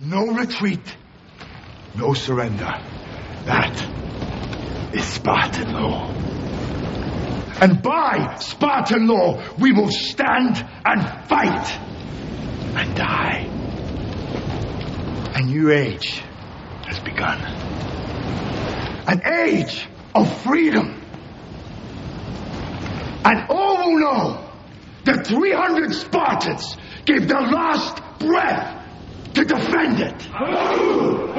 No retreat, no surrender. That is Spartan law. And by Spartan law, we will stand and fight and die. A new age has begun. An age of freedom. And all will know that 300 Spartans gave their last breath to defend it.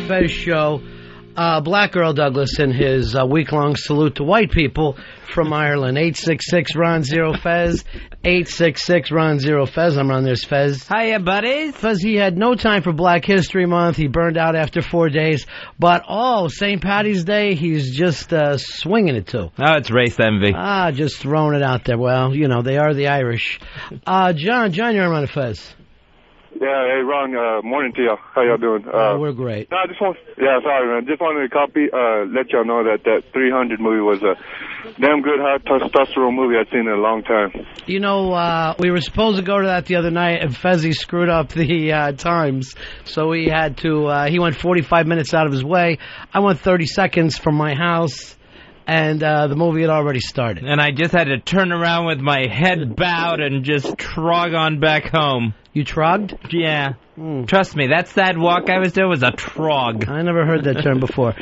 Fez show. Black Earl Douglas in his week-long salute to white people from Ireland. 866-RON-0-FEZ. 866-RON-0-FEZ. I'm Ron, there's Fez. Hiya, buddies. Fez, he had no time for Black History Month. He burned out after 4 days. But, St. Patty's Day, he's just swinging it too. Oh, it's race envy. Just throwing it out there. Well, they are the Irish. John, you're on the Fez. Yeah, hey Ron, morning to you. How y'all doing? We're great. No, sorry man. Just wanted to let y'all know that 300 movie was a damn good high testosterone movie I've seen in a long time. We were supposed to go to that the other night, and Fezzi screwed up the times, so he had to. He went 45 minutes out of his way. I went 30 seconds from my house. And the movie had already started. And I just had to turn around with my head bowed and just trog on back home. You trogged? Yeah. Trust me, that sad walk I was doing was a trog. I never heard that term before.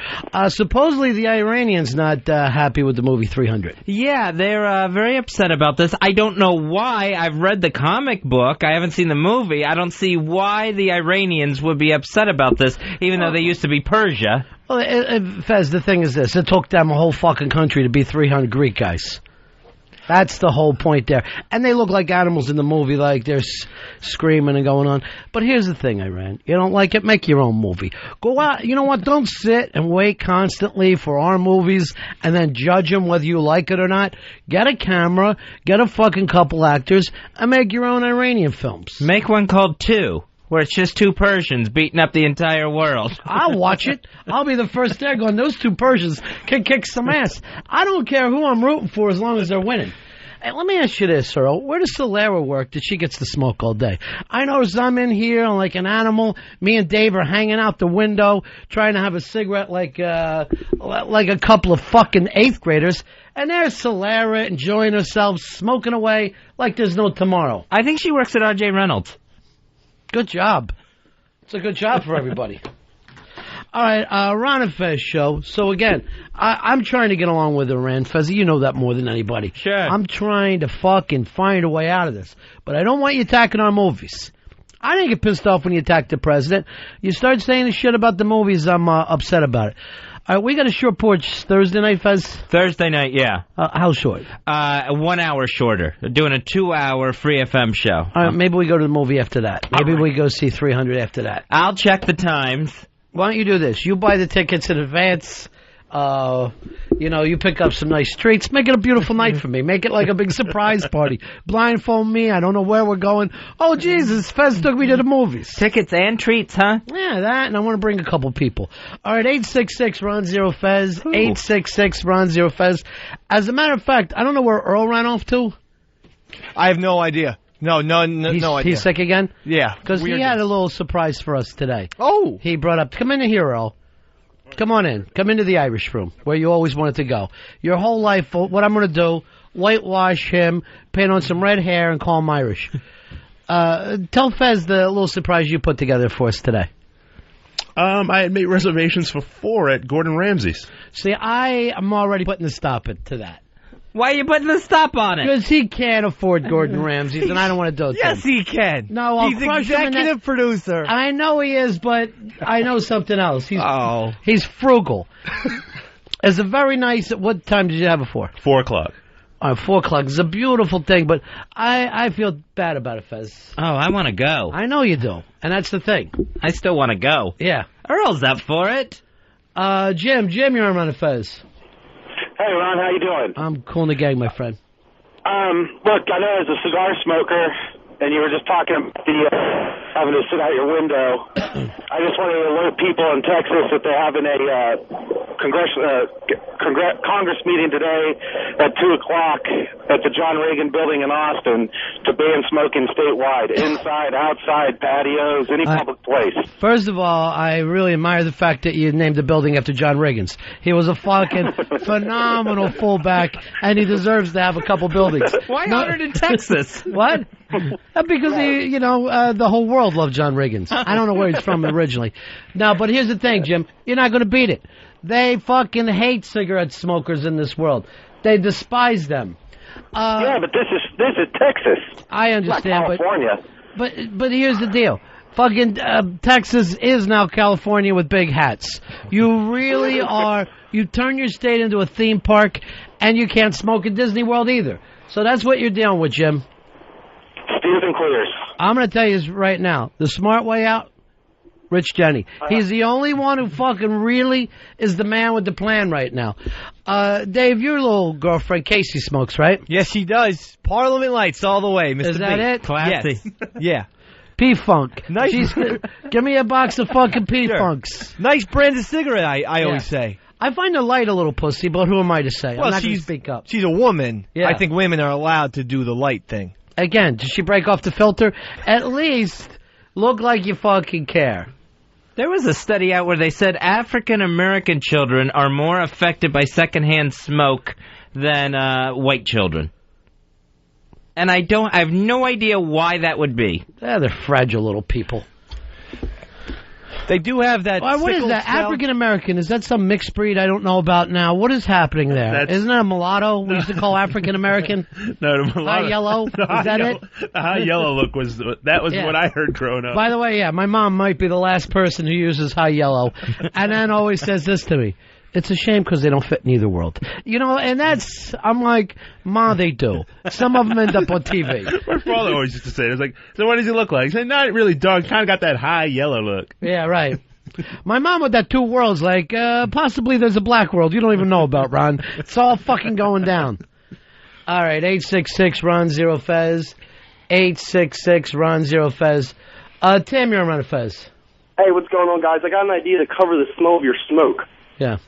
Supposedly the Iranians not happy with the movie 300. Yeah, they're very upset about this. I don't know why. I've read the comic book. I haven't seen the movie. I don't see why the Iranians would be upset about this, even though they used to be Persia. Well, Fez, the thing is this. It took them a whole fucking country to be 300 Greek guys. That's the whole point there. And they look like animals in the movie, like they're screaming and going on. But here's the thing, Iran. You don't like it? Make your own movie. Go out. You know what? Don't sit and wait constantly for our movies and then judge them whether you like it or not. Get a camera, get a fucking couple actors, and make your own Iranian films. Make one called Two, where it's just two Persians beating up the entire world. I'll watch it. I'll be the first there going, those two Persians can kick some ass. I don't care who I'm rooting for as long as they're winning. Hey, let me ask you this, Earl. Where does Solera work that she gets to smoke all day? I notice I'm in here like an animal. Me and Dave are hanging out the window trying to have a cigarette like a couple of fucking 8th graders. And there's Solera enjoying herself, smoking away like there's no tomorrow. I think she works at R.J. Reynolds. Good job. It's a good job for everybody. All right, Ron and Fez show. So, again, I'm trying to get along with Iran. Fez, you know that more than anybody. Sure. I'm trying to fucking find a way out of this. But I don't want you attacking our movies. I didn't get pissed off when you attacked the president. You start saying the shit about the movies, I'm upset about it. All right, we got a short porch Thursday night, Fez? Thursday night, yeah. How short? 1 hour shorter. Doing a 2-hour free FM show. All right, maybe we go to the movie after that. Maybe we go see 300 after that. I'll check the times. Why don't you do this? You buy the tickets in advance. You pick up some nice treats. Make it a beautiful night for me. Make it like a big surprise party. Blindfold me. I don't know where we're going. Oh, Jesus. Fez took me to the movies. Tickets and treats, huh? Yeah, that. And I want to bring a couple people. All right, 866-RON-0-FEZ. 866-RON-0-FEZ. As a matter of fact, I don't know where Earl ran off to. I have no idea. No idea. He's sick again? Yeah. Because he had a little surprise for us today. Oh. He brought up, come in here, Earl. Come on in. Come into the Irish room, where you always wanted to go. Your whole life, what I'm going to do, whitewash him, paint on some red hair, and call him Irish. Tell Fez the little surprise you put together for us today. I had made reservations for 4 at Gordon Ramsay's. See, I am already putting a stop to that. Why are you putting a stop on it? Because he can't afford Gordon Ramsay's, and I don't want to do it. Yes, he can. No, I'll He's crush him executive producer. I know he is, but I know something else. He's frugal. It's a very nice. What time did you have it for? 4 o'clock. 4 o'clock. It's a beautiful thing, but I feel bad about it, Fez. Oh, I want to go. I know you do, and that's the thing. I still want to go. Yeah. Earl's up for it. Jim, you're on Fez. Hey, Ron, how you doing? I'm cool in the gang, my friend. Look, I know as a cigar smoker, and you were just talking about having to sit out your window. I just wanted to alert people in Texas that they're having a Congress meeting today at 2 o'clock at the John Reagan building in Austin to ban smoking statewide, inside, outside, patios, any public place. First of all, I really admire the fact that you named the building after John Reagan's. He was a fucking phenomenal fullback, and he deserves to have a couple buildings. Why honored in Texas? What? Because the whole world loved John Reagan's. I don't know where he's from originally. No, but here's the thing, Jim. You're not going to beat it. They fucking hate cigarette smokers in this world. They despise them. Yeah, but this is Texas. I understand, not California. But here's the deal. Fucking Texas is now California with big hats. You really are. You turn your state into a theme park, and you can't smoke at Disney World either. So that's what you're dealing with, Jim. Steers and clears. I'm going to tell you right now, the smart way out, Rich Jenny. He's the only one who fucking really is the man with the plan right now. Dave, your little girlfriend, Casey, smokes, right? Yes, she does. Parliament Lights all the way, Mr. Is that B. it? Classy. Yes. Yeah. P-Funk. Nice. Give me a box of fucking P-Funks. Sure. Nice brand of cigarette, I always say. I find the light a little pussy, but who am I to say? Well, I'm not going to speak up. She's a woman. Yeah. I think women are allowed to do the light thing. Again, does she break off the filter? At least look like you fucking care. There was a study out where they said African American children are more affected by secondhand smoke than white children. And I have no idea why that would be. They're fragile little people. They do have that. What is that? African American? Is that some mixed breed I don't know about now? What is happening there? Isn't that a mulatto? We used to call African American. No, the mulatto. High yellow. Is that it? The high yellow look was what I heard growing up. By the way, my mom might be the last person who uses high yellow, and then always says this to me. It's a shame because they don't fit in either world. You know, and I'm like, Ma, they do. Some of them end up on TV. My father always used to say, it was like, so what does he look like? He said, not really dark, kind of got that high yellow look. Yeah, right. My mom with that two worlds, like, possibly there's a black world you don't even know about, Ron. It's all fucking going down. All right, 866-RON-0-FEZ. 866-RON-0-FEZ. Tim, you're on Ron and Fez. Hey, what's going on, guys? I got an idea to cover the smell of your smoke. Yeah.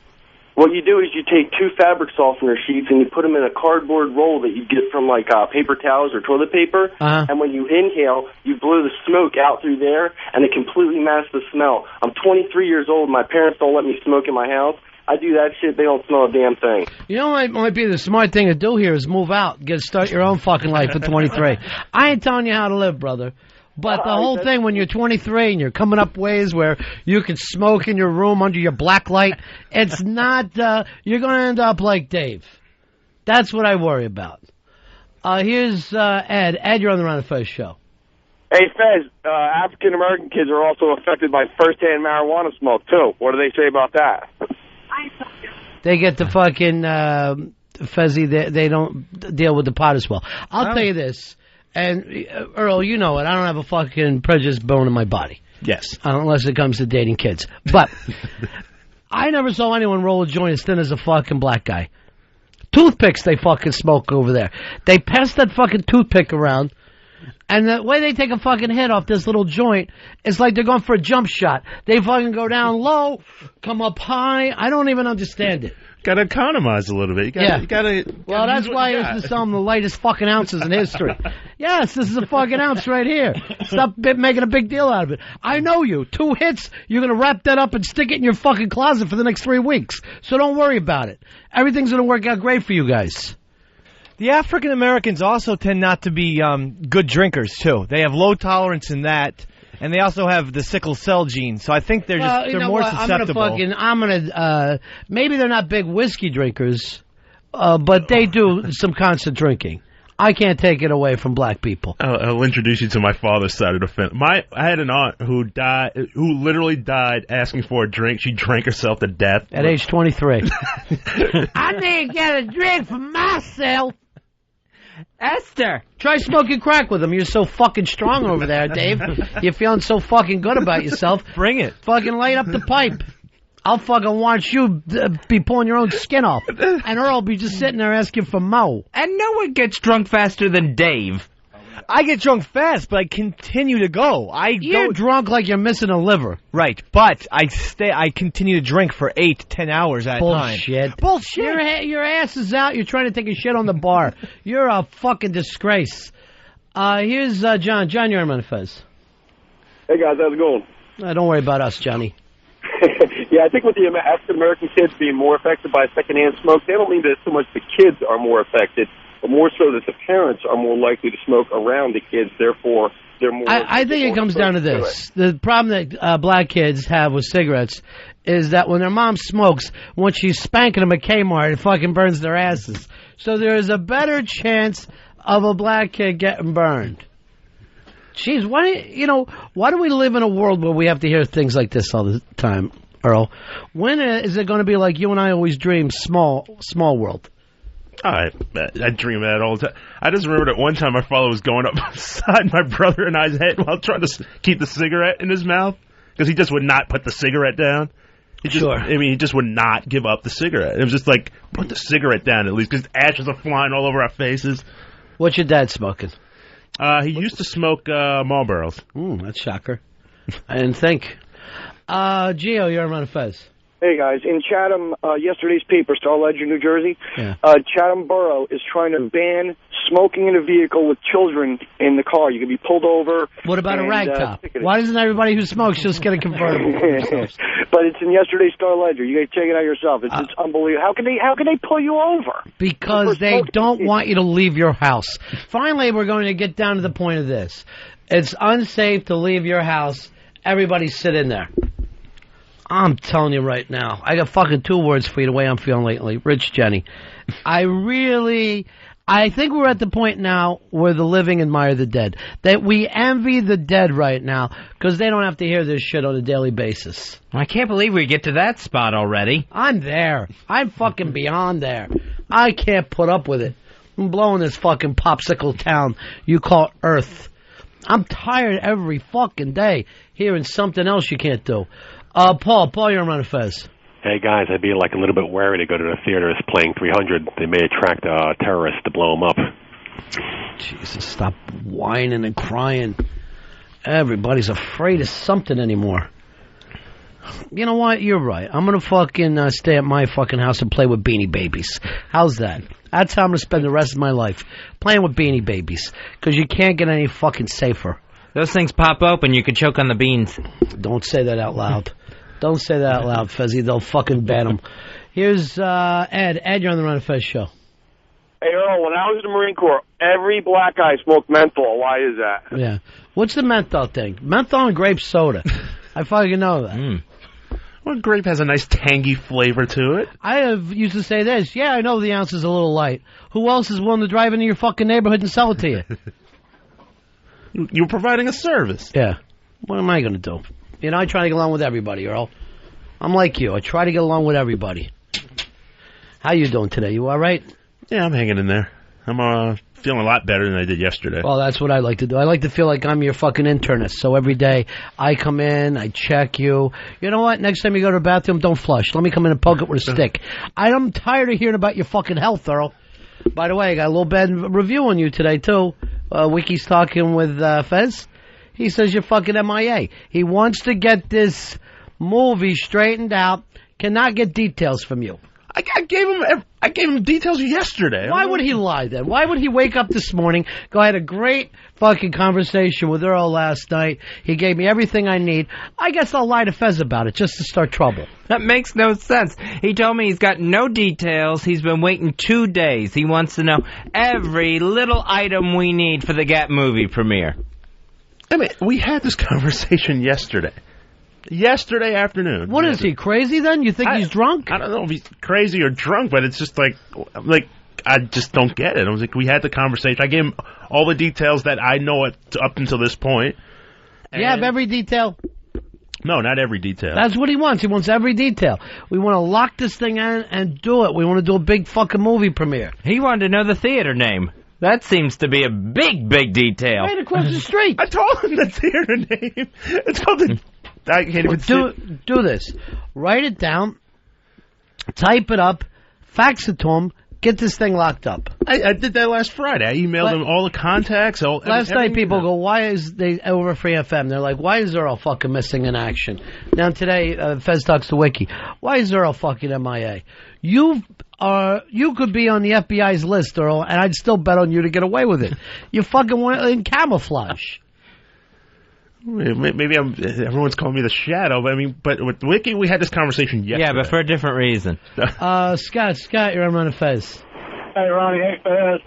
What you do is you take 2 fabric softener sheets and you put them in a cardboard roll that you get from like paper towels or toilet paper. And when you inhale, you blow the smoke out through there, and it completely masks the smell. I'm 23 years old. My parents don't let me smoke in my house. I do that shit. They don't smell a damn thing. You know what might be the smart thing to do here is move out. Start your own fucking life at 23. I ain't telling you how to live, brother. But the whole thing, when you're 23 and you're coming up ways where you can smoke in your room under your black light, it's not, you're going to end up like Dave. That's what I worry about. Here's Ed. Ed, you're on the Ron and Fez show. Hey, Fez, African-American kids are also affected by first-hand marijuana smoke, too. What do they say about that? They get the fucking, Fezzy, they don't deal with the pot as well. I'll tell you this. And, Earl, you know it. I don't have a fucking prejudiced bone in my body. Yes. Unless it comes to dating kids. But I never saw anyone roll a joint as thin as a fucking black guy. Toothpicks they fucking smoke over there. They pass that fucking toothpick around, and the way they take a fucking hit off this little joint, it's like they're going for a jump shot. They fucking go down low, come up high. I don't even understand it. Got to economize a little bit. You gotta well, that's why I used to sell them the lightest fucking ounces in history. Yes, this is a fucking ounce right here. Stop making a big deal out of it. I know you. 2 hits, you're going to wrap that up and stick it in your fucking closet for the next 3 weeks. So don't worry about it. Everything's going to work out great for you guys. The African Americans also tend not to be good drinkers, too. They have low tolerance in that. And they also have the sickle cell gene, so I think they're more susceptible. Maybe they're not big whiskey drinkers, but they do some constant drinking. I can't take it away from black people. I'll introduce you to my father's side of the family. I had an aunt who literally died asking for a drink. She drank herself to death. At age 23. I need to get a drink for myself. Esther, try smoking crack with him. You're so fucking strong over there, Dave. You're feeling so fucking good about yourself. Bring it. Fucking light up the pipe. I'll fucking watch you be pulling your own skin off. And Earl be just sitting there asking for mo. And no one gets drunk faster than Dave. I get drunk fast, but I continue to go. You're drunk like you're missing a liver. Right, but I continue to drink for 8 to 10 hours at a time. Bullshit. Your ass is out. You're trying to take a shit on the bar. You're a fucking disgrace. Here's John. John, you're on Ron and Fez. Hey, guys, how's it going? Don't worry about us, Johnny. Yeah, I think with the African-American kids being more affected by secondhand smoke, they don't mean that so much the kids are more affected, but more so that the parents are more likely to smoke around the kids, therefore they're more... I think it comes down to this. The problem that black kids have with cigarettes is that when their mom smokes, when she's spanking them at Kmart, it fucking burns their asses. So there is a better chance of a black kid getting burned. Jeez, why do we live in a world where we have to hear things like this all the time, Earl? When is it going to be like you and I always dream, small world? I dream that all the time. I just remember that one time my father was going up beside my brother and I's head while trying to keep the cigarette in his mouth because he just would not put the cigarette down. He just would not give up the cigarette. It was just like, put the cigarette down at least because ashes are flying all over our faces. What's your dad smoking? He used to smoke Marlboros. That's shocker. I didn't think. Gio, you're on Ron and Fez. Hey, guys. In Chatham, yesterday's paper, Star Ledger, New Jersey, Chatham Borough is trying to ban smoking in a vehicle with children in the car. You can be pulled over. What about a rag top? Why doesn't everybody who smokes just get a convertible for themselves? But it's in yesterday's Star Ledger. You got to check it out yourself. It's unbelievable. How can they pull you over? Because they don't want you to leave your house. Finally, we're going to get down to the point of this. It's unsafe to leave your house. Everybody sit in there. I'm telling you right now, I got fucking 2 words for you the way I'm feeling lately. Rich Jenny. I think we're at the point now where the living admire the dead. That we envy the dead right now because they don't have to hear this shit on a daily basis. I can't believe we get to that spot already. I'm there. I'm fucking beyond there. I can't put up with it. I'm blowing this fucking popsicle town you call Earth. I'm tired every fucking day hearing something else you can't do. Paul, you're on Ron and Fez. Hey, guys, I'd be like a little bit wary to go to the theaters playing 300. They may attract terrorists to blow them up. Jesus, stop whining and crying. Everybody's afraid of something anymore. You know what? You're right. I'm going to fucking stay at my fucking house and play with Beanie Babies. How's that? That's how I'm going to spend the rest of my life, playing with Beanie Babies, because you can't get any fucking safer. Those things pop open, you could choke on the beans. Don't say that out loud. Don't say that out loud, Fezzy. They'll fucking ban them. Here's Ed. Ed, you're on the Ron and Fez show. Hey, Earl, when I was in the Marine Corps, every black guy smoked menthol. Why is that? Yeah. What's the menthol thing? Menthol and grape soda. I fucking know that. Well, grape has a nice tangy flavor to it. I used to say this. Yeah, I know the ounce is a little light. Who else is willing to drive into your fucking neighborhood and sell it to you? You're providing a service. Yeah. What am I going to do? You know, I try to get along with everybody, Earl. I'm like you. I try to get along with everybody. How you doing today? You all right? Yeah, I'm hanging in there. I'm feeling a lot better than I did yesterday. Well, that's what I like to do. I like to feel like I'm your fucking internist. So every day I come in, I check you. You know what? Next time you go to the bathroom, don't flush. Let me come in and poke it with a stick. I'm tired of hearing about your fucking health, Earl. By the way, I got a little bad review on you today, too. Wiki's talking with Fez. He says you're fucking MIA. He wants to get this movie straightened out. Cannot get details from you. I gave him details yesterday. Why would he lie then? Why would he wake up this morning, I had a great fucking conversation with Earl last night. He gave me everything I need. I guess I'll lie to Fez about it just to start trouble. That makes no sense. He told me he's got no details. He's been waiting 2 days. He wants to know every little item we need for the Gap movie premiere. I mean, we had this conversation yesterday. Yesterday afternoon. What is he, crazy then? You think he's drunk? I don't know if he's crazy or drunk, but it's just like I just don't get it. I was like, we had the conversation. I gave him all the details that I know up until this point. You have every detail? No, not every detail. That's what he wants. He wants every detail. We want to lock this thing in and do it. We want to do a big fucking movie premiere. He wanted to know the theater name. That seems to be a big, big detail. Right across the street. I told him the theater name. It's called the... I can't even do this. Write it down. Type it up. Fax it to him. Get this thing locked up. I did that last Friday. I emailed him all the contacts. Last night people go, why is they over Free FM? They're like, why is Earl fucking missing in action? Now today, Fez talks to Wiki. Why is Earl fucking MIA? You could be on the FBI's list, Earl, and I'd still bet on you to get away with it. You fucking went in camouflage. Maybe everyone's calling me the Shadow, but with Wiki, we had this conversation yesterday. Yeah, but for a different reason. Scott, you're on Ron and Fez. Hey, Ronnie, hey, Fez.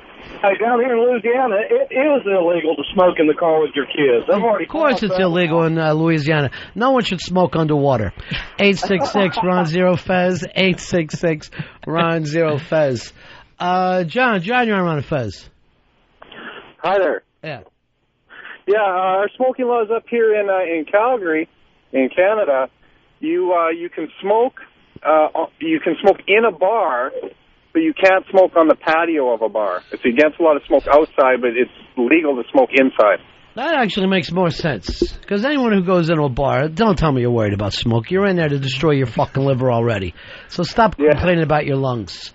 Hey, down here in Louisiana, it is illegal to smoke in the car with your kids. Of course it's illegal in Louisiana. No one should smoke underwater. 866-RON-0-FEZ, 866-RON-0-FEZ. John, you're on Ron and Fez. Hi there. Yeah. Yeah, our smoking laws up here in Calgary, in Canada, you can smoke in a bar, but you can't smoke on the patio of a bar. It's against a lot of smoke outside, but it's legal to smoke inside. That actually makes more sense. Because anyone who goes into a bar, don't tell me you're worried about smoke. You're in there to destroy your fucking liver already. So stop complaining about your lungs.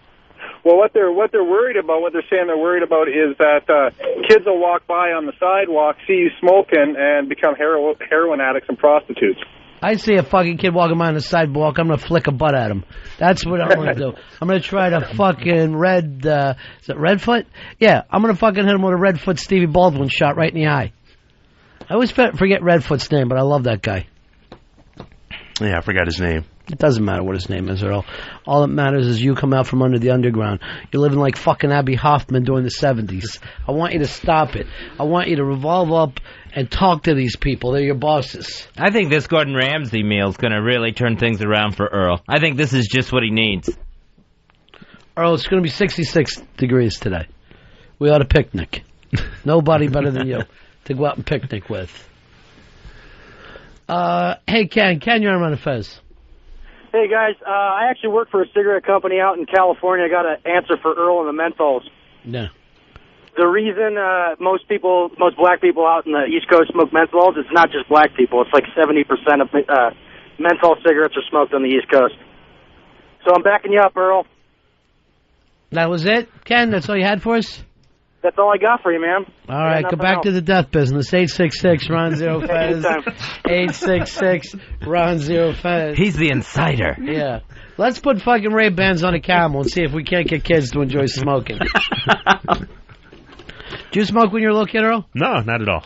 Well, what they're worried about, what they're saying they're worried about is that kids will walk by on the sidewalk, see you smoking, and become heroin addicts and prostitutes. I see a fucking kid walking by on the sidewalk, I'm going to flick a butt at him. That's what I'm going to do. I'm going to try to fucking is it Redfoot? Yeah, I'm going to fucking hit him with a Redfoot Stevie Baldwin shot right in the eye. I always forget Redfoot's name, but I love that guy. Yeah, I forgot his name. It doesn't matter what his name is, Earl. All that matters is you come out from under the underground. You're living like fucking Abby Hoffman during the 70s. I want you to stop it. I want you to revolve up and talk to these people. They're your bosses. I think this Gordon Ramsay meal is going to really turn things around for Earl. I think this is just what he needs. Earl, it's going to be 66 degrees today. We ought to picnic. Nobody better than you to go out and picnic with. Hey, Ken, you're on Ron and Fez. Hey, guys, I actually work for a cigarette company out in California. I got an answer for Earl and the menthols. Yeah. The reason most black people out in the East Coast smoke menthols, it's not just black people. It's like 70% of menthol cigarettes are smoked on the East Coast. So I'm backing you up, Earl. That was it? Ken, that's all you had for us? That's all I got for you, man. All right, go back to the death business. 866 Ron Zero Fez. 866 Ron Zero Fez. He's the insider. Yeah. Let's put fucking Ray-Bans on a camel and see if we can't get kids to enjoy smoking. Did you smoke when you were a little kid, Earl? No, not at all.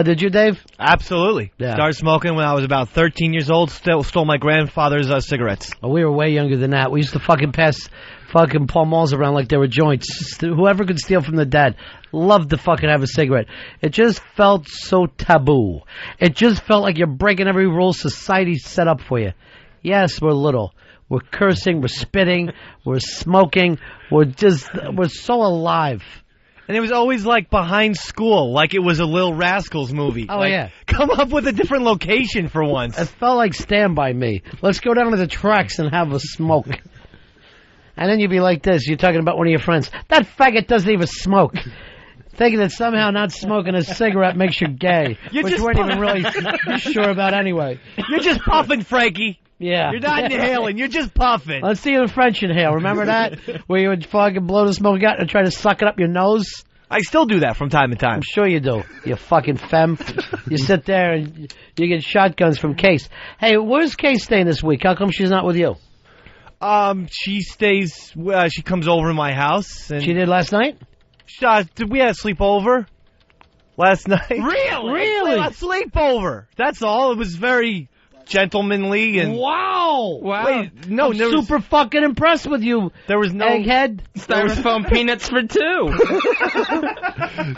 Did you, Dave? Absolutely. Yeah. Started smoking when I was about 13 years old. Still stole my grandfather's cigarettes. Oh, we were way younger than that. We used to fucking pass fucking Pall Malls around like they were joints. Whoever could steal from the dead loved to fucking have a cigarette. It just felt so taboo. It just felt like you're breaking every rule society set up for you. Yes, we're little. We're cursing. We're spitting. We're smoking. We're so alive. And it was always like behind school, like it was a Little Rascals movie. Oh, like, yeah. Come up with a different location for once. It felt like Stand By Me. Let's go down to the tracks and have a smoke. And then you'd be like this. You're talking about one of your friends. That faggot doesn't even smoke. Thinking that somehow not smoking a cigarette makes you gay. Which you weren't even really sure about anyway. You're just puffing, Frankie. Yeah. You're not inhaling. You're just puffing. Let's see the French inhale. Remember that? Where you would fucking blow the smoke out and try to suck it up your nose? I still do that from time to time. I'm sure you do. You fucking femme. You sit there and you get shotguns from Case. Hey, where's Case staying this week? How come she's not with you? She stays. She comes over to my house. And she did last night? We had a sleepover last night. Really? A sleepover. That's all. It was very gentlemanly and. Wow. Wait, no, I'm super fucking impressed with you. There was no egghead. Styrofoam peanuts for two.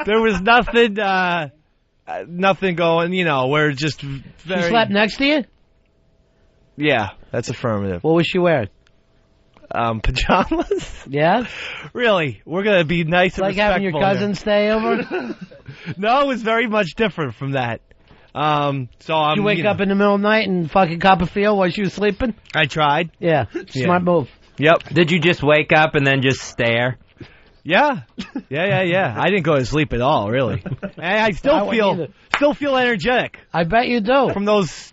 There was nothing. Nothing going. You know, we're just. Very... She slept next to you? Yeah, that's affirmative. What was she wearing? Pajamas? Yeah? Really? We're going to be nice and like respectful. Having your cousin stay over? No, it was very much different from that. You wake up in the middle of the night and fucking cop a feel while she was sleeping? I tried. Yeah. Smart move. Yep. Did you just wake up and then just stare? Yeah. Yeah. I didn't go to sleep at all, really. I still feel energetic. I bet you do. From those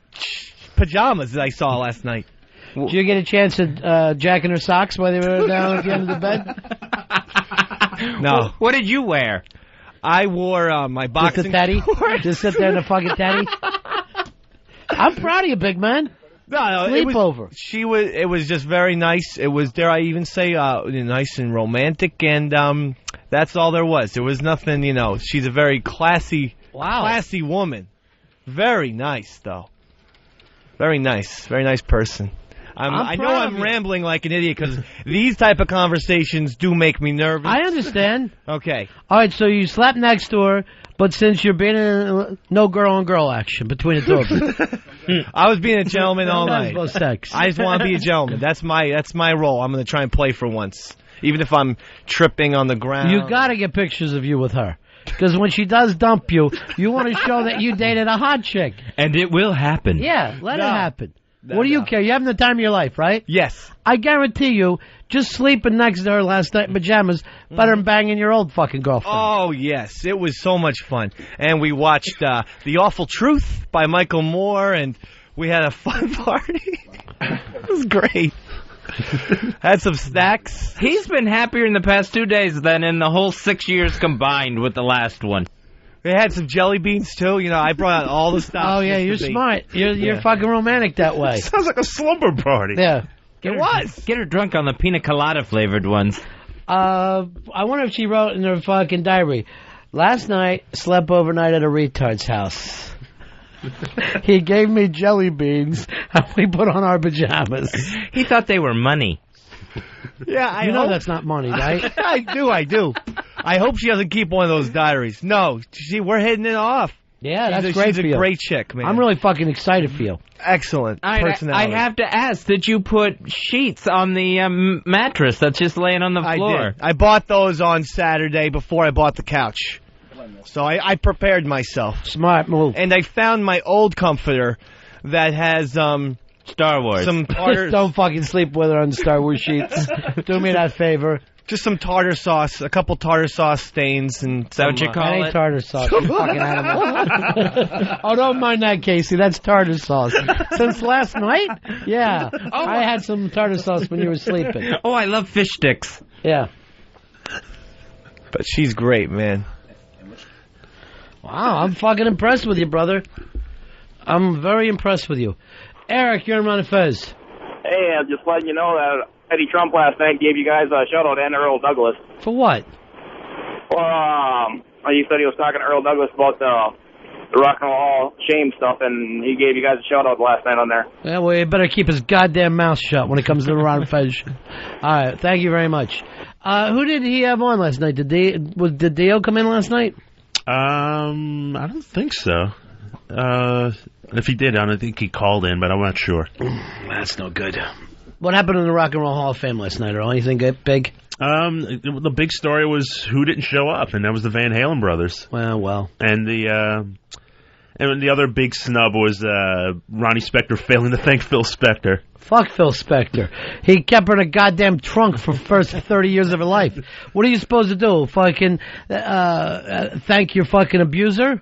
pajamas that I saw last night. Did you get a chance at jacking her socks while they were down at the end of the bed? No. What did you wear? I wore my boxing shorts. Just sit there in the fucking teddy? I'm proud of you, big man. No, sleepover. It was just very nice. It was, dare I even say, nice and romantic, and that's all there was. There was nothing, She's a very classy woman. Very nice, though. Very nice person. I know I'm rambling like an idiot because these type of conversations do make me nervous. I understand. Okay. All right, so you slept next to her, but since you're being no girl-on-girl action between the two of you. I was being a gentleman all night. No sex. I just want to be a gentleman. That's my role. I'm going to try and play for once, even if I'm tripping on the ground. You got to get pictures of you with her. Because when she does dump you, you want to show that you dated a hot chick. And it will happen. Yeah, let it happen. What do you care? You're having the time of your life, right? Yes. I guarantee you, just sleeping next to her last night in pajamas better than banging your old fucking girlfriend. Oh, yes. It was so much fun. And we watched The Awful Truth by Michael Moore, and we had a fun party. It was great. Had some snacks. He's been happier in the past 2 days than in the whole 6 years combined with the last one. We had some jelly beans, too. You know, I brought out all the stuff. Oh, yeah, you're smart. You're fucking romantic that way. Sounds like a slumber party. Yeah. Get her drunk on the pina colada flavored ones. I wonder if she wrote in her fucking diary, last night, slept overnight at a retard's house. He gave me jelly beans, and we put on our pajamas. He thought they were money. Yeah, I know that's not money, right? I do. I hope she doesn't keep one of those diaries. No, we're hitting it off. Yeah, that's great for you. She's a great chick, man. I'm really fucking excited for you. Excellent personality. I have to ask, did you put sheets on the mattress that's just laying on the floor? I did. I bought those on Saturday before I bought the couch. So I prepared myself. Smart move. And I found my old comforter that has Star Wars. Some tartar. Don't fucking sleep with her on the Star Wars sheets. Do me that favor. Just some tartar sauce, a couple tartar sauce stains, and is that what you call that it? Ain't tartar sauce, you fucking animal. Oh, don't mind that, Casey. That's tartar sauce. Since last night? Yeah. Oh, I had some tartar sauce when you were sleeping. Oh, I love fish sticks. Yeah. But she's great, man. Wow, I'm fucking impressed with you, brother. I'm very impressed with you. Eric, you're on Ron and Fez. Hey, I'm just letting you know that Eddie Trump last night gave you guys a shout-out and Earl Douglas. For what? Well, he said he was talking to Earl Douglas about the Rock and Roll Hall shame stuff, and he gave you guys a shout-out last night on there. Yeah, well, he better keep his goddamn mouth shut when it comes to the Ron and Fez. All right, thank you very much. Who did he have on last night? Did Dio come in last night? I don't think so. If he did, I don't think he called in, but I'm not sure. That's no good. What happened in the Rock and Roll Hall of Fame last night, or anything big? The big story was who didn't show up, and that was the Van Halen brothers. Well. And the other big snub was Ronnie Spector failing to thank Phil Spector. Fuck Phil Spector. He kept her in a goddamn trunk for the first 30 years of her life. What are you supposed to do? Fucking thank your fucking abuser?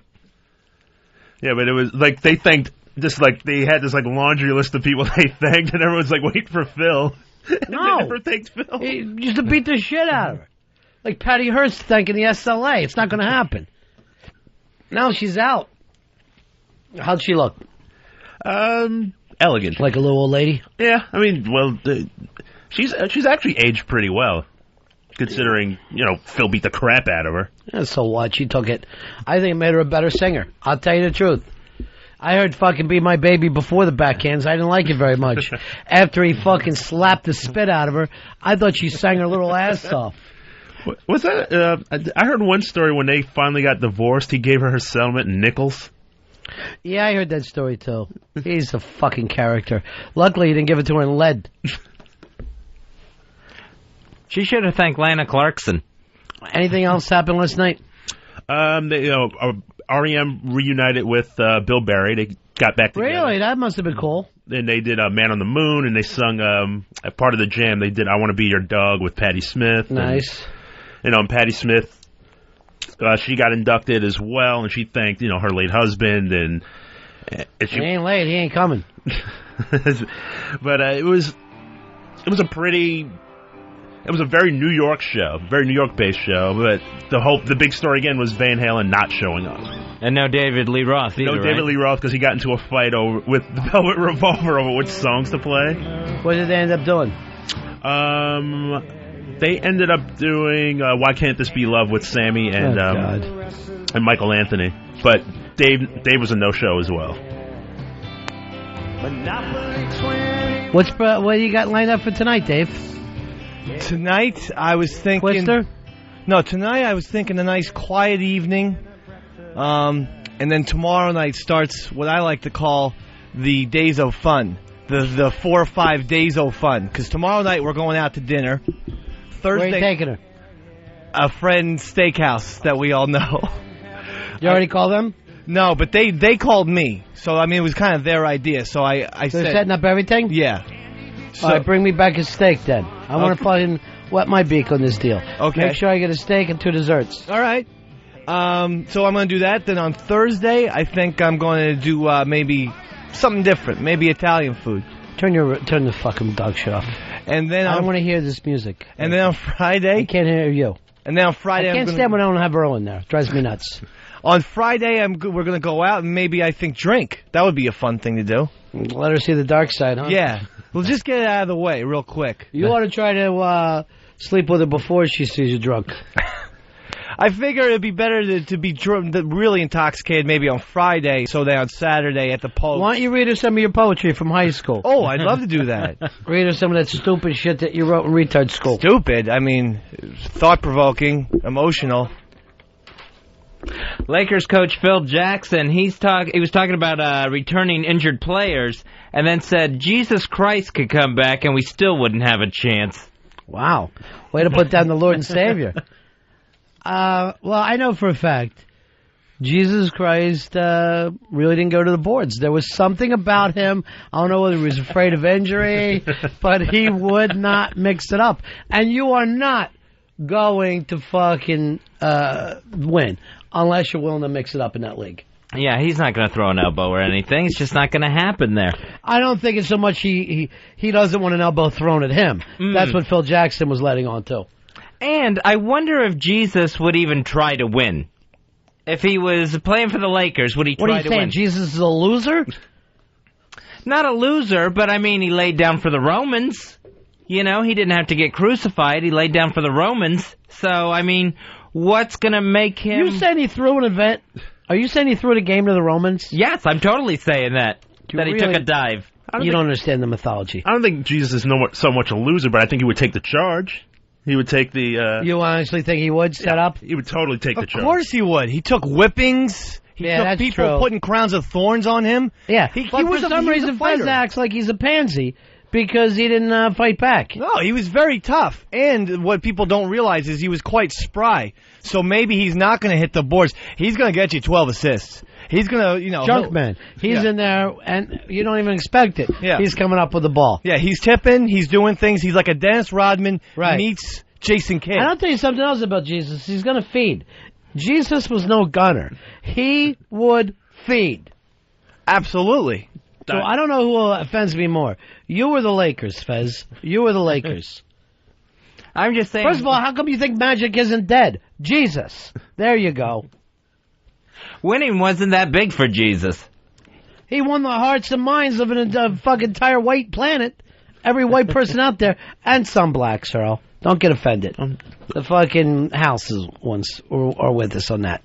Yeah, but it was like they thanked, just like they had this like laundry list of people they thanked, and everyone's like waiting for Phil. No. They never thanked Phil. He used to beat the shit out of her. Like Patty Hearst thanking the SLA. It's not going to happen. Now she's out. How'd she look? Elegant. Like a little old lady? Yeah, I mean, well, she's actually aged pretty well, considering, Phil beat the crap out of her. Yeah, so what? She took it. I think it made her a better singer. I'll tell you the truth. I heard fucking Be My Baby before the backhands. I didn't like it very much. After he fucking slapped the spit out of her, I thought she sang her little ass off. Was that? I heard one story when they finally got divorced, he gave her settlement in nickels. Yeah, I heard that story, too. He's a fucking character. Luckily, he didn't give it to her in lead. She should have thanked Lana Clarkson. Anything else happened last night? REM reunited with Bill Berry. They got back together. Really? That must have been cool. And they did Man on the Moon, and they sung a part of the jam. They did I Want to Be Your Dog with Patti Smith. Nice. And Patti Smith, she got inducted as well, and she thanked, her late husband. And he ain't late. He ain't coming. But it was a very New York show, very New York-based show. But the big story again was Van Halen not showing up. And no David Lee Roth either, No David Lee Roth, because he got into a fight with the Velvet Revolver over which songs to play. What did they end up doing? They ended up doing Why Can't This Be Love with Sammy and Michael Anthony. But Dave was a no-show as well. What do you got lined up for tonight, Dave? Tonight, I was thinking... Twister? No, tonight I was thinking a nice quiet evening. And then tomorrow night starts what I like to call the Days of Fun. The 4 or 5 days of fun. Because tomorrow night we're going out to dinner. Thursday, where are you taking her? a friend's steakhouse that we all know. You already called them? No, but they called me. So, I mean, it was kind of their idea. So I said... They're setting up everything? Yeah. So, all right, bring me back a steak then. I want to fucking wet my beak on this deal. Okay. Make sure I get a steak and 2 desserts. All right. So I'm going to do that. Then on Thursday, I think I'm going to do maybe something different. Maybe Italian food. Turn the fucking dog shit off. And then I don't want to hear this music. And then on Friday... I can't hear you. And then on Friday... I can't stand when I don't have Earl in there. It drives me nuts. On Friday, we're going to go out and maybe, I think, drink. That would be a fun thing to do. Let her see the dark side, huh? Yeah. We'll just get it out of the way real quick. You ought to try to sleep with her before she sees you drunk. I figure it'd be better to be really intoxicated maybe on Friday, so that on Saturday at the Post. Why don't you read her some of your poetry from high school? Oh, I'd love to do that. Read her some of that stupid shit that you wrote in retard school. Stupid? I mean, thought-provoking, emotional. Lakers coach Phil Jackson, he was talking about returning injured players, and then said Jesus Christ could come back and we still wouldn't have a chance. Wow. Way to put down the Lord and Savior. Well, I know for a fact Jesus Christ really didn't go to the boards. There was something about him. I don't know whether he was afraid of injury, but he would not mix it up. And you are not going to fucking win unless you're willing to mix it up in that league. Yeah, he's not going to throw an elbow or anything. It's just not going to happen there. I don't think it's so much he doesn't want an elbow thrown at him. That's what Phil Jackson was letting on to. And I wonder if Jesus would even try to win. If he was playing for the Lakers, would he try to win? What are you saying, Jesus is a loser? Not a loser, but I mean, he laid down for the Romans. You know, he didn't have to get crucified. He laid down for the Romans. So, I mean, what's going to make him... You said he threw an event? Are you saying he threw the game to the Romans? Yes, I'm totally saying that. That he took a dive. You don't understand the mythology. I don't think Jesus is so much a loser, but I think he would take the charge. He would take the... You honestly think he would set up? He would totally take the charge. Of course he would. He took whippings. He took people putting crowns of thorns on him. Yeah, he was for some reason Fez acts like he's a pansy because he didn't fight back. No, he was very tough. And what people don't realize is he was quite spry. So maybe he's not going to hit the boards. He's going to get you 12 assists. He's going to, Junkman. He's in there, and you don't even expect it. Yeah. He's coming up with the ball. Yeah, he's tipping. He's doing things. He's like a Dennis Rodman meets Jason Kidd. And I'll tell you something else about Jesus. He's going to feed. Jesus was no gunner. He would feed. Absolutely. So I don't know who offends me more. You or the Lakers, Fez. You or the Lakers. I'm just saying... First of all, how come you think magic isn't dead? Jesus. There you go. Winning wasn't that big for Jesus. He won the hearts and minds of a fucking entire white planet. Every white person out there. And some blacks, Earl. Don't get offended. The fucking houses ones are with us on that.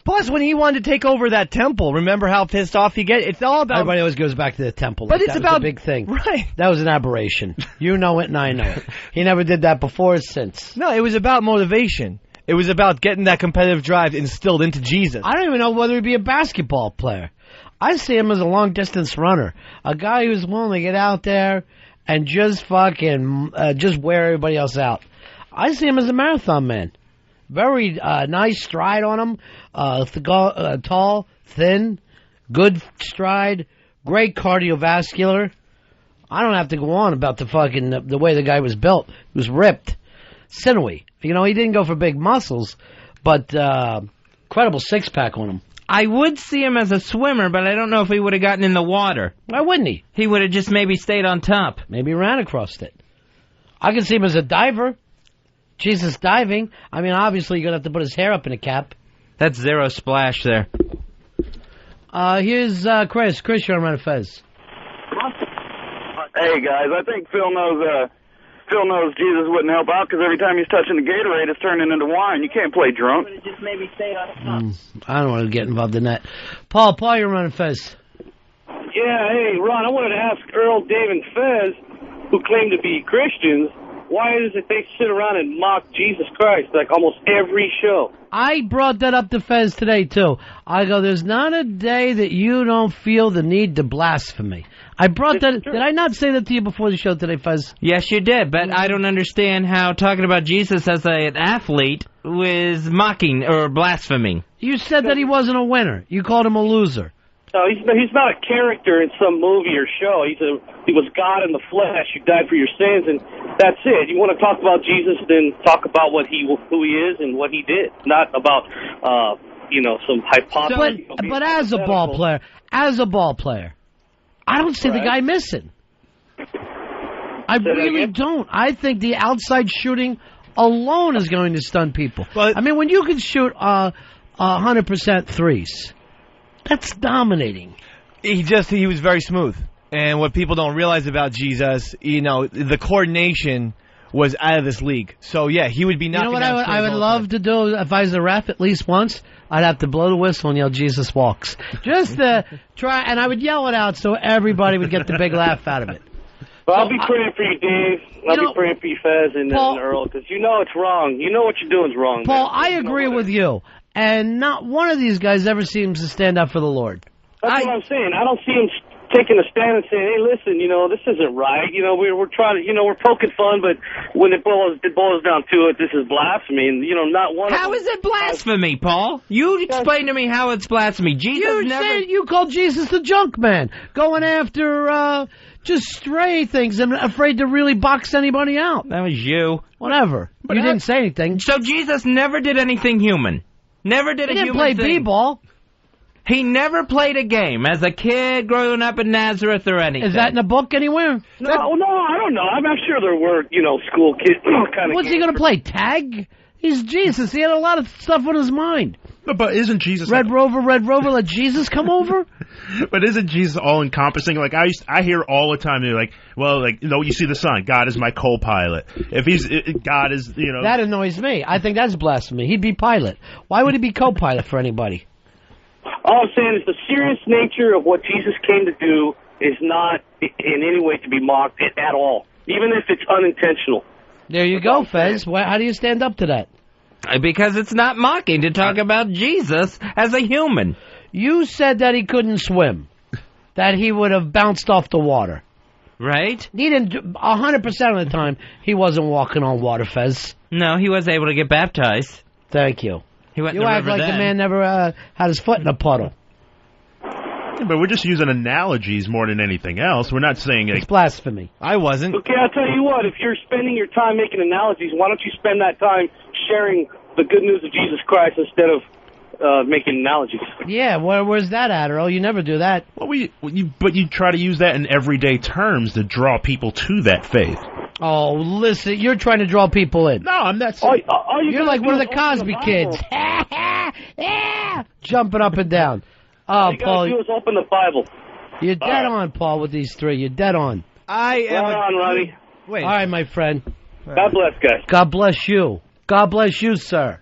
Plus, when he wanted to take over that temple, remember how pissed off he gets? It's all about... Everybody always goes back to the temple. But it's about... a big thing. Right. That was an aberration. You know it and I know it. He never did that before or since. No, it was about motivation. It was about getting that competitive drive instilled into Jesus. I don't even know whether he'd be a basketball player. I see him as a long-distance runner. A guy who's willing to get out there and just fucking... just wear everybody else out. I see him as a marathon man. Very nice stride on him. Tall, thin, good stride, great cardiovascular. I don't have to go on about the way the guy was built. He was ripped, sinewy. He didn't go for big muscles, but incredible six-pack on him. I would see him as a swimmer, but I don't know if he would have gotten in the water. Why wouldn't he? He would have just maybe stayed on top. Maybe ran across it. I can see him as a diver. Jesus diving. I mean, obviously, you're going to have to put his hair up in a cap. That's zero splash there. Here's Chris. Chris, you're on Ron and Fez. Hey, guys. I think Phil knows Jesus wouldn't help out because every time he's touching the Gatorade, it's turning into wine. You can't play drunk. Just maybe stay on top. I don't want to get involved in that. Paul, you're on Ron and Fez. Yeah, hey, Ron, I wanted to ask Earl, Dave, and Fez, who claim to be Christians, why is it they sit around and mock Jesus Christ like almost every show? I brought that up to Fez today, too. I go, there's not a day that you don't feel the need to blaspheme. I brought that. Did I not say that to you before the show today, Fez? Yes, you did, but I don't understand how talking about Jesus as an athlete was mocking or blaspheming. You said that he wasn't a winner. You called him a loser. No, he's not a character in some movie or show. He was God in the flesh who died for your sins, and that's it. You want to talk about Jesus, then talk about who he is and what he did, not about some hypothesis. But as a ball player, I don't see the guy missing. I really don't. I think the outside shooting alone is going to stun people. I mean, when you can shoot 100% threes, that's dominating. He was very smooth. And what people don't realize about Jesus, the coordination was out of this league. So, yeah, he would be knocking down. You know what I would love to do if I was a ref at least once? I'd have to blow the whistle and yell, Jesus walks. Just to try, and I would yell it out so everybody would get the big laugh out of it. Well, I'll be praying for you, Dave. I'll be praying for you, Fez, and Earl, because you know it's wrong. You know what you're doing is wrong. Paul, I agree with you. And not one of these guys ever seems to stand up for the Lord. That's what I'm saying. I don't see him taking a stand and saying, "Hey, listen, this isn't right. We're trying to, we're poking fun, but when it boils down to it, this is blasphemy." And not one. How is it blasphemy, Paul? You explain to me how it's blasphemy. You called Jesus the junk man, going after just stray things and afraid to really box anybody out. That was you. Whatever. But you didn't say anything. So Jesus never did anything human. Never did a human thing. He didn't play b-ball. He never played a game as a kid growing up in Nazareth or anything. Is that in a book anywhere? No, I don't know. I'm sure there were, school kids kind of. What's he going to play? Tag? He's Jesus. He had a lot of stuff on his mind. But isn't Jesus Red Rover, let Jesus come over? But isn't Jesus all encompassing? Like I hear all the time, they're like, you see the Son. God is my co-pilot. God is, That annoys me. I think that's blasphemy. He'd be pilot. Why would he be co-pilot for anybody? All I'm saying is the serious nature of what Jesus came to do is not in any way to be mocked at all, even if it's unintentional. There you go, Fez. How do you stand up to that? Because it's not mocking to talk about Jesus as a human. You said that he couldn't swim, that he would have bounced off the water. Right? He didn't. 100% of the time, he wasn't walking on water, Fez. No, he was able to get baptized. Thank you. He went you act like the man never had his foot in a puddle. Yeah, but we're just using analogies more than anything else. We're not saying it's blasphemy. I wasn't. Okay, I'll tell you what. If you're spending your time making analogies, why don't you spend that time sharing the good news of Jesus Christ instead of making analogies? Yeah, where's that at, Earl? You never do that. Well, but you try to use that in everyday terms to draw people to that faith. Oh, listen, you're trying to draw people in. No, I'm not. You're like one of the Cosby kids. Jumping up and down. Oh, Paul. All you got to do is open the Bible. You're dead on, Paul, with these three. You're dead on. I am. Right on, Ronnie. Wait. All right, my friend. God bless, guys. God bless you. God bless you, sir.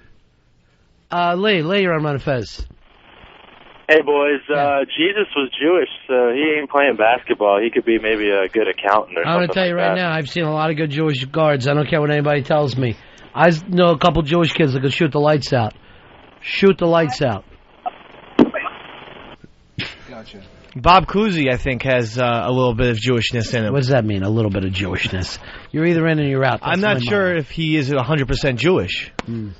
Lee, you're on Ron and Fez. Hey, boys, Jesus was Jewish, so he ain't playing basketball. He could be maybe a good accountant or something. I'm going to tell you right now, I've seen a lot of good Jewish guards. I don't care what anybody tells me. I know a couple Jewish kids that can shoot the lights out. Shoot the lights out. Gotcha. Bob Cousy, I think, has a little bit of Jewishness in him. What does that mean, a little bit of Jewishness? You're either in or you're out. I'm not sure if he is 100% Jewish. And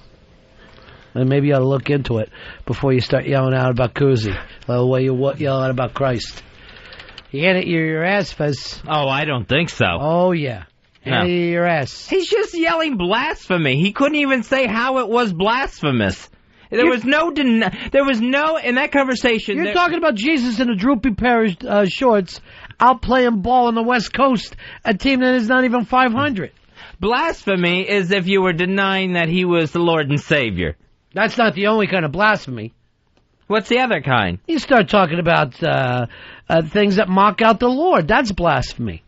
maybe you ought to look into it before you start yelling out about Cousy. The way you yell out about Christ. He had it your ass, Fez. Oh, I don't think so. Oh, yeah. No. Your ass. He's just yelling blasphemy. He couldn't even say how it was blasphemous. There was no in that conversation. You're talking about Jesus in a droopy pair of shorts out playing ball on the West Coast, a team that is not even 500. Blasphemy is if you were denying that he was the Lord and Savior. That's not the only kind of blasphemy. What's the other kind? You start talking about things that mock out the Lord. That's blasphemy.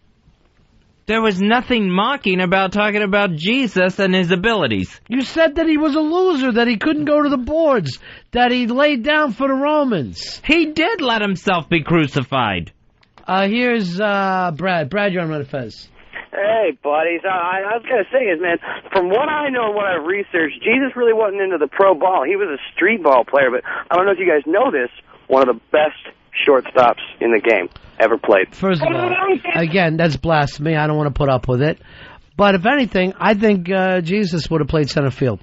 There was nothing mocking about talking about Jesus and his abilities. You said that he was a loser, that he couldn't go to the boards, that he laid down for the Romans. He did let himself be crucified. Here's Brad. Brad, you're on Ron and Fez. Hey, buddies. I was going to say is, man, from what I know and what I've researched, Jesus really wasn't into the pro ball. He was a street ball player, but I don't know if you guys know this, one of the best shortstops in the game ever played. First of all, again, that's blasphemy. I don't want to put up with it. But if anything, I think Jesus would have played center field.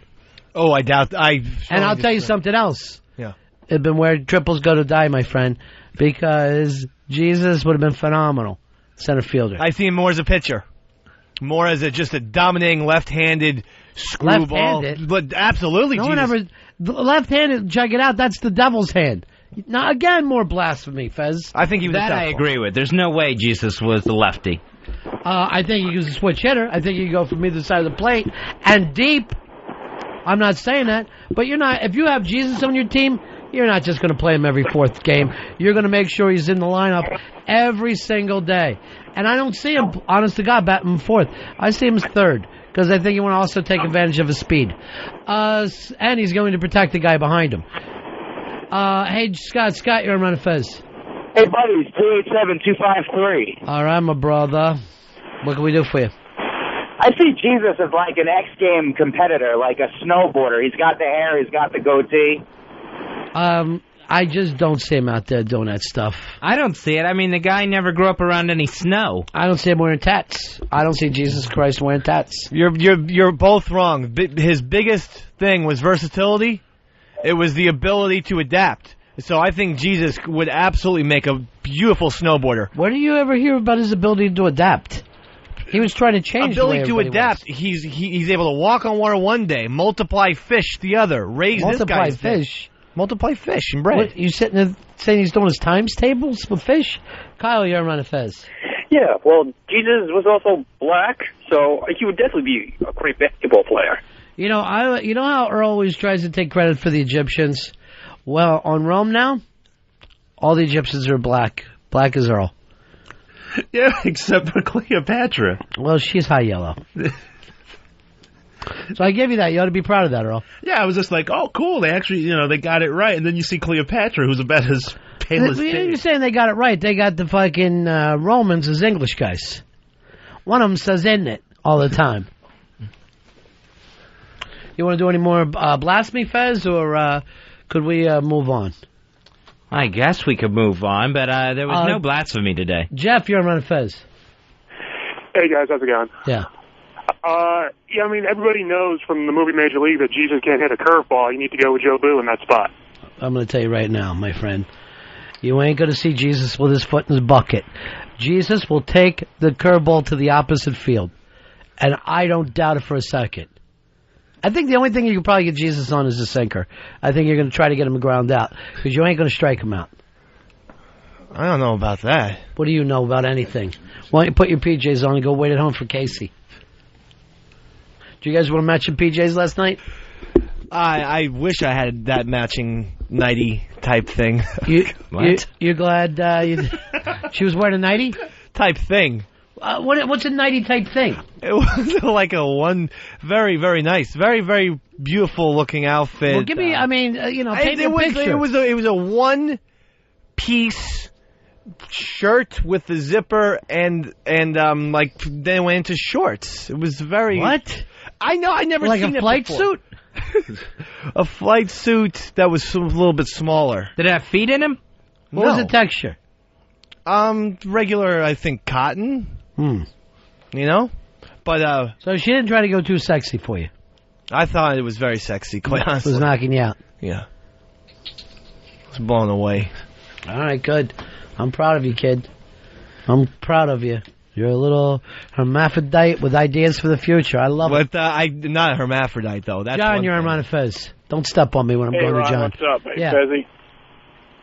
Oh, I doubt. And I'll tell you something else. Yeah. It'd been where triples go to die, my friend, because Jesus would have been phenomenal center fielder. I see him more as a pitcher. More as just a dominating left-handed screwball. Left-handed? But absolutely, no one ever... Left-handed, check it out, that's the devil's hand. Now, again, more blasphemy, Fez. I think he was that I agree with. There's no way Jesus was the lefty. I think he was a switch hitter. I think he could go from either side of the plate and deep. I'm not saying that, but you're not. If you have Jesus on your team, you're not just going to play him every fourth game. You're going to make sure he's in the lineup every single day. And I don't see him, honest to God, batting fourth. I see him as third because I think he want to also take advantage of his speed. And he's going to protect the guy behind him. Hey, Scott, you're on Ron and Fez. Hey, buddies, 287-253. All right, my brother. What can we do for you? I see Jesus as like an X-Game competitor, like a snowboarder. He's got the hair, he's got the goatee. I just don't see him out there doing that stuff. I don't see it. I mean, the guy never grew up around any snow. I don't see him wearing tats. I don't see Jesus Christ wearing tats. You're both wrong. His biggest thing was versatility. It was the ability to adapt. So I think Jesus would absolutely make a beautiful snowboarder. Where do you ever hear about his ability to adapt? He was trying to change ability the way to adapt. Was. He's able to walk on water one day, multiply fish the other, raise this guy's fish. Multiply fish and bread. What, you sitting there saying he's doing his times tables with fish? Kyle, you're on Ron and Fez. Yeah, well, Jesus was also black, so he would definitely be a great basketball player. You know, how Earl always tries to take credit for the Egyptians? Well, on Rome now, all the Egyptians are black. Black as Earl. Yeah, except for Cleopatra. Well, she's high yellow. So I give you that. You ought to be proud of that, Earl. Yeah, I was just like, oh, cool. They actually, they got it right. And then you see Cleopatra, who's about as pale as You're saying they got it right. They got the fucking Romans as English guys. One of them says "isn't it" all the time. You want to do any more blasphemy, Fez, or could we move on? I guess we could move on, but there was no blasphemy today. Jeff, you're on Ron and Fez. Hey, guys, how's it going? Yeah. Yeah, I mean, everybody knows from the movie Major League that Jesus can't hit a curveball. You need to go with Joe Boo in that spot. I'm going to tell you right now, my friend. You ain't going to see Jesus with his foot in his bucket. Jesus will take the curveball to the opposite field. And I don't doubt it for a second. I think the only thing you can probably get Jesus on is a sinker. I think you're going to try to get him ground out because you ain't going to strike him out. I don't know about that. What do you know about anything? Why don't you put your PJs on and go wait at home for Casey? Do you guys want to match your PJs last night? I wish I had that matching nighty type thing. You're glad she was wearing a nighty? Type thing. What's a nighty type thing? It was like a one very, very nice, very, very beautiful looking outfit. Well, give me, paint me a picture. It was a one piece shirt with the zipper and like then went into shorts. It was very... What? I know, I never like seen a flight suit? A flight suit that was a little bit smaller. Did it have feet in him? What was the texture? Regular, I think, cotton. You know? But, so she didn't try to go too sexy for you? I thought it was very sexy, quite honestly. It was knocking you out? Yeah. I was blown away. All right, good. I'm proud of you, kid. I'm proud of you. You're a little hermaphrodite with ideas for the future. I love it. I'm not a hermaphrodite, though. That's John, you're on Ron and Fez. Don't step on me when I'm going Ron, to John. What's up? Hey, yeah. Fezzy.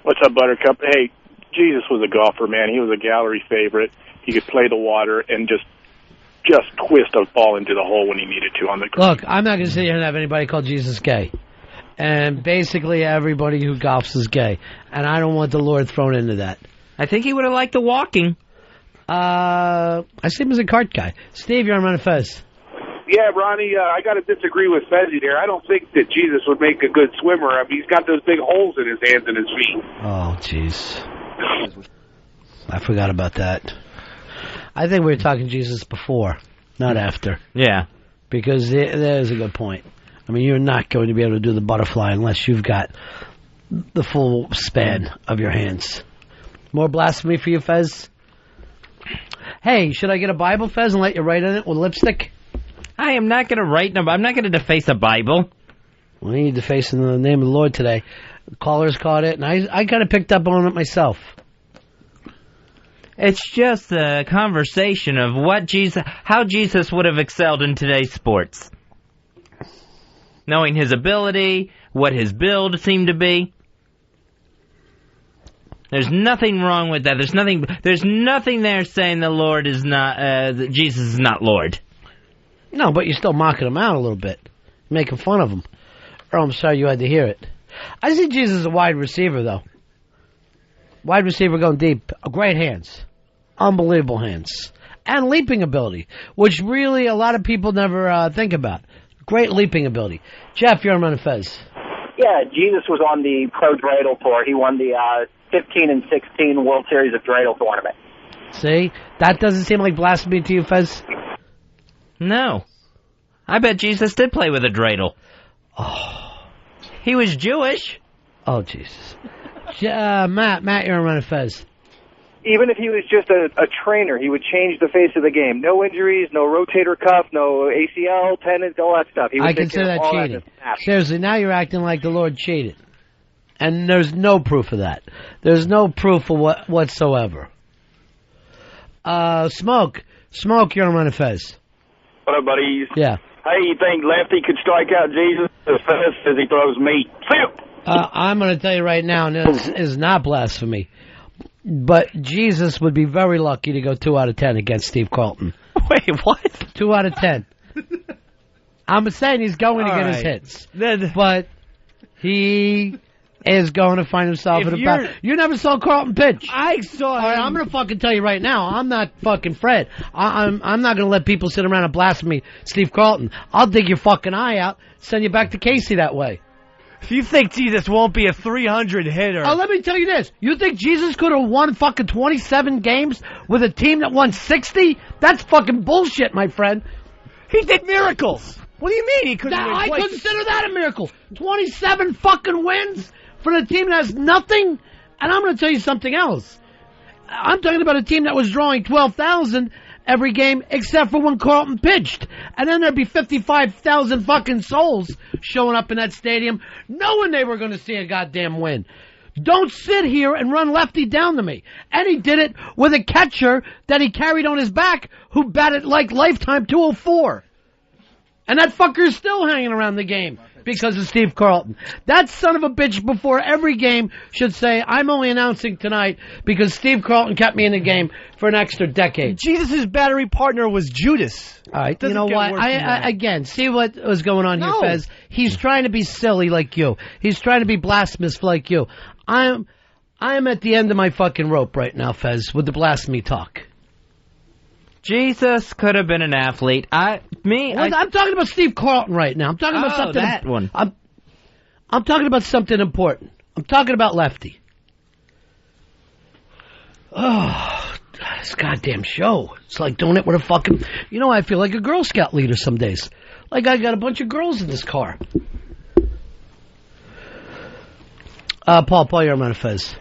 What's up, Buttercup? Hey, Jesus was a golfer, man. He was a gallery favorite. He could play the water and just twist a ball into the hole when he needed to on the green. Look, I'm not going to sit here and have anybody call Jesus gay. And basically everybody who golfs is gay. And I don't want the Lord thrown into that. I think he would have liked the walking. I see him as a cart guy. Steve, you're on Ron and Fez. Yeah, Ronnie, I got to disagree with Fezzy there. I don't think that Jesus would make a good swimmer. I mean, he's got those big holes in his hands and his feet. Oh, jeez. I forgot about that. I think we were talking Jesus before, not after. Yeah. Because there's a good point. I mean, you're not going to be able to do the butterfly unless you've got the full span of your hands. More blasphemy for you, Fez? Hey, should I get a Bible, Fez, and let you write on it with lipstick? I am not going to write. I'm not going to deface a Bible. Well, you defacing the name of the Lord today. The callers caught it, and I kind of picked up on it myself. It's just a conversation of how Jesus would have excelled in today's sports. Knowing his ability, what his build seemed to be. There's nothing wrong with that. There's nothing there saying the Lord is not, that Jesus is not Lord. No, but you're still mocking him out a little bit. Making fun of him. Oh, I'm sorry you had to hear it. I see Jesus as a wide receiver, though. Wide receiver going deep. Great hands. Unbelievable hands. And leaping ability, which really a lot of people never think about. Great leaping ability. Jeff, you're on Ron and Fez. Yeah, Jesus was on the Pro Dreidel Tour. He won the 15 and 16 World Series of Dreidel tournament. See? That doesn't seem like blasphemy to you, Fez? No. I bet Jesus did play with a dreidel. Oh. He was Jewish. Oh, Jesus. Matt, you're on Ron and Fez. Even if he was just a trainer, he would change the face of the game. No injuries, no rotator cuff, no ACL, tendons, all that stuff. I consider that cheating. Seriously, now you're acting like the Lord cheated. And there's no proof of that. There's no proof of whatsoever. Smoke, you're on Ron and Fez. What up, buddies? Yeah. Hey, you think Lefty could strike out Jesus as fast as he throws meat? I'm going to tell you right now, and this is not blasphemy, but Jesus would be very lucky to go 2 out of 10 against Steve Carlton. Wait, what? 2 out of 10. I'm saying he's going to get his hits, but he is going to find himself in a battle. You never saw Carlton pitch. I saw him. All right, I'm going to fucking tell you right now, I'm not fucking Fred. I'm not going to let people sit around and blaspheme Steve Carlton. I'll dig your fucking eye out, send you back to Casey that way. If you think Jesus won't be a 300 hitter... Let me tell you this. You think Jesus could have won fucking 27 games with a team that won 60? That's fucking bullshit, my friend. He did miracles. What do you mean he couldn't win? I consider that a miracle. 27 fucking wins for the team that has nothing? And I'm going to tell you something else. I'm talking about a team that was drawing 12,000 every game except for when Carlton pitched. And then there'd be 55,000 fucking souls showing up in that stadium knowing they were going to see a goddamn win. Don't sit here and run Lefty down to me. And he did it with a catcher that he carried on his back who batted like lifetime 204. And that fucker's still hanging around the game because of Steve Carlton. That son of a bitch before every game should say, I'm only announcing tonight because Steve Carlton kept me in the game for an extra decade. Jesus' battery partner was Judas. All right, you know what? Again, see what was going on here, Fez? He's trying to be silly like you. He's trying to be blasphemous like you. I'm at the end of my fucking rope right now, Fez, with the blasphemy talk. Jesus could have been an athlete. I'm talking about Steve Carlton right now. I'm talking about something. That one. I'm talking about something important. I'm talking about Lefty. Oh, this goddamn show. It's like doing it with a fucking... You know, I feel like a Girl Scout leader some days. Like I got a bunch of girls in this car. Paul, you're on Ron and Fez.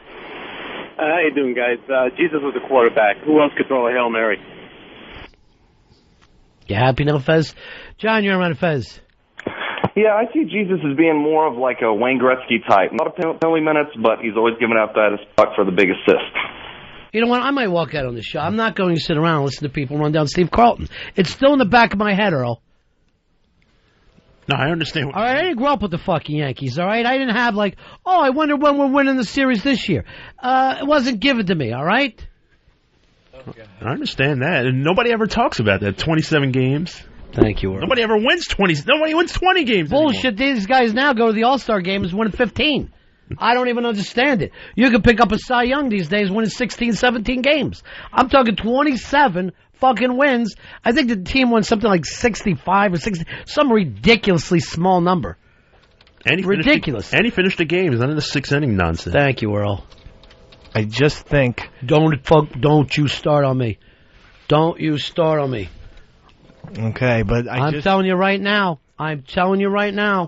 How you doing, guys? Jesus was the quarterback. Who else could throw a Hail Mary? You happy now, Fez? John, you're on Ron and Fez. Yeah, I see Jesus as being more of like a Wayne Gretzky type. Not a penalty minutes, but he's always giving out that spot for the big assist. You know what? I might walk out on this show. I'm not going to sit around and listen to people run down Steve Carlton. It's still in the back of my head, Earl. No, I understand. All right, I didn't grow up with the fucking Yankees, all right? I didn't have like, I wonder when we're winning the series this year. It wasn't given to me, all right? Okay. I understand that. And nobody ever talks about that. 27 games. Thank you, Earl. Nobody ever wins 20. Nobody wins 20 games Bullshit. Anymore. These guys now go to the All-Star games winning 15. I don't even understand it. You can pick up a Cy Young these days winning 16, 17 games. I'm talking 27 fucking wins. I think the team won something like 65 or 60, some ridiculously small number. Ridiculous. And he finished the game. None of the 6-inning nonsense. Thank you, Earl. I just think... Don't you start on me. Don't you startle me. Okay, but I'm telling you right now.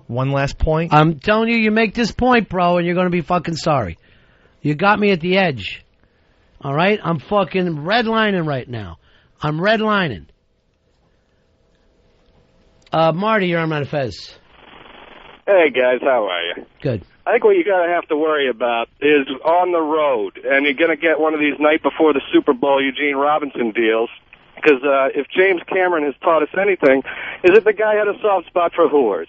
One last point. I'm telling you, you make this point, bro, and you're going to be fucking sorry. You got me at the edge. All right? I'm fucking redlining right now. I'm redlining. Marty, you're on Ron and Fez. Hey, guys, how are you? Good. I think what you're going to have to worry about is on the road, and you're going to get one of these night before the Super Bowl Eugene Robinson deals, because if James Cameron has taught us anything, is that the guy had a soft spot for whores.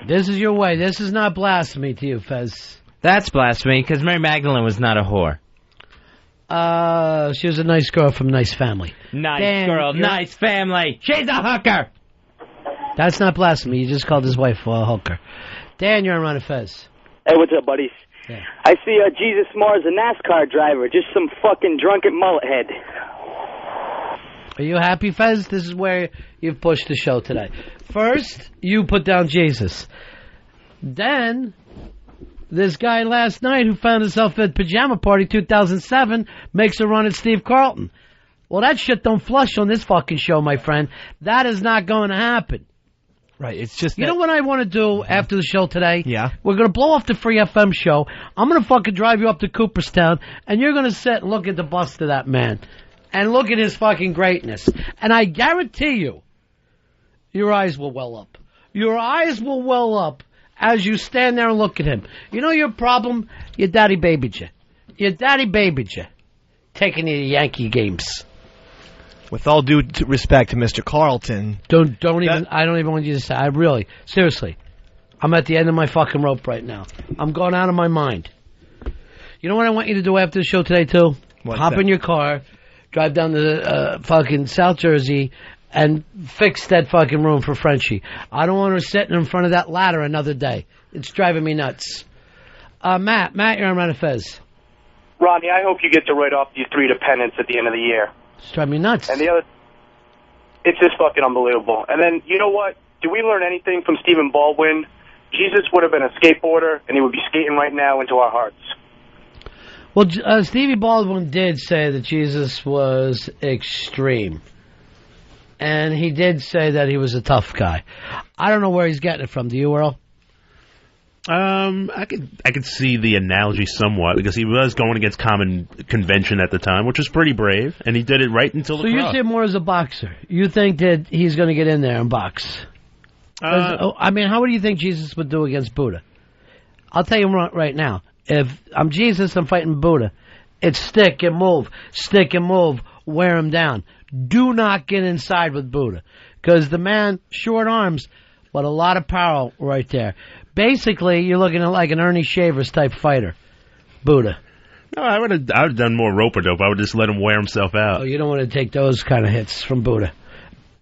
This is your way. This is not blasphemy to you, Fez. That's blasphemy, because Mary Magdalene was not a whore. She was a nice girl from a nice family. Nice girl, nice family. She's a hooker. That's not blasphemy. You just called his wife a hooker. Dan, you're on Ron and Fez. Hey, what's up, buddies? Yeah. I see Jesus more as a NASCAR driver, just some fucking drunken mullet head. Are you happy, Fez? This is where you've pushed the show today. First, you put down Jesus. Then, this guy last night who found himself at Pajama Party 2007 makes a run at Steve Carlton. Well, that shit don't flush on this fucking show, my friend. That is not going to happen. Right, it's just You know what I want to do after the show today? Yeah. We're going to blow off the Free FM show. I'm going to fucking drive you up to Cooperstown, and you're going to sit and look at the bust of that man. And look at his fucking greatness. And I guarantee you, your eyes will well up. Your eyes will well up as you stand there and look at him. You know your problem? Your daddy babied you. Your daddy babied you. Taking you to Yankee games. With all due respect to Mr. Carlton, I don't even want you to say. Seriously, I'm at the end of my fucking rope right now. I'm going out of my mind. You know what I want you to do after the show today too? Hop in your car, drive down to fucking South Jersey, and fix that fucking room for Frenchie. I don't want her sitting in front of that ladder another day. It's driving me nuts. Matt, you're on Ron and Fez. Ronnie, I hope you get to write off these 3 dependents at the end of the year. It's driving me nuts. And the other, it's just fucking unbelievable. And then, you know what? Do we learn anything from Stephen Baldwin? Jesus would have been a skateboarder, and he would be skating right now into our hearts. Well, Stevie Baldwin did say that Jesus was extreme. And he did say that he was a tough guy. I don't know where he's getting it from. Do you, Earl? I could see the analogy somewhat, because he was going against common convention at the time, which was pretty brave, and he did it right until the cross. So you see him more as a boxer. You think that he's going to get in there and box? I mean, how do you think Jesus would do against Buddha? I'll tell you right now. If I'm Jesus, I'm fighting Buddha. It's stick and move, wear him down. Do not get inside with Buddha, because the man, short arms, but a lot of power right there. Basically, you're looking at like an Ernie Shavers type fighter, Buddha. No, I would have done more rope-a-dope. I would just let him wear himself out. Oh, you don't want to take those kind of hits from Buddha.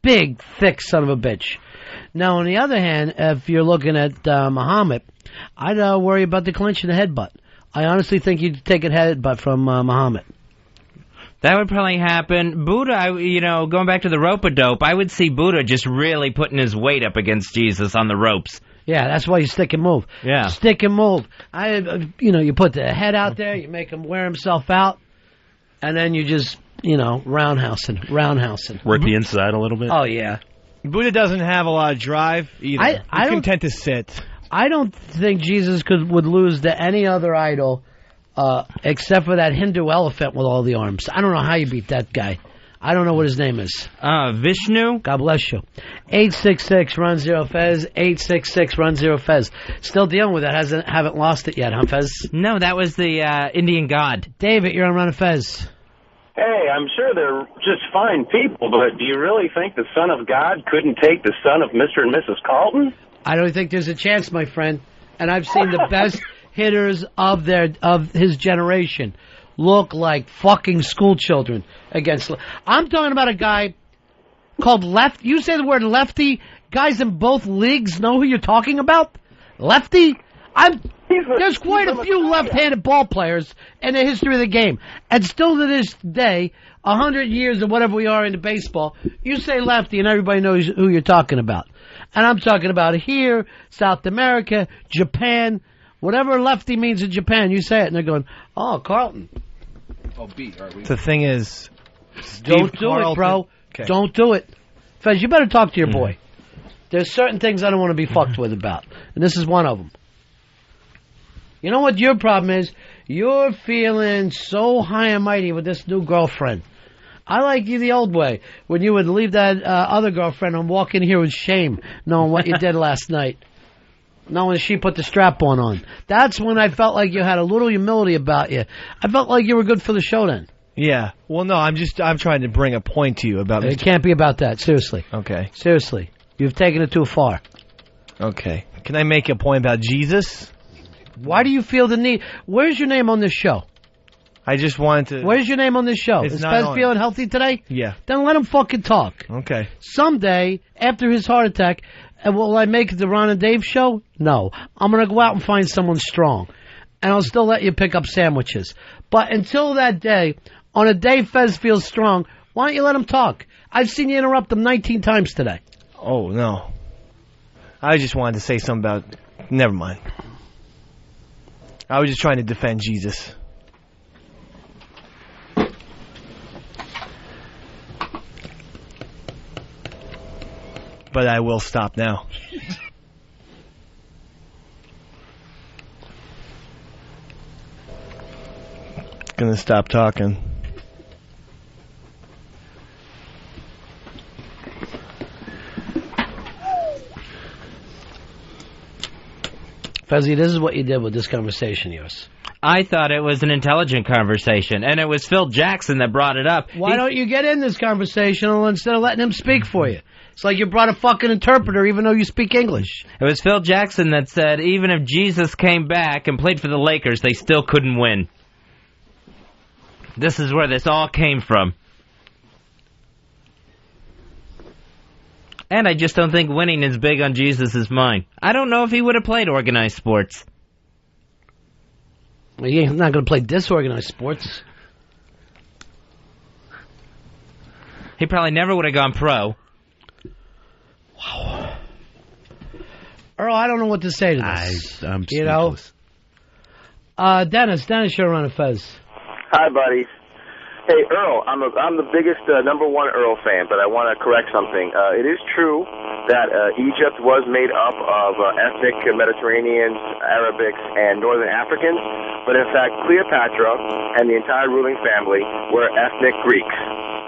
Big, thick son of a bitch. Now, on the other hand, if you're looking at Muhammad, I'd worry about the clinch and the headbutt. I honestly think you'd take a headbutt from Muhammad. That would probably happen. Buddha, going back to the rope-a-dope, I would see Buddha just really putting his weight up against Jesus on the ropes. Yeah, that's why you stick and move. Yeah. Stick and move. You put the head out there, you make him wear himself out, and then you just, roundhousing. Work the inside a little bit? Oh, yeah. Buddha doesn't have a lot of drive either. He's content to sit. I don't think Jesus would lose to any other idol except for that Hindu elephant with all the arms. I don't know how you beat that guy. I don't know what his name is. Vishnu? God bless you. 866-RUN-0-FEZ, 866-RUN-0-FEZ. Still dealing with it. Haven't lost it yet, huh, Fez? No, that was the Indian god. David, you're on Ron and Fez. Hey, I'm sure they're just fine people, but do you really think the Son of God couldn't take the son of Mr. and Mrs. Carlton? I don't think there's a chance, my friend. And I've seen the best hitters of his generation look like fucking school children against. I'm talking about a guy called Lefty. You say the word Lefty, guys in both leagues know who you're talking about. Lefty. There's quite a few left-handed ball players in the history of the game, and still to this day, 100 years or whatever we are into baseball, you say Lefty, and everybody knows who you're talking about. And I'm talking about here, South America, Japan, whatever Lefty means in Japan. You say it, and they're going, "Oh, Carlton." The thing is, Don't do it, bro. Okay. Don't do it. Fez, you better talk to your boy. There's certain things I don't want to be fucked with about, and this is one of them. You know what your problem is? You're feeling so high and mighty with this new girlfriend. I like you the old way, when you would leave that other girlfriend and walk in here with shame, knowing what you did last night, knowing she put the strap-on on. That's when I felt like you had a little humility about you. I felt like you were good for the show then. Yeah. Well, no, I'm trying to bring a point to you about It can't be about that, seriously. Okay. Seriously. You've taken it too far. Okay. Can I make a point about Jesus? Why do you feel the need? Where's your name on this show? I just wanted to... Where's your name on this show? Is Fez feeling healthy today? Yeah. Then let him fucking talk. Okay. Someday, after his heart attack, will I make the Ron and Dave show? No. I'm going to go out and find someone strong. And I'll still let you pick up sandwiches. But until that day, on a day Fez feels strong, why don't you let him talk? I've seen you interrupt him 19 times today. Oh, no. I just wanted to say something about... Never mind. I was just trying to defend Jesus. But I will stop now. Gonna stop talking. Fezzy, this is what you did with this conversation of yours. I thought it was an intelligent conversation, and it was Phil Jackson that brought it up. Why don't you get in this conversation instead of letting him speak for you? It's like you brought a fucking interpreter even though you speak English. It was Phil Jackson that said even if Jesus came back and played for the Lakers, they still couldn't win. This is where this all came from. And I just don't think winning is big on Jesus' mind. I don't know if he would have played organized sports. Well, he's not going to play disorganized sports. He probably never would have gone pro. Wow. Earl, I don't know what to say to this. I'm you know? Dennis, you're on a Fez. Hi, buddies. Hey, Earl, I'm the biggest number one Earl fan, but I want to correct something. It is true that Egypt was made up of ethnic Mediterraneans, Arabics, and Northern Africans, but in fact, Cleopatra and the entire ruling family were ethnic Greeks.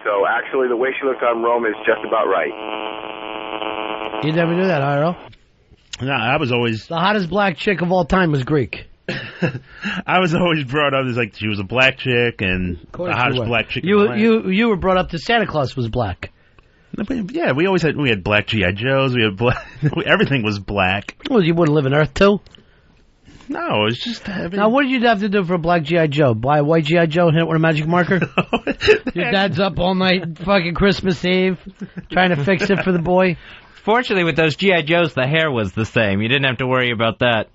So actually, the way she looked on Rome is just about right. You never knew that, Earl? No, I was always... The hottest black chick of all time was Greek. I was always brought up as like she was a black chick and the hottest black chick. You were brought up to Santa Claus was black. Yeah, we had black G.I. Joes. We had black. Everything was black. Well, you wouldn't live in Earth too. No, it's just having... Now, what did you have to do for a black G.I. Joe? Buy a white G.I. Joe and hit it with a magic marker? Your dad's up all night, fucking Christmas Eve, trying to fix it for the boy. Fortunately, with those G.I. Joes, the hair was the same. You didn't have to worry about that.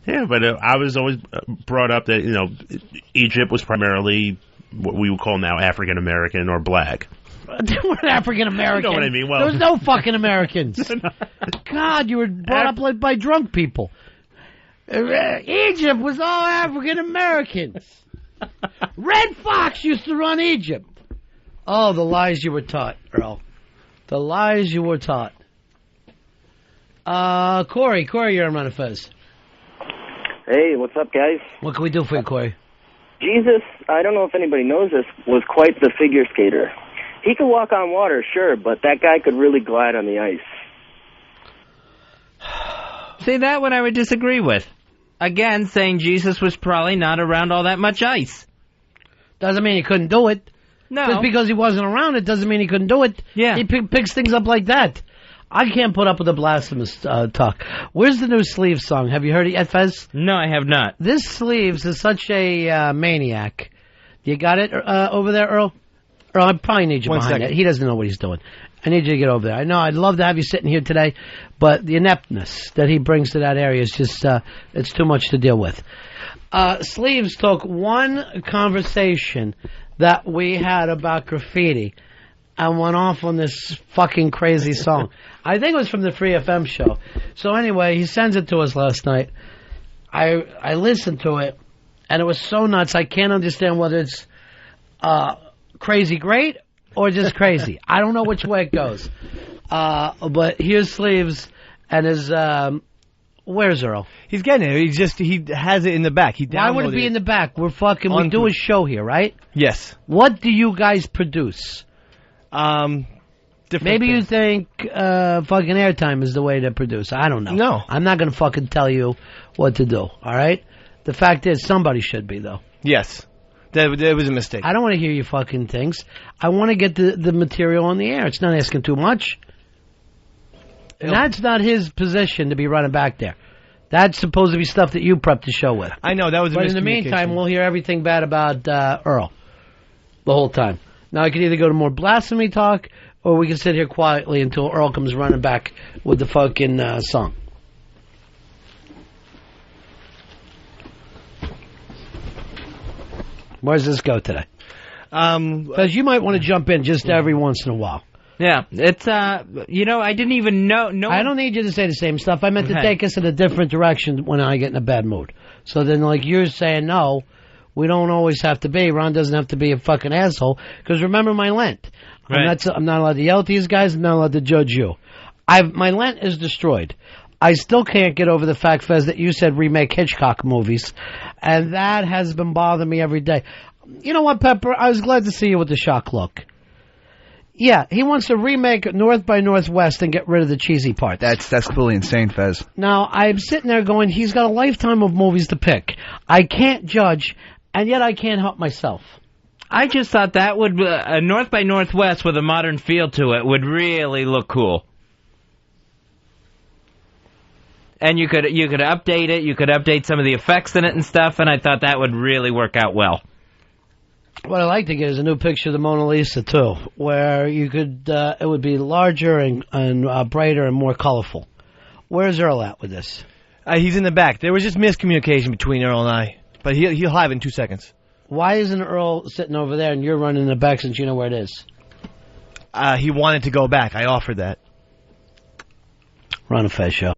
Yeah, but I was always brought up that, Egypt was primarily what we would call now African American or black. They weren't African American. You know what I mean? Well, there was no fucking Americans. God, you were brought up like by drunk people. Egypt was all African Americans. Red Fox used to run Egypt. Oh, the lies you were taught, Earl. The lies you were taught. Corey, you're on Ron and Fez. Hey, what's up, guys? What can we do for you, Corey? Jesus, I don't know if anybody knows this, was quite the figure skater. He could walk on water, sure, but that guy could really glide on the ice. See, that one I would disagree with. Again, saying Jesus was probably not around all that much ice. Doesn't mean he couldn't do it. No. Just because he wasn't around it doesn't mean he couldn't do it. Yeah. He picks things up like that. I can't put up with the blasphemous talk. Where's the new Sleeves song? Have you heard it yet, Fez? No, I have not. This Sleeves is such a maniac. You got it over there, Earl? Earl, I probably need you behind it. He doesn't know what he's doing. I need you to get over there. I know I'd love to have you sitting here today, but the ineptness that he brings to that area is just, it's too much to deal with. Sleeves took one conversation that we had about graffiti and went off on this fucking crazy song. I think it was from the Free FM show. So anyway, he sends it to us last night. I listened to it, and it was so nuts. I can't understand whether it's Crazy great or just crazy. I don't know which way it goes. But here's Sleeves and his... where's Earl? He's getting it. He has it in the back. Why would it be in the back? We do a show here, right? Yes. What do you guys produce? Maybe you think fucking airtime is the way to produce. I don't know. No. I'm not going to fucking tell you what to do, all right? The fact is, somebody should be, though. Yes. That was a mistake. I don't want to hear your fucking things. I want to get the material on the air. It's not asking too much. And that's not his position to be running back there. That's supposed to be stuff that you prepped the show with. I know, that was a miscommunication. But in the meantime, we'll hear everything bad about Earl the whole time. Now, I could either go to more blasphemy talk, or we can sit here quietly until Earl comes running back with the fucking song. Where does this go today? Because you might want to jump in just every once in a while. Yeah, it's, I didn't even know. I don't need you to say the same stuff. I meant to take us in a different direction when I get in a bad mood. So then, like, you're saying, no, we don't always have to be. Ron doesn't have to be a fucking asshole. Because remember my Lent. Right. I'm not allowed to yell at these guys. I'm not allowed to judge you. My Lent is destroyed. I still can't get over the fact, Fez, that you said remake Hitchcock movies. And that has been bothering me every day. You know what, Pepper? I was glad to see you with the shock look. Yeah, he wants to remake North by Northwest and get rid of the cheesy parts. That's completely insane, Fez. Now, I'm sitting there going, he's got a lifetime of movies to pick. I can't judge, and yet I can't help myself. I just thought that would North by Northwest with a modern feel to it would really look cool. And you could update it, you could update some of the effects in it and stuff, and I thought that would really work out well. What I'd like to get is a new picture of the Mona Lisa, too, where you could, it would be larger and brighter and more colorful. Where's Earl at with this? He's in the back. There was just miscommunication between Earl and I, but he'll have it in 2 seconds. Why isn't Earl sitting over there and you're running in the back since you know where it is? He wanted to go back. I offered that. Ron and Fez Show.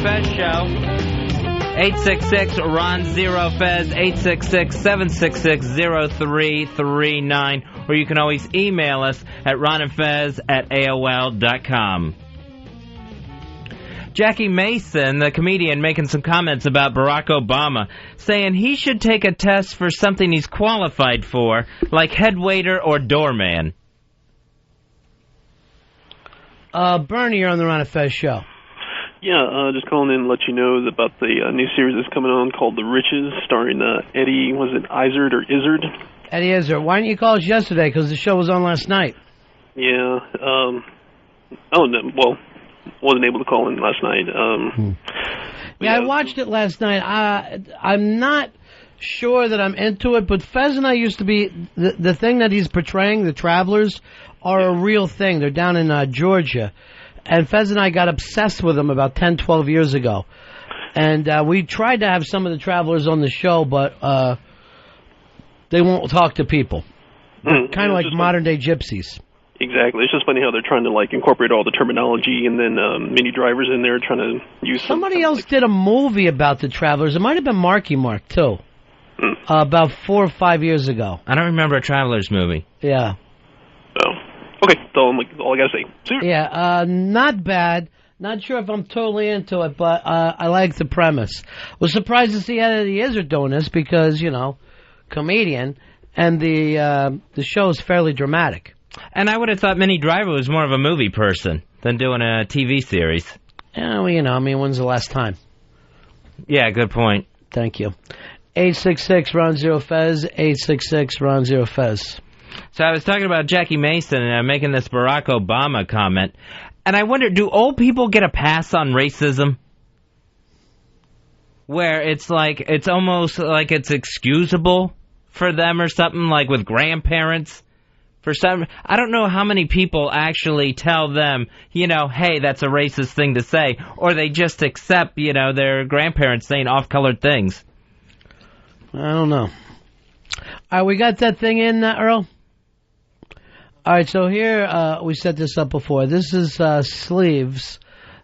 Fez Show. 866-RON-0-FEZ, 866-766-0339, or you can always email us at ronandfez@aol.com. Jackie Mason, the comedian, making some comments about Barack Obama, saying he should take a test for something he's qualified for, like head waiter or doorman. Bernie, you're on the Ron and Fez Show. Yeah, just calling in to let you know about the new series that's coming on called The Riches, starring Eddie, was it Izzard or Izzard? Eddie Izzard. Why didn't you call us yesterday? Because the show was on last night. Yeah. Wasn't able to call in last night. Yeah, I watched it last night. I'm not sure that I'm into it, but Fez and I used to be... The thing that he's portraying, the travelers, are a real thing. They're down in Georgia. And Fez and I got obsessed with them about 10, 12 years ago. And we tried to have some of the travelers on the show, but they won't talk to people. Kind of like modern-day gypsies. Exactly. It's just funny how they're trying to incorporate all the terminology and then mini drivers in there trying to use somebody else did a movie about the travelers. It might have been Marky Mark, too. About 4 or 5 years ago. I don't remember a Travelers movie. Yeah. Oh. Okay, that's all I got to say. Yeah, not bad. Not sure if I'm totally into it, but I like the premise. Was surprised to see Eddie Izzard doing this because, comedian, and the show is fairly dramatic. And I would have thought Minnie Driver was more of a movie person than doing a TV series. Yeah, well, when's the last time? Yeah, good point. Thank you. 866-RON-0-FEZ, 866-RON-0-FEZ. So I was talking about Jackie Mason and making this Barack Obama comment, and I wonder, do old people get a pass on racism? Where it's almost like it's excusable for them or something, like with grandparents. For some, I don't know how many people actually tell them, hey, that's a racist thing to say, or they just accept, their grandparents saying off-colored things. I don't know. All right, we got that thing in, Earl? All right, so here, we set this up before. This is Sleeves,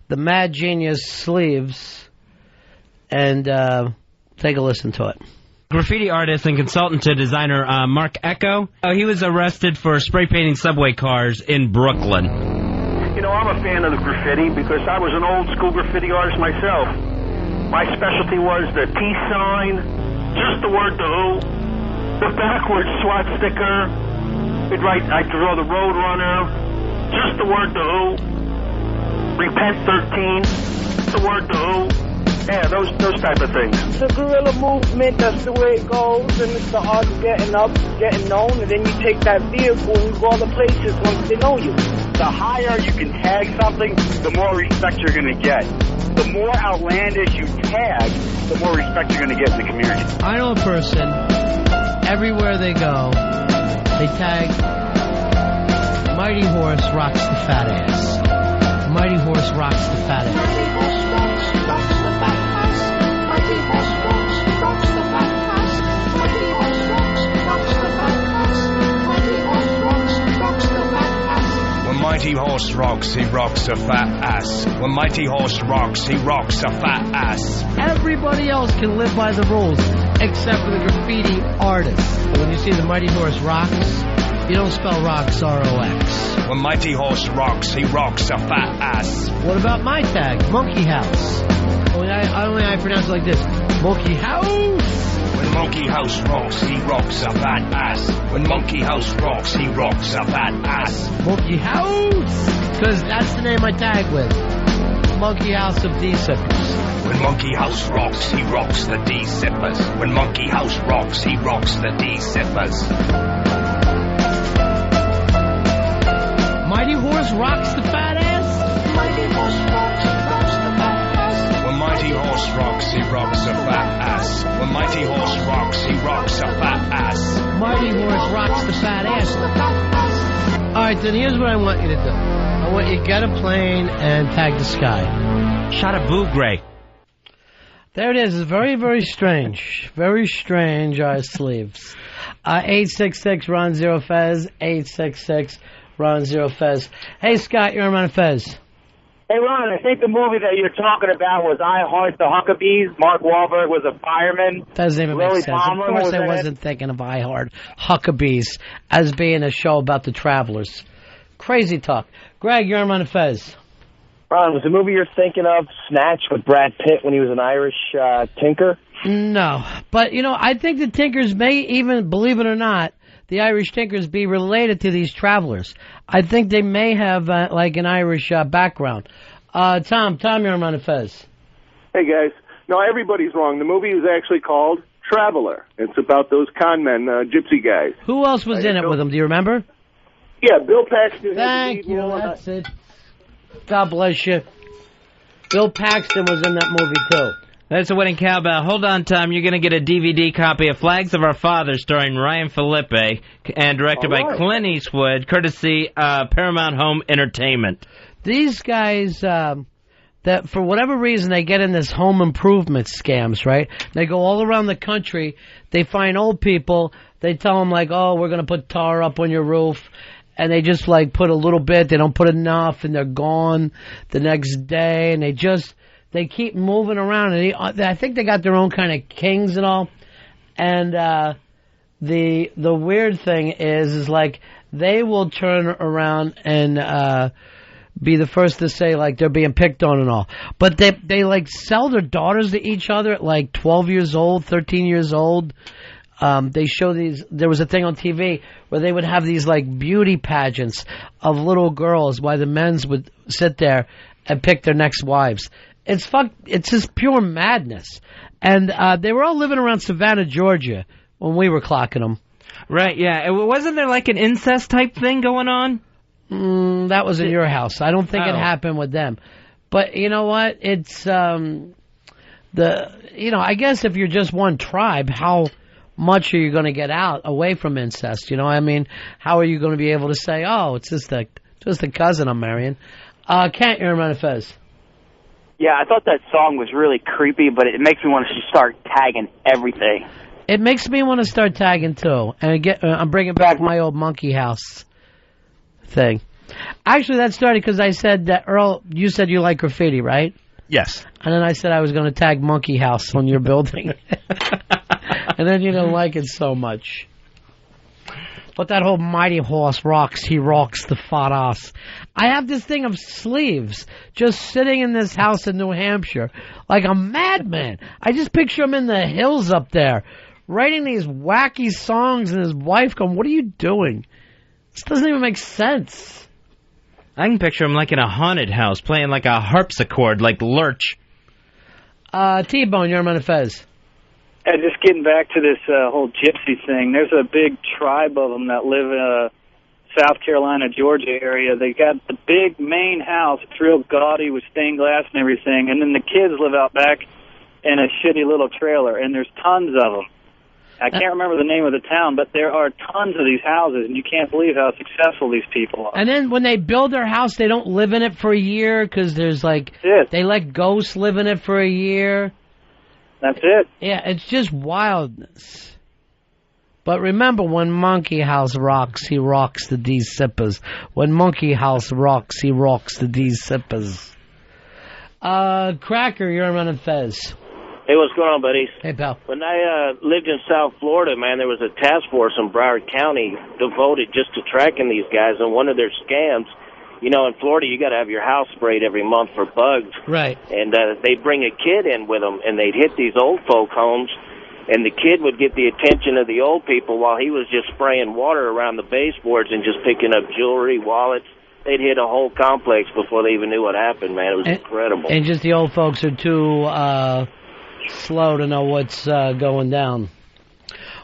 the Mad Genius Sleeves, and take a listen to it. Graffiti artist and consultant to designer Mark Echo. He was arrested for spray painting subway cars in Brooklyn. I'm a fan of the graffiti because I was an old school graffiti artist myself. My specialty was the peace sign, just the word the who, the backwards SWAT sticker. I'd draw the road runner, just the word the who, repent 13, the word the who. Yeah, those type of things. It's a guerrilla movement, that's the way it goes, and it's the art of getting up, getting known, and then you take that vehicle and you go other places once they know you. The higher you can tag something, the more respect you're going to get. The more outlandish you tag, the more respect you're going to get in the community. I know a person, everywhere they go, they tag, Mighty Horse rocks the fat ass. Mighty Horse rocks the fat ass. When Mighty Horse rocks, he rocks a fat ass. When Mighty Horse rocks, he rocks a fat ass. Everybody else can live by the rules, except for the graffiti artist. When you see the Mighty Horse rocks, you don't spell rocks, R-O-X. When Mighty Horse rocks, he rocks a fat ass. What about my tag, Monkey House? Only I pronounce it like this, Monkey House. When Monkey House rocks, he rocks a fat ass. When Monkey House rocks, he rocks a fat ass. Monkey House, because that's the name I tag with. Monkey House of D-Sippers. When Monkey House rocks, he rocks the D-Sippers. When Monkey House rocks, he rocks the D-Sippers. Mighty Horse rocks the fat ass. Mighty Horse rocks the fat ass. When Mighty Horse rocks, he rocks a fat ass. When Mighty Horse rocks, he rocks a fat ass. Mighty Horse rocks the fat ass. All right, then here's what I want you to do. I want you to get a plane and tag the sky. Shot a boo gray. There it is. It's very, very strange. Very strange, our sleeves. 866-RON-0-FEZ. 866-RON-0-FEZ. Hey, Scott, you're on Ron and Fez. Hey, Ron, I think the movie that you're talking about was I Heart the Huckabees. Mark Wahlberg was a fireman. Doesn't even make sense. Of course I wasn't thinking of I Heart Huckabees as being a show about the travelers. Crazy talk. Greg, you're on Ron and Fez. Ron, was the movie you're thinking of Snatch with Brad Pitt when he was an Irish tinker? No. But, I think the Tinkers may even, believe it or not, the Irish Tinkers be related to these travelers. I think they may have, an Irish background. Tom, you're on Ron and Fez. Hey, guys. No, everybody's wrong. The movie is actually called Traveler. It's about those con men, gypsy guys. Who else was in it with them? Do you remember? Yeah, Bill Paxton. Thank you. That's it. God bless you. Bill Paxton was in that movie, too. That's a winning cowbell. Hold on, Tom. You're going to get a DVD copy of Flags of Our Fathers starring Ryan Phillippe and directed by Clint Eastwood, courtesy Paramount Home Entertainment. These guys, that for whatever reason, they get in this home improvement scams, right? They go all around the country. They find old people. They tell them, we're going to put tar up on your roof. And they just, put a little bit. They don't put enough, and they're gone the next day. And they keep moving around. And I think they got their own kind of kings and all. And the weird thing is they will turn around and be the first to say, they're being picked on and all. But they sell their daughters to each other at, 12 years old, 13 years old. They show these. There was a thing on TV where they would have these beauty pageants of little girls, while the men's would sit there and pick their next wives. It's just pure madness. And they were all living around Savannah, Georgia, when we were clocking them. Right? Yeah. Wasn't there an incest type thing going on? That was in your house. I don't think it happened with them. But you know what? It's I guess if you're just one tribe, much are you going to get out away from incest? You know, I mean, how are you going to be able to say, oh, it's just a cousin I'm marrying? Kent, you're Ron and Fez. Yeah, I thought that song was really creepy, but it makes me want to start tagging everything. It makes me want to start tagging, too. And I'm bringing back my old monkey house thing. Actually, that started because I said that, Earl, you said you like graffiti, right? Yes. And then I said I was going to tag monkey house on your building. And then you don't like it so much. But that whole mighty horse rocks, he rocks the fat ass. I have this thing of sleeves just sitting in this house in New Hampshire like a madman. I just picture him in the hills up there writing these wacky songs and his wife going, what are you doing? This doesn't even make sense. I can picture him like in a haunted house playing like a harpsichord like Lurch. T-Bone, you're on Fez. And just getting back to this whole gypsy thing, there's a big tribe of them that live in South Carolina, Georgia area. They got the big main house. It's real gaudy with stained glass and everything. And then the kids live out back in a shitty little trailer, and there's tons of them. I can't remember the name of the town, but there are tons of these houses, and you can't believe how successful these people are. And then when they build their house, they don't live in it for a year because there's they let ghosts live in it for a year. That's it. Yeah, it's just wildness. But remember, when Monkey House rocks, he rocks the D-Sippers. When Monkey House rocks, he rocks the D-Sippers. Cracker, you're on Fez. Hey, what's going on, buddies? Hey, pal. When I lived in South Florida, man, there was a task force in Broward County devoted just to tracking these guys. And one of their scams, you know, in Florida, you got to have your house sprayed every month for bugs. Right. And they'd bring a kid in with them, and they'd hit these old folk homes, and the kid would get the attention of the old people while he was just spraying water around the baseboards and just picking up jewelry, wallets. They'd hit a whole complex before they even knew what happened, man. It was incredible. And just the old folks are too slow to know what's going down.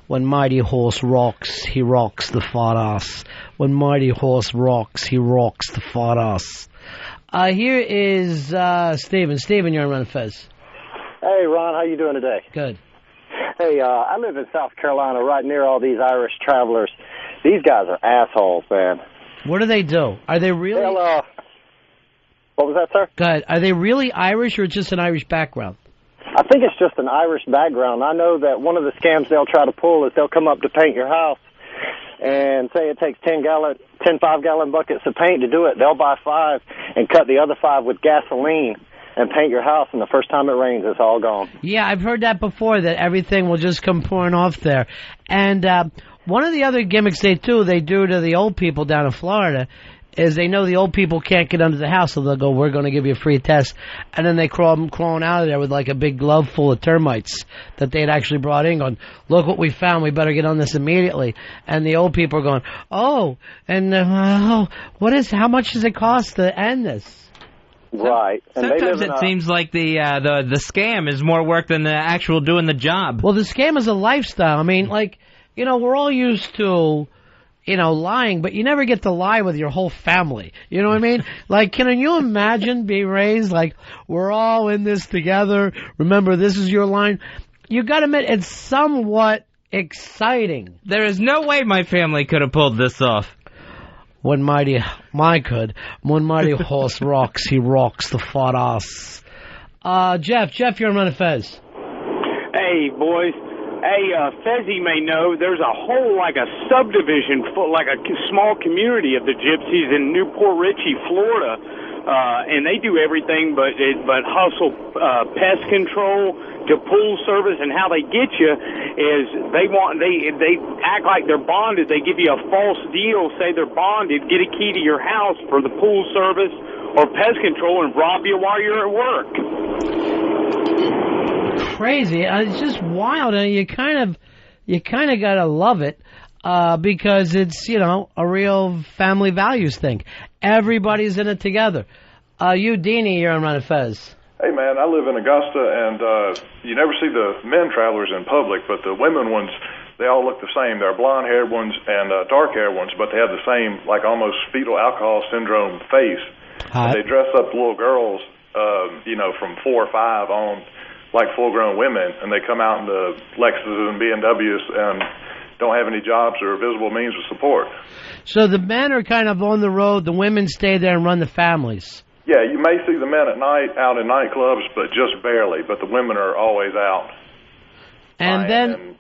When Mighty Horse rocks, he rocks the fat ass. When Mighty Horse rocks, he rocks the fat ass. Here is Steven. Steven, you're on Ron and Fez. Hey, Ron, how you doing today? Good. Hey, I live in South Carolina, right near all these Irish travelers. These guys are assholes, man. What do they do? Are they really... What was that, sir? Go ahead. Are they really Irish or just an Irish background? I think it's just an Irish background. I know that one of the scams they'll try to pull is they'll come up to paint your house and say it takes 10 5-gallon buckets of paint to do it. They'll buy 5 and cut the other 5 with gasoline and paint your house, and the first time it rains, it's all gone. Yeah, I've heard that before, that everything will just come pouring off there. And one of the other gimmicks they do to the old people down in Florida is they know the old people can't get under the house, so they'll go, we're going to give you a free test. And then they crawling out of there with like a big glove full of termites that they'd actually brought in, going, look what we found, we better get on this immediately. And the old people are going, how much does it cost to end this? Right. And sometimes it seems like the scam is more work than the actual doing the job. Well, the scam is a lifestyle. I mean, we're all used to, lying, but you never get to lie with your whole family. You know what I mean? Can you imagine being raised we're all in this together? Remember, this is your line. You got to admit, it's somewhat exciting. There is no way my family could have pulled this off. When Mighty Horse rocks, he rocks the fat ass. Jeff, you're on Ron and Fez. Hey, boys. Hey, Fezzy may know there's a whole, a subdivision, like a small community of the gypsies in Newport Richey, Florida. And they do everything but hustle pest control to pool service, and how they get you is they act like they're bonded. They give you a false deal, say they're bonded, get a key to your house for the pool service or pest control, and rob you while you're at work. Crazy. It's just wild, and you kind of gotta love it because it's a real family values thing. Everybody's in it together. Deanie, you're on Ron and Fez. Hey, man, I live in Augusta, and you never see the men travelers in public, but the women ones, they all look the same. They're blonde-haired ones and dark-haired ones, but they have the same, almost fetal alcohol syndrome face. They dress up little girls, from 4 or 5 on like full-grown women, and they come out in the Lexuses and BMWs and don't have any jobs or visible means of support. So the men are kind of on the road, the women stay there and run the families. Yeah, you may see the men at night out in nightclubs, but just barely. But the women are always out. And then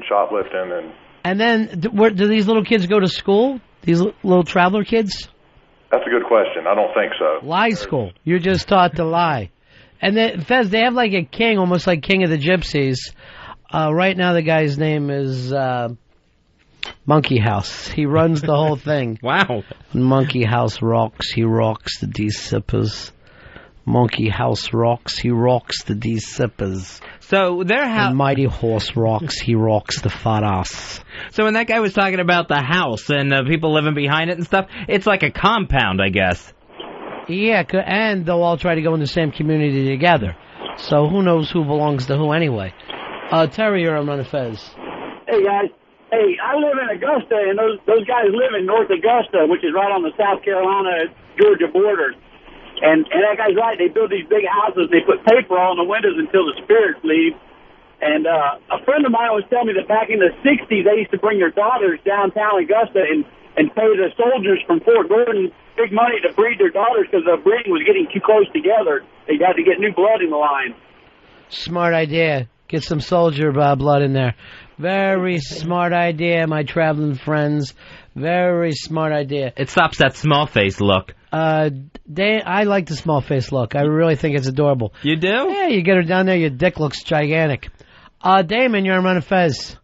shoplifting. And then do these little kids go to school? These little traveler kids? That's a good question. I don't think so. Lie school. You're just taught to lie. And then, Fez, they have like a king, almost like King of the Gypsies. Right now the guy's name is Monkey House. He runs the whole thing. Wow. Monkey House rocks. He rocks the D-sippers. Monkey House rocks. He rocks the D-sippers. So the Mighty Horse rocks. He rocks the fat ass. So when that guy was talking about the house and the people living behind it and stuff, it's like a compound, I guess. Yeah, and they'll all try to go in the same community together. So who knows who belongs to who anyway. Terry, you're on Ron and Fez. Hey, guys. Hey, I live in Augusta, and those guys live in North Augusta, which is right on the South Carolina-Georgia border. And that guy's right. They build these big houses. They put paper on the windows until the spirits leave. And a friend of mine was telling me that back in the 60s, they used to bring their daughters downtown Augusta and pay the soldiers from Fort Gordon big money to breed their daughters because the breeding was getting too close together. They had to get new blood in the line. Smart idea. Get some soldier blood in there. Very smart idea, my traveling friends. Very smart idea. It stops that small face look. I like the small face look. I really think it's adorable. You do? Yeah, you get her down there, your dick looks gigantic. Damon, you're on Ron and Fez.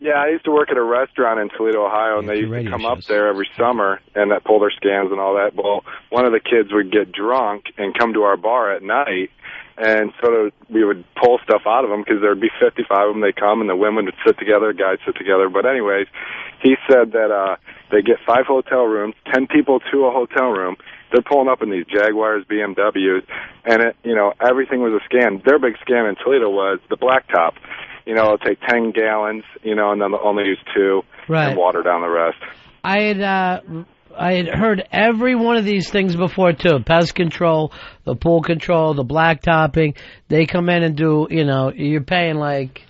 Yeah, I used to work at a restaurant in Toledo, Ohio, and they used to come up there every summer and pull their scans and all that. Well, one of the kids would get drunk and come to our bar at night, and so we would pull stuff out of them because there would be 55 of them. They come, and the women would sit together, guys sit together. But anyways, he said that they get 5 hotel rooms, 10 people to a hotel room. They're pulling up in these Jaguars, BMWs, and everything was a scam. Their big scam in Toledo was the blacktop. It'll take 10 gallons, and then they'll only use 2 and water down the rest. I had heard every one of these things before, too. Pest control, the pool control, the blacktopping. They come in and do, you're paying like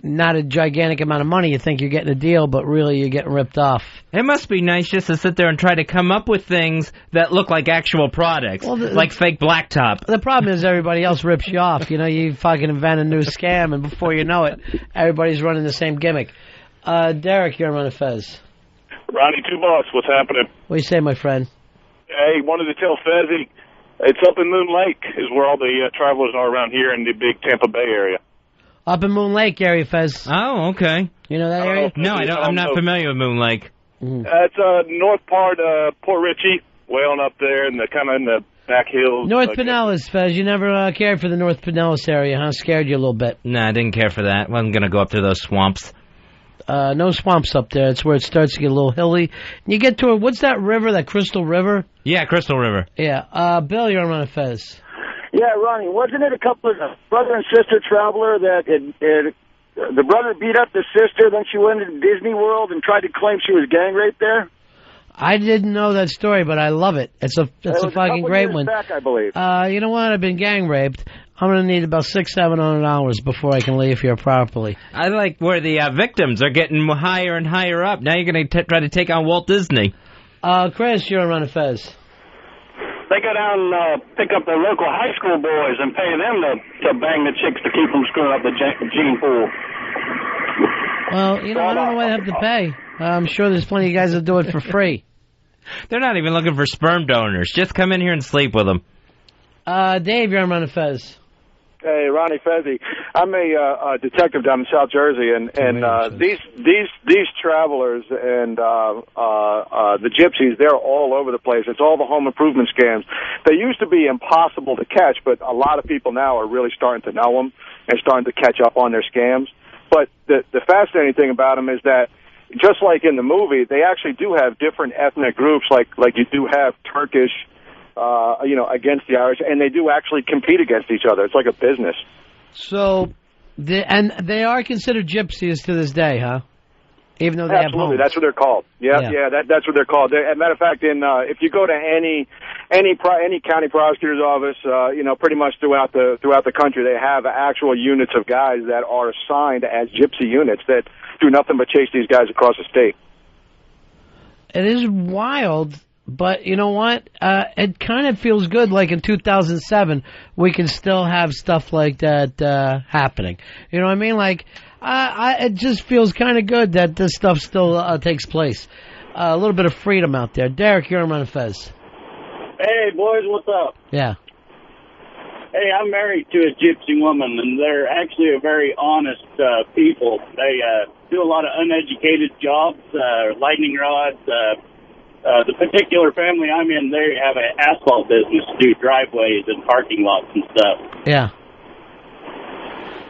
not a gigantic amount of money. You think you're getting a deal, but really you're getting ripped off. It must be nice just to sit there and try to come up with things that look like actual products, like fake blacktop. The problem is everybody else rips you off. You fucking invent a new scam, and before you know it, everybody's running the same gimmick. Derek, you're on Ron and Fez. Ronnie, $2, what's happening? What do you say, my friend? Hey, wanted to tell Fezzy, it's up in Moon Lake is where all the travelers are around here in the big Tampa Bay area. Up in Moon Lake area, Fez. Oh, okay. You know that area? No, I don't. I'm not familiar with Moon Lake. It's north part of Port Richey, way on up there, and kind of in the back hills. North Pinellas, Fez. You never cared for the North Pinellas area, huh? Scared you a little bit. No, I didn't care for that. Wasn't going to go up to those swamps. No swamps up there. It's where it starts to get a little hilly. And you get to what's that river, that Crystal River? Yeah, Crystal River. Yeah. Bill, you're on Ron and Fez. Yeah, Ronnie, wasn't it a couple of brother and sister traveler that the brother beat up the sister, then she went to Disney World and tried to claim she was gang raped there? I didn't know that story, but I love it. It's a fucking great one. Back, I believe. You know what? I've been gang raped. I'm going to need about $600-700 before I can leave here properly. I like where the victims are getting higher and higher up. Now you're going to try to take on Walt Disney. Chris, you're on Ron and Fez. They go down and pick up the local high school boys and pay them to bang the chicks to keep them screwing up the gene pool. Well, I don't know why they have to pay. I'm sure there's plenty of guys that do it for free. They're not even looking for sperm donors. Just come in here and sleep with them. Dave, you're on Ron and Fez. Hey, Ronnie Fezzi. I'm a detective down in South Jersey, and these travelers and the gypsies, they're all over the place. It's all the home improvement scams. They used to be impossible to catch, but a lot of people now are really starting to know them and starting to catch up on their scams. But the fascinating thing about them is that, just like in the movie, they actually do have different ethnic groups, like you do have Turkish, against the Irish, and they do actually compete against each other. It's like a business. So, they are considered gypsies to this day, huh? Even though they Absolutely, have homes. that's what they're called. That's what they're called. As a matter of fact, if you go to any county prosecutor's office, pretty much throughout the country, they have actual units of guys that are assigned as gypsy units that do nothing but chase these guys across the state. It is wild, but you know what? It kind of feels good. Like in 2007, we can still have stuff like that happening. You know what I mean? Like. It just feels kind of good that this stuff still takes place. A little bit of freedom out there. Derek, you're on Ron and Fez. Hey, boys, what's up? Yeah. Hey, I'm married to a gypsy woman, and they're actually a very honest people. They do a lot of uneducated jobs, lightning rods. The particular family I'm in, they have an asphalt business, do driveways and parking lots and stuff. Yeah.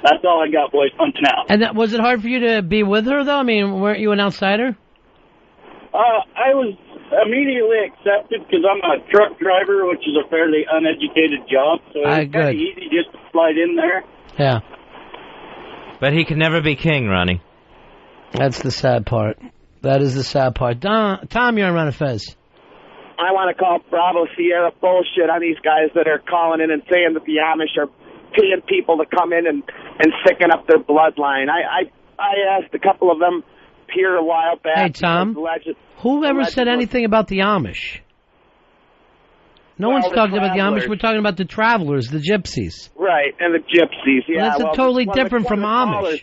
That's all I got, boys. Punching out. And was it hard for you to be with her, though? I mean, weren't you an outsider? I was immediately accepted because I'm a truck driver, which is a fairly uneducated job, so it's kind of easy just to slide in there. Yeah. But he can never be king, Ronnie. That's the sad part. That is the sad part. Tom, you're on Ron and Fez. I want to call Bravo Sierra bullshit on these guys that are calling in and saying that the Amish are paying people to come in and sicken up their bloodline. I asked a couple of them here a while back. Hey, Tom, who ever said anything about the Amish? No one's talking about the Amish. We're talking about the travelers, the gypsies. Right, and the gypsies. Yeah, that's totally different from Amish.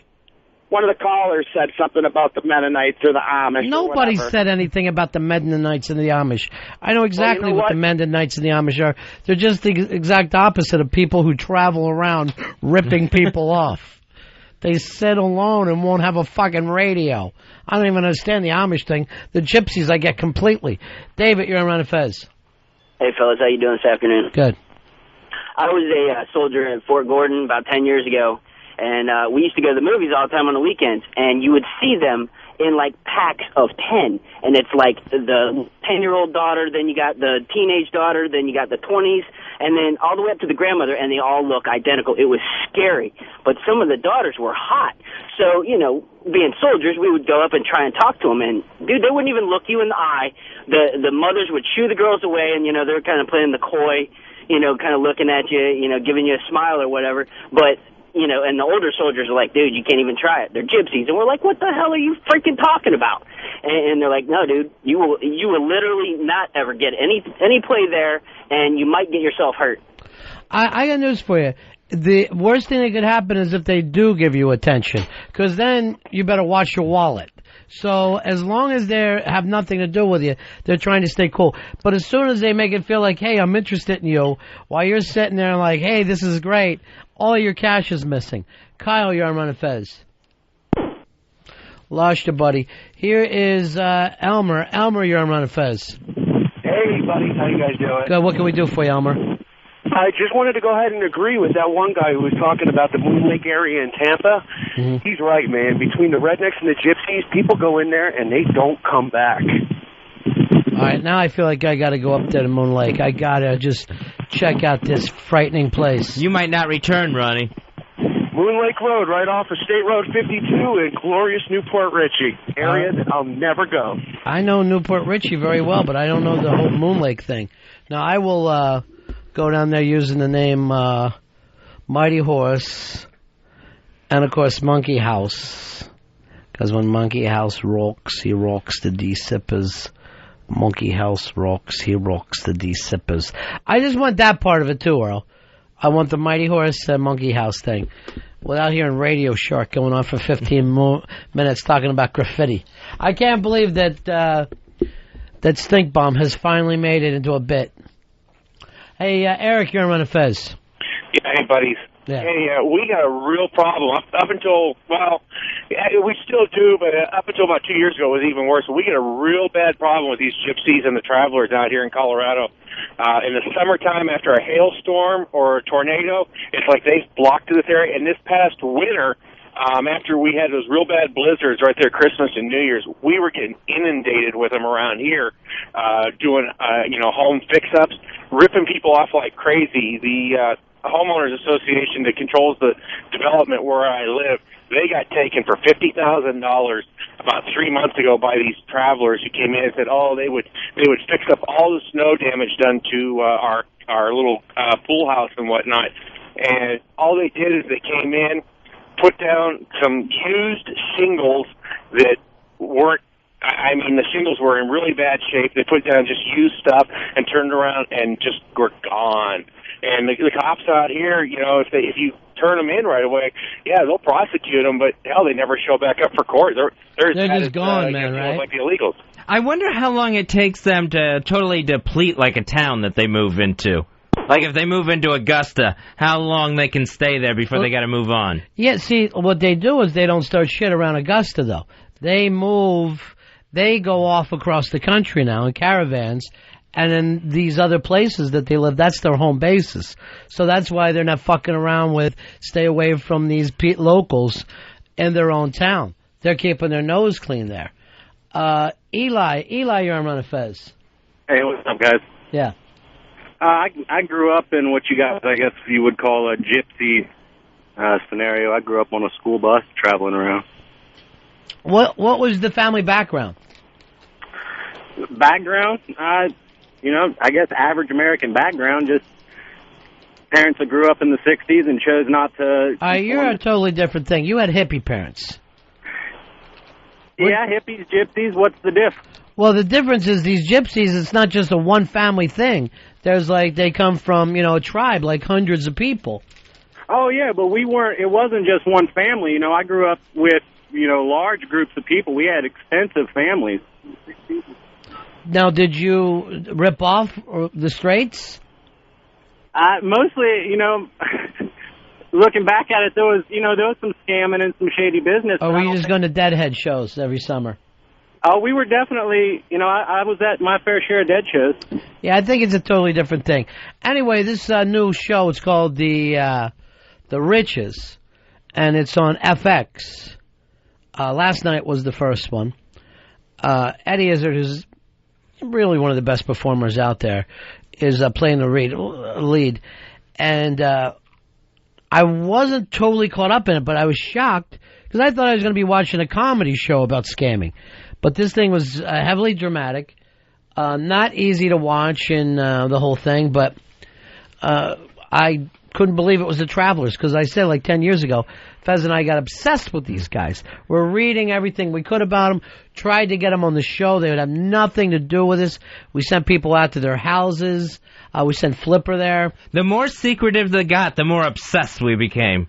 One of the callers said something about the Mennonites or the Amish. Nobody said anything about the Mennonites and the Amish. I know exactly what the Mennonites and the Amish are. They're just the exact opposite of people who travel around ripping people off. They sit alone and won't have a fucking radio. I don't even understand the Amish thing. The gypsies I get completely. David, you're on Ron and Fez. Hey, fellas, how you doing this afternoon? Good. I was a soldier in Fort Gordon about 10 years ago. And we used to go to the movies all the time on the weekends, and you would see them in, like, packs of 10. And it's like the 10-year-old daughter, then you got the teenage daughter, then you got the 20s, and then all the way up to the grandmother, and they all look identical. It was scary. But some of the daughters were hot. So, being soldiers, we would go up and try and talk to them. And, dude, they wouldn't even look you in the eye. The mothers would shoo the girls away, and, they're kind of playing the coy, kind of looking at you, giving you a smile or whatever. But... and the older soldiers are like, dude, you can't even try it. They're gypsies. And we're like, what the hell are you freaking talking about? And they're like, no, dude, you will literally not ever get any play there, and you might get yourself hurt. I got news for you. The worst thing that could happen is if they do give you attention, because then you better watch your wallet. So as long as they have nothing to do with you, they're trying to stay cool. But as soon as they make it feel like, hey, I'm interested in you, while you're sitting there like, hey, this is great, all your cash is missing. Kyle, you're on Ron and Fez. Lost you, buddy. Here is Elmer. Elmer, you're on Ron and Fez. Hey, buddy. How you guys doing? Good. What can we do for you, Elmer? I just wanted to go ahead and agree with that one guy who was talking about the Moon Lake area in Tampa. Mm-hmm. He's right, man. Between the rednecks and the gypsies, people go in there and they don't come back. All right, now I feel like I got to go up there to Moon Lake. I got to just check out this frightening place. You might not return, Ronnie. Moon Lake Road, right off of State Road 52 in glorious Newport Richey, area that I'll never go. I know Newport Richey very well, but I don't know the whole Moon Lake thing. Now, I will go down there using the name Mighty Horse and, of course, Monkey House. Because when Monkey House rocks, he rocks the D-Sippers. Monkey House rocks, he rocks the D-Sippers. I just want that part of it, too, Earl. I want the Mighty Horse Monkey House thing. Without hearing Radio Shark going on for 15 minutes talking about graffiti. I can't believe that that Stink Bomb has finally made it into a bit. Hey, Eric, you're on Ron and Fez. Yeah, hey, buddies. Yeah. Hey, we got a real problem. Up until, we still do, but up until about 2 years ago, it was even worse. We get a real bad problem with these gypsies and the travelers out here in Colorado. In the summertime, after a hailstorm or a tornado, it's like they've blocked this area. And this past winter, after we had those real bad blizzards right there, Christmas and New Year's, we were getting inundated with them around here, doing, home fix-ups, ripping people off like crazy. homeowners association that controls the development where I live, they got taken for $50,000 about 3 months ago by these travelers who came in and said, they would fix up all the snow damage done to our little pool house and whatnot. And all they did is they came in, put down some used shingles that weren't, the shingles were in really bad shape. They put down just used stuff and turned around and just were gone. And the cops out here, if you turn them in right away, they'll prosecute them, but hell, they never show back up for court. They're just gone, man, right? Like the illegals. I wonder how long it takes them to totally deplete like a town that they move into. Like if they move into Augusta, how long they can stay there before they got to move on? Yeah, see, what they do is they don't start shit around Augusta, though. They go off across the country now in caravans, and in these other places that they live, that's their home bases. So that's why they're not fucking around with stay away from these locals in their own town. They're keeping their nose clean there. Eli, you're on Ron and Fez. Hey, what's up, guys? Yeah. I grew up in what you guys, I guess you would call a gypsy scenario. I grew up on a school bus traveling around. What was the family background? Background? I guess average American background, just parents that grew up in the 60s and chose not to... You're a totally different thing. You had hippie parents. Yeah, hippies, gypsies, what's the diff? Well, the difference is these gypsies, it's not just a one-family thing. There's they come from, a tribe, like hundreds of people. Oh, yeah, but it wasn't just one family. I grew up with, large groups of people. We had extensive families. Now, did you rip off the straights? Mostly, looking back at it, there was some scamming and some shady business. Or were you just going to Deadhead shows every summer? Oh, we were definitely, I was at my fair share of Dead shows. Yeah, I think it's a totally different thing. Anyway, this new show, it's called The Riches, and it's on FX. Last night was the first one. Eddie Izzard, who's really one of the best performers out there, is playing the lead. And I wasn't totally caught up in it, but I was shocked because I thought I was going to be watching a comedy show about scamming. But this thing was heavily dramatic, not easy to watch in the whole thing, but I couldn't believe it was the Travelers because I said 10 years ago, Fez and I got obsessed with these guys. We're reading everything we could about them, tried to get them on the show. They would have nothing to do with us. We sent people out to their houses. We sent Flipper there. The more secretive they got, the more obsessed we became.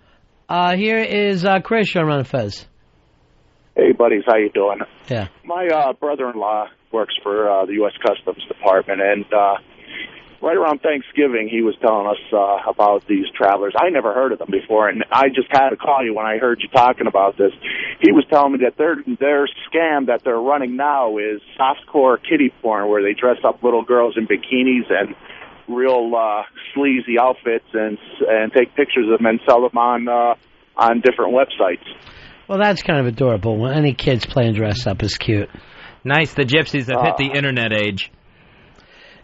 Here is Chris on Ron and Fez. Hey, buddies, how you doing? Yeah. My brother-in-law works for the U.S. Customs Department, and right around Thanksgiving, he was telling us about these travelers. I never heard of them before, and I just had to call you when I heard you talking about this. He was telling me that their scam that they're running now is softcore kiddie porn, where they dress up little girls in bikinis and real sleazy outfits and take pictures of them and sell them on different websites. Well, that's kind of adorable. Any kids playing dress up is cute. Nice. The gypsies have hit the internet age.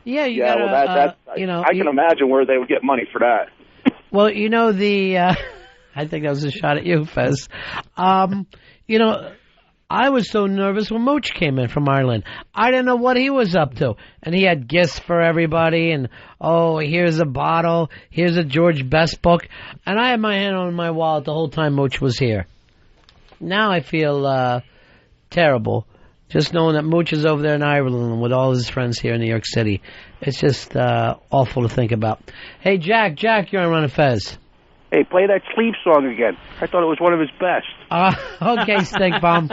Yeah, I can imagine where they would get money for that. Well, I think that was a shot at you, Fez. I was so nervous when Mooch came in from Ireland. I didn't know what he was up to. And he had gifts for everybody, and, here's a bottle, here's a George Best book. And I had my hand on my wallet the whole time Mooch was here. Now I feel terrible, just knowing that Mooch is over there in Ireland with all his friends here in New York City. It's just awful to think about. Hey, Jack, you're on Ron and Fez. Hey, play that Sleep song again. I thought it was one of his best. Okay, Stink Bomb.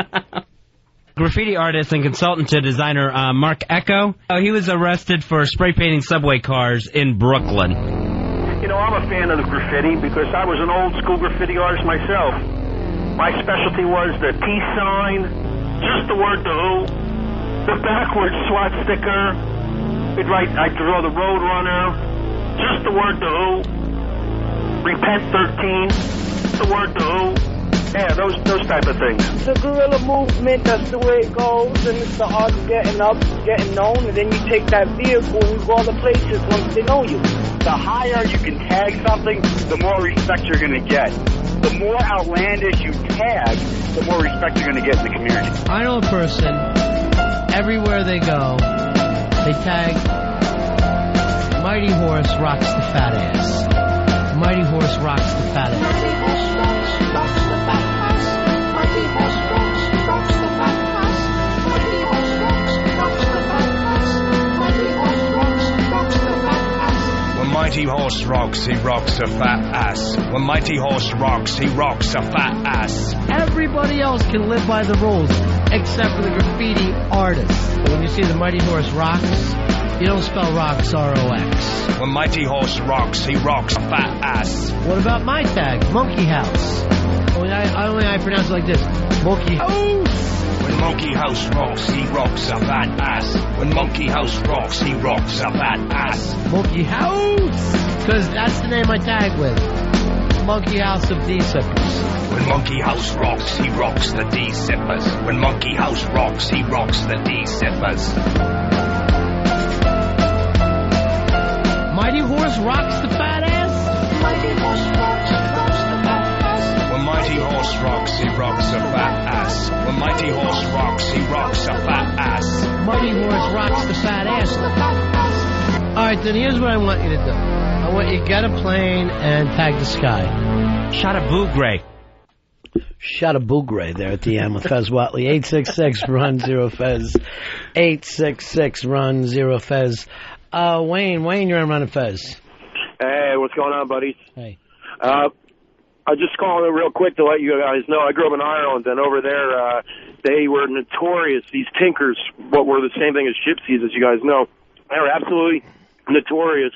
Graffiti artist and consultant to designer Mark Echo. He was arrested for spray painting subway cars in Brooklyn. I'm a fan of the graffiti because I was an old school graffiti artist myself. My specialty was the peace sign, just the word the who, the backwards SWAT sticker. I'd draw the road runner, just the word the who, repent 13, the word the who, Yeah, those type of things. The guerrilla movement, that's the way it goes, and it's the art of getting up, getting known, and then you take that vehicle and go other places once they know you. The higher you can tag something, the more respect you're going to get. The more outlandish you tag, the more respect you're going to get in the community. I know a person, everywhere they go, they tag Mighty Horse rocks the fat ass. Mighty Horse rocks the fat ass. Mighty Horse rocks the fat ass. Mighty Horse rocks the fat ass. Mighty Horse rocks the fat ass. Mighty Horse rocks the fat ass. When Mighty Horse rocks, he rocks a fat ass. When Mighty Horse rocks, he rocks a fat ass. Everybody else can live by the rules, except for the graffiti artists. But when you see the Mighty Horse rocks, you don't spell rocks, R-O-X. When Mighty Horse rocks, he rocks a fat ass. What about my tag, Monkey House? I pronounce it like this, Monkey House. When Monkey House rocks, he rocks a fat ass. When Monkey House rocks, he rocks a fat ass. Monkey House, because that's the name I tag with. Monkey House of D-Sippers. When Monkey House rocks, he rocks the D-Sippers. When Monkey House rocks, he rocks the D-Sippers. Mighty Horse rocks the fat ass. Mighty Horse rocks the fat ass. When Mighty Horse rocks, he rocks a fat ass. When Mighty Horse rocks, he rocks a fat ass. Mighty Horse rocks the fat ass. All right, then here's what I want you to do. I want you to get a plane and tag the sky. Shot a boogray. Shot a boogray there at the end with Fez Watley. 866-RUN-0-FEZ. 866-RUN-0-FEZ. Wayne, you're on Ron and Fez. Hey, what's going on, buddies? Hey. I just calling real quick to let you guys know I grew up in Ireland, and over there they were notorious, these tinkers, what were the same thing as gypsies, as you guys know. They were absolutely notorious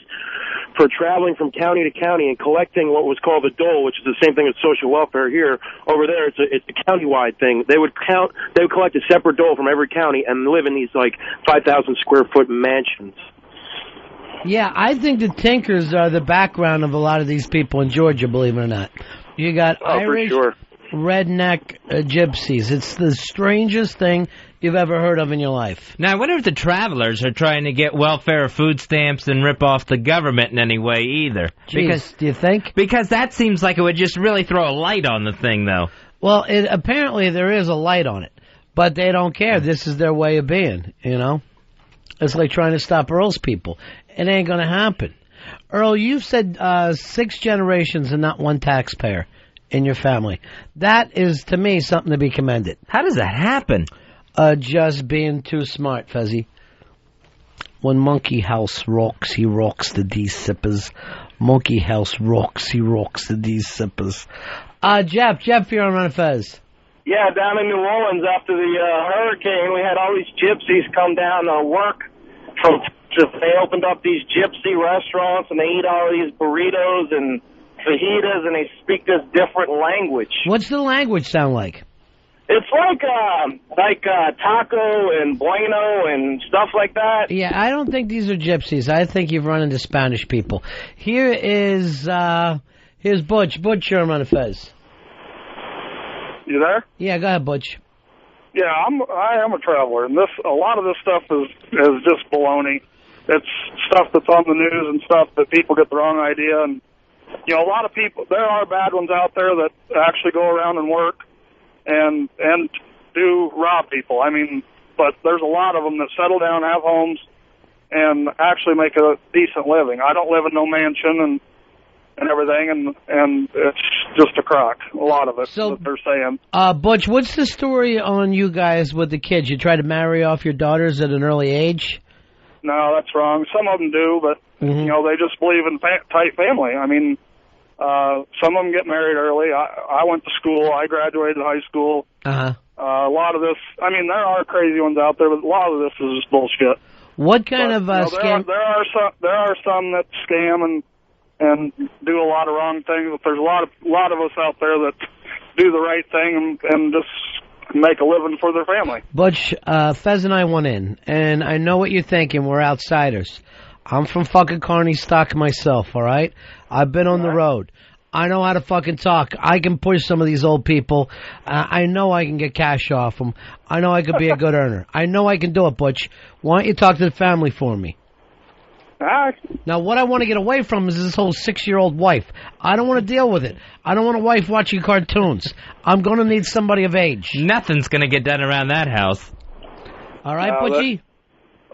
for traveling from county to county and collecting what was called the dole, which is the same thing as social welfare here. Over there, it's a county-wide thing. They would collect a separate dole from every county and live in these, 5,000 square foot mansions. Yeah, I think the Tinkers are the background of a lot of these people in Georgia, believe it or not. You got Irish, for sure, redneck gypsies. It's the strangest thing you've ever heard of in your life. Now, I wonder if the travelers are trying to get welfare food stamps and rip off the government in any way either. Jeez, do you think? Because that seems like it would just really throw a light on the thing, though. Well, apparently there is a light on it, but they don't care. This is their way of being, you know? It's like trying to stop Earl's people. It ain't going to happen. Earl, you've said 6 generations and not one taxpayer in your family. That is, to me, something to be commended. How does that happen? Just being too smart, Fezzy. When Monkey House rocks, he rocks the D-Sippers. Monkey House rocks, he rocks the D-Sippers. Jeff, you're on Ron and Fez. Yeah, down in New Orleans after the hurricane, we had all these gypsies come down to work. They opened up these gypsy restaurants, and they eat all these burritos and fajitas, and they speak this different language. What's the language sound like? It's like taco and bueno and stuff like that. Yeah, I don't think these are gypsies. I think you've run into Spanish people. Here's Butch. Butch, you're on Ron and Fez. You there? Yeah, go ahead, Butch. Yeah, I am a traveler, and a lot of this stuff is just baloney. It's stuff that's on the news and stuff that people get the wrong idea. And a lot of people, there are bad ones out there that actually go around and work and do rob people. I mean, but there's a lot of them that settle down, have homes, and actually make a decent living. I don't live in no mansion and everything, and it's just a crock, a lot of it, that they're saying. Butch, what's the story on you guys with the kids? You try to marry off your daughters at an early age? No, that's wrong. Some of them do, but, they just believe in tight family. I mean, some of them get married early. I went to school. I graduated high school. Uh-huh. A lot of this, I mean, there are crazy ones out there, but a lot of this is just bullshit. What kind of scam? There are some that scam and do a lot of wrong things, but there's a lot of us out there that do the right thing and just make a living for their family. Butch, Fez and I went in, and I know what you're thinking. We're outsiders. I'm from fucking Kearney stock myself, all right? I've been on the road. I know how to fucking talk. I can push some of these old people. I know I can get cash off them. I know I could be a good earner. I know I can do it, Butch. Why don't you talk to the family for me? All right. Now, what I want to get away from is this whole 6-year-old wife. I don't want to deal with it. I don't want a wife watching cartoons. I'm going to need somebody of age. Nothing's going to get done around that house. All right, Butchie?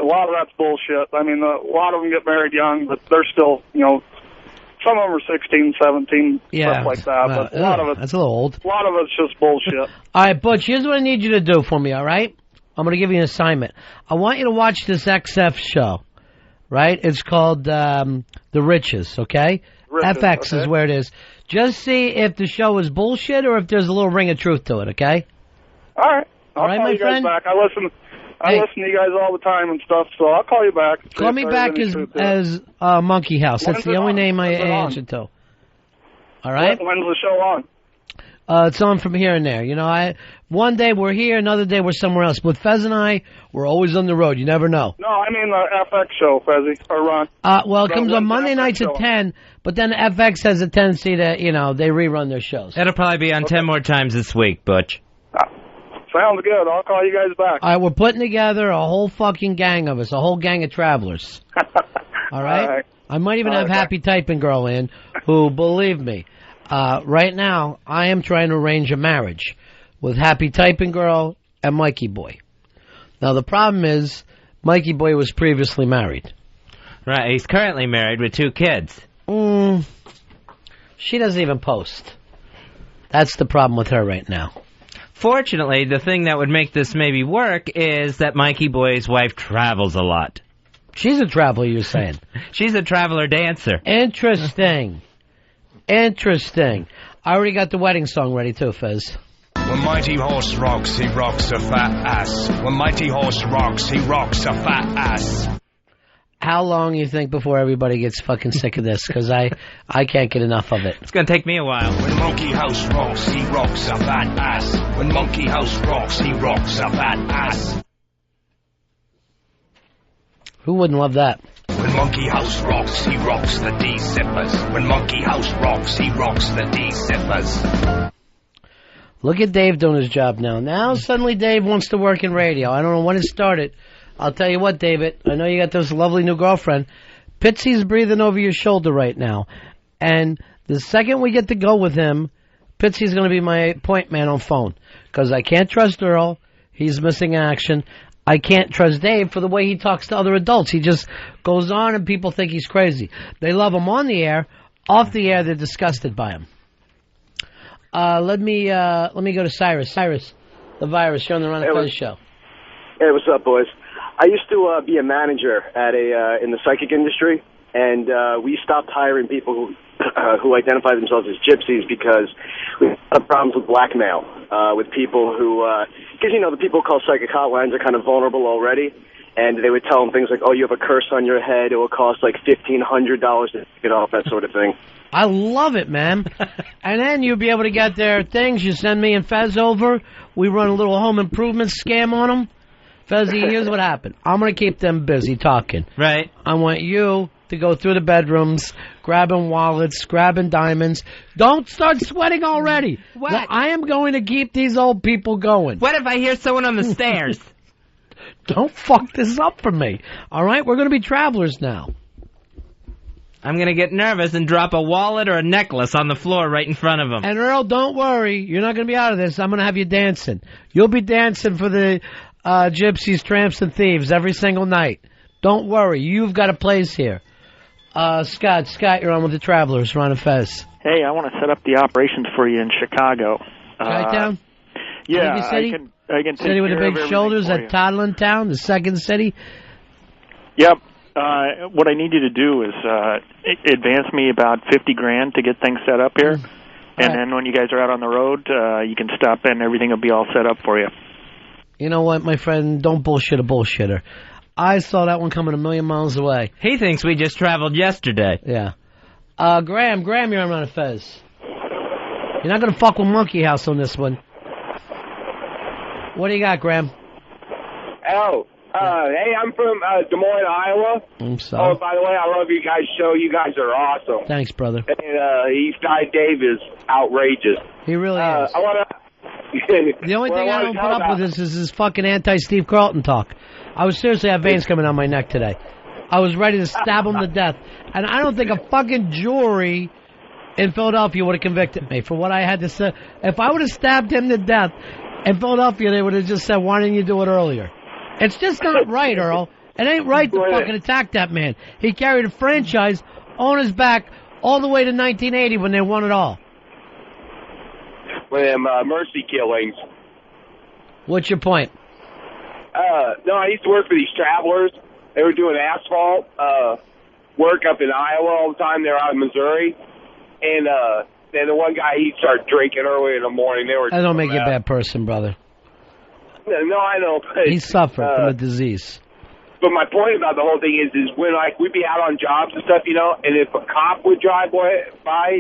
A lot of that's bullshit. I mean, a lot of them get married young, but they're still, you know, some of them are 16, 17, stuff like that. But a lot of it, that's a little old. A lot of it's just bullshit. All right, Butch, here's what I need you to do for me, all right? I'm going to give you an assignment. I want you to watch this XF show, right? It's called The Riches, okay? FX is where it is. Just see if the show is bullshit or if there's a little ring of truth to it, okay? All right. I'll call my you guys friend? back. I listen to you guys all the time and stuff, so I'll call you back. Call me back as Monkey House. That's the only name I answer to. All right? When's the show on? It's on from here and there. You know, one day we're here, another day we're somewhere else. But Fez and I, we're always on the road. You never know. No, I mean the FX show, Fezzy, or Ron. Well, it comes on Monday nights at 10, but then FX has a tendency to, you know, they rerun their shows. It'll probably be on 10 more times this week, Butch. Sounds good. I'll call you guys back. All right, we're putting together a whole fucking gang of us, a whole gang of travelers. All right? All right. I might even have Happy Typing Girl in, who, believe me, right now, I am trying to arrange a marriage with Happy Typing Girl and Mikey Boy. Now, the problem is, Mikey Boy was previously married. Right, he's currently married with 2 kids. She doesn't even post. That's the problem with her right now. Fortunately, the thing that would make this maybe work is that Mikey Boy's wife travels a lot. She's a traveler, you're saying? She's a traveler dancer. Interesting. Interesting. I already got the wedding song ready, too, Fez. When Mighty Horse rocks, he rocks a fat ass. When Mighty Horse rocks, he rocks a fat ass. How long you think before everybody gets fucking sick of this? Because I can't get enough of it. It's going to take me a while. When Monkey House rocks, he rocks a fat ass. When Monkey House rocks, he rocks a fat ass. Who wouldn't love that? When Monkey House rocks, he rocks the D-zippers. When Monkey House rocks, he rocks the D-zippers. Look at Dave doing his job now. Now suddenly Dave wants to work in radio. I don't know when it started. I'll tell you what, David. I know you got this lovely new girlfriend. Pitsy's breathing over your shoulder right now. And the second we get to go with him, Pitsy's going to be my point man on phone. Because I can't trust Earl. He's missing action. I can't trust Dave for the way he talks to other adults. He just goes on and people think he's crazy. They love him on the air. Off the air, they're disgusted by him. Let me go to Cyrus. Cyrus, the virus. You're on the Ron and Fez show. Hey, what's up, boys? I used to be a manager at in the psychic industry, and we stopped hiring people who identify themselves as gypsies because we had problems with blackmail with people who, because you know the people who call psychic hotlines are kind of vulnerable already, and they would tell them things like, "Oh, you have a curse on your head; it will cost like $1,500 to get off," that sort of thing. I love it, man. And then you'll be able to get their things. You send me and Fez over. We run a little home improvement scam on them. Fezzy, here's what happened. I'm going to keep them busy talking. Right. I want you to go through the bedrooms, grabbing wallets, grabbing diamonds. Don't start sweating already. What? Well, I am going to keep these old people going. What if I hear someone on the stairs? Don't fuck this up for me. All right? We're going to be travelers now. I'm going to get nervous and drop a wallet or a necklace on the floor right in front of him. And Earl, don't worry. You're not going to be out of this. I'm going to have you dancing. You'll be dancing for the gypsies, tramps, and thieves every single night. Don't worry. You've got a place here. Scott, you're on with the Travelers, Ron and Fez. Hey, I want to set up the operations for you in Chicago. Chi-town? Yeah, city? I can take city with the care of big everything shoulders for at you. Toddlin Town, the second city? Yep. What I need you to do is advance me about $50,000 to get things set up here, and then when you guys are out on the road, you can stop in. Everything will be all set up for you. You know what, my friend? Don't bullshit a bullshitter. I saw that one coming a million miles away. He thinks we just traveled yesterday. Yeah. Graham, you're on Ron and Fez. You're not going to fuck with Monkey House on this one. What do you got, Graham? Oh, Hey, I'm from Des Moines, Iowa. Oh, by the way, I love you guys' show. You guys are awesome. Thanks, brother. And East Side Dave is outrageous. He really is. I want to... The only thing I don't put up with is his fucking anti-Steve Carlton talk. I was seriously have veins coming down my neck today. I was ready to stab him to death. And I don't think a fucking jury in Philadelphia would have convicted me for what I had to say. If I would have stabbed him to death in Philadelphia, they would have just said, why didn't you do it earlier? It's just not right, Earl. It ain't right to fucking attack that man. He carried a franchise on his back all the way to 1980 when they won it all. With them mercy killings. What's your point? No, I used to work for these travelers. They were doing asphalt work up in Iowa all the time. They were out in Missouri. And then the one guy, he started drinking early in the morning. That don't make you a bad person, brother. No, I know. But, he suffered from a disease. But my point about the whole thing is when we'd be out on jobs and stuff, and if a cop would drive by,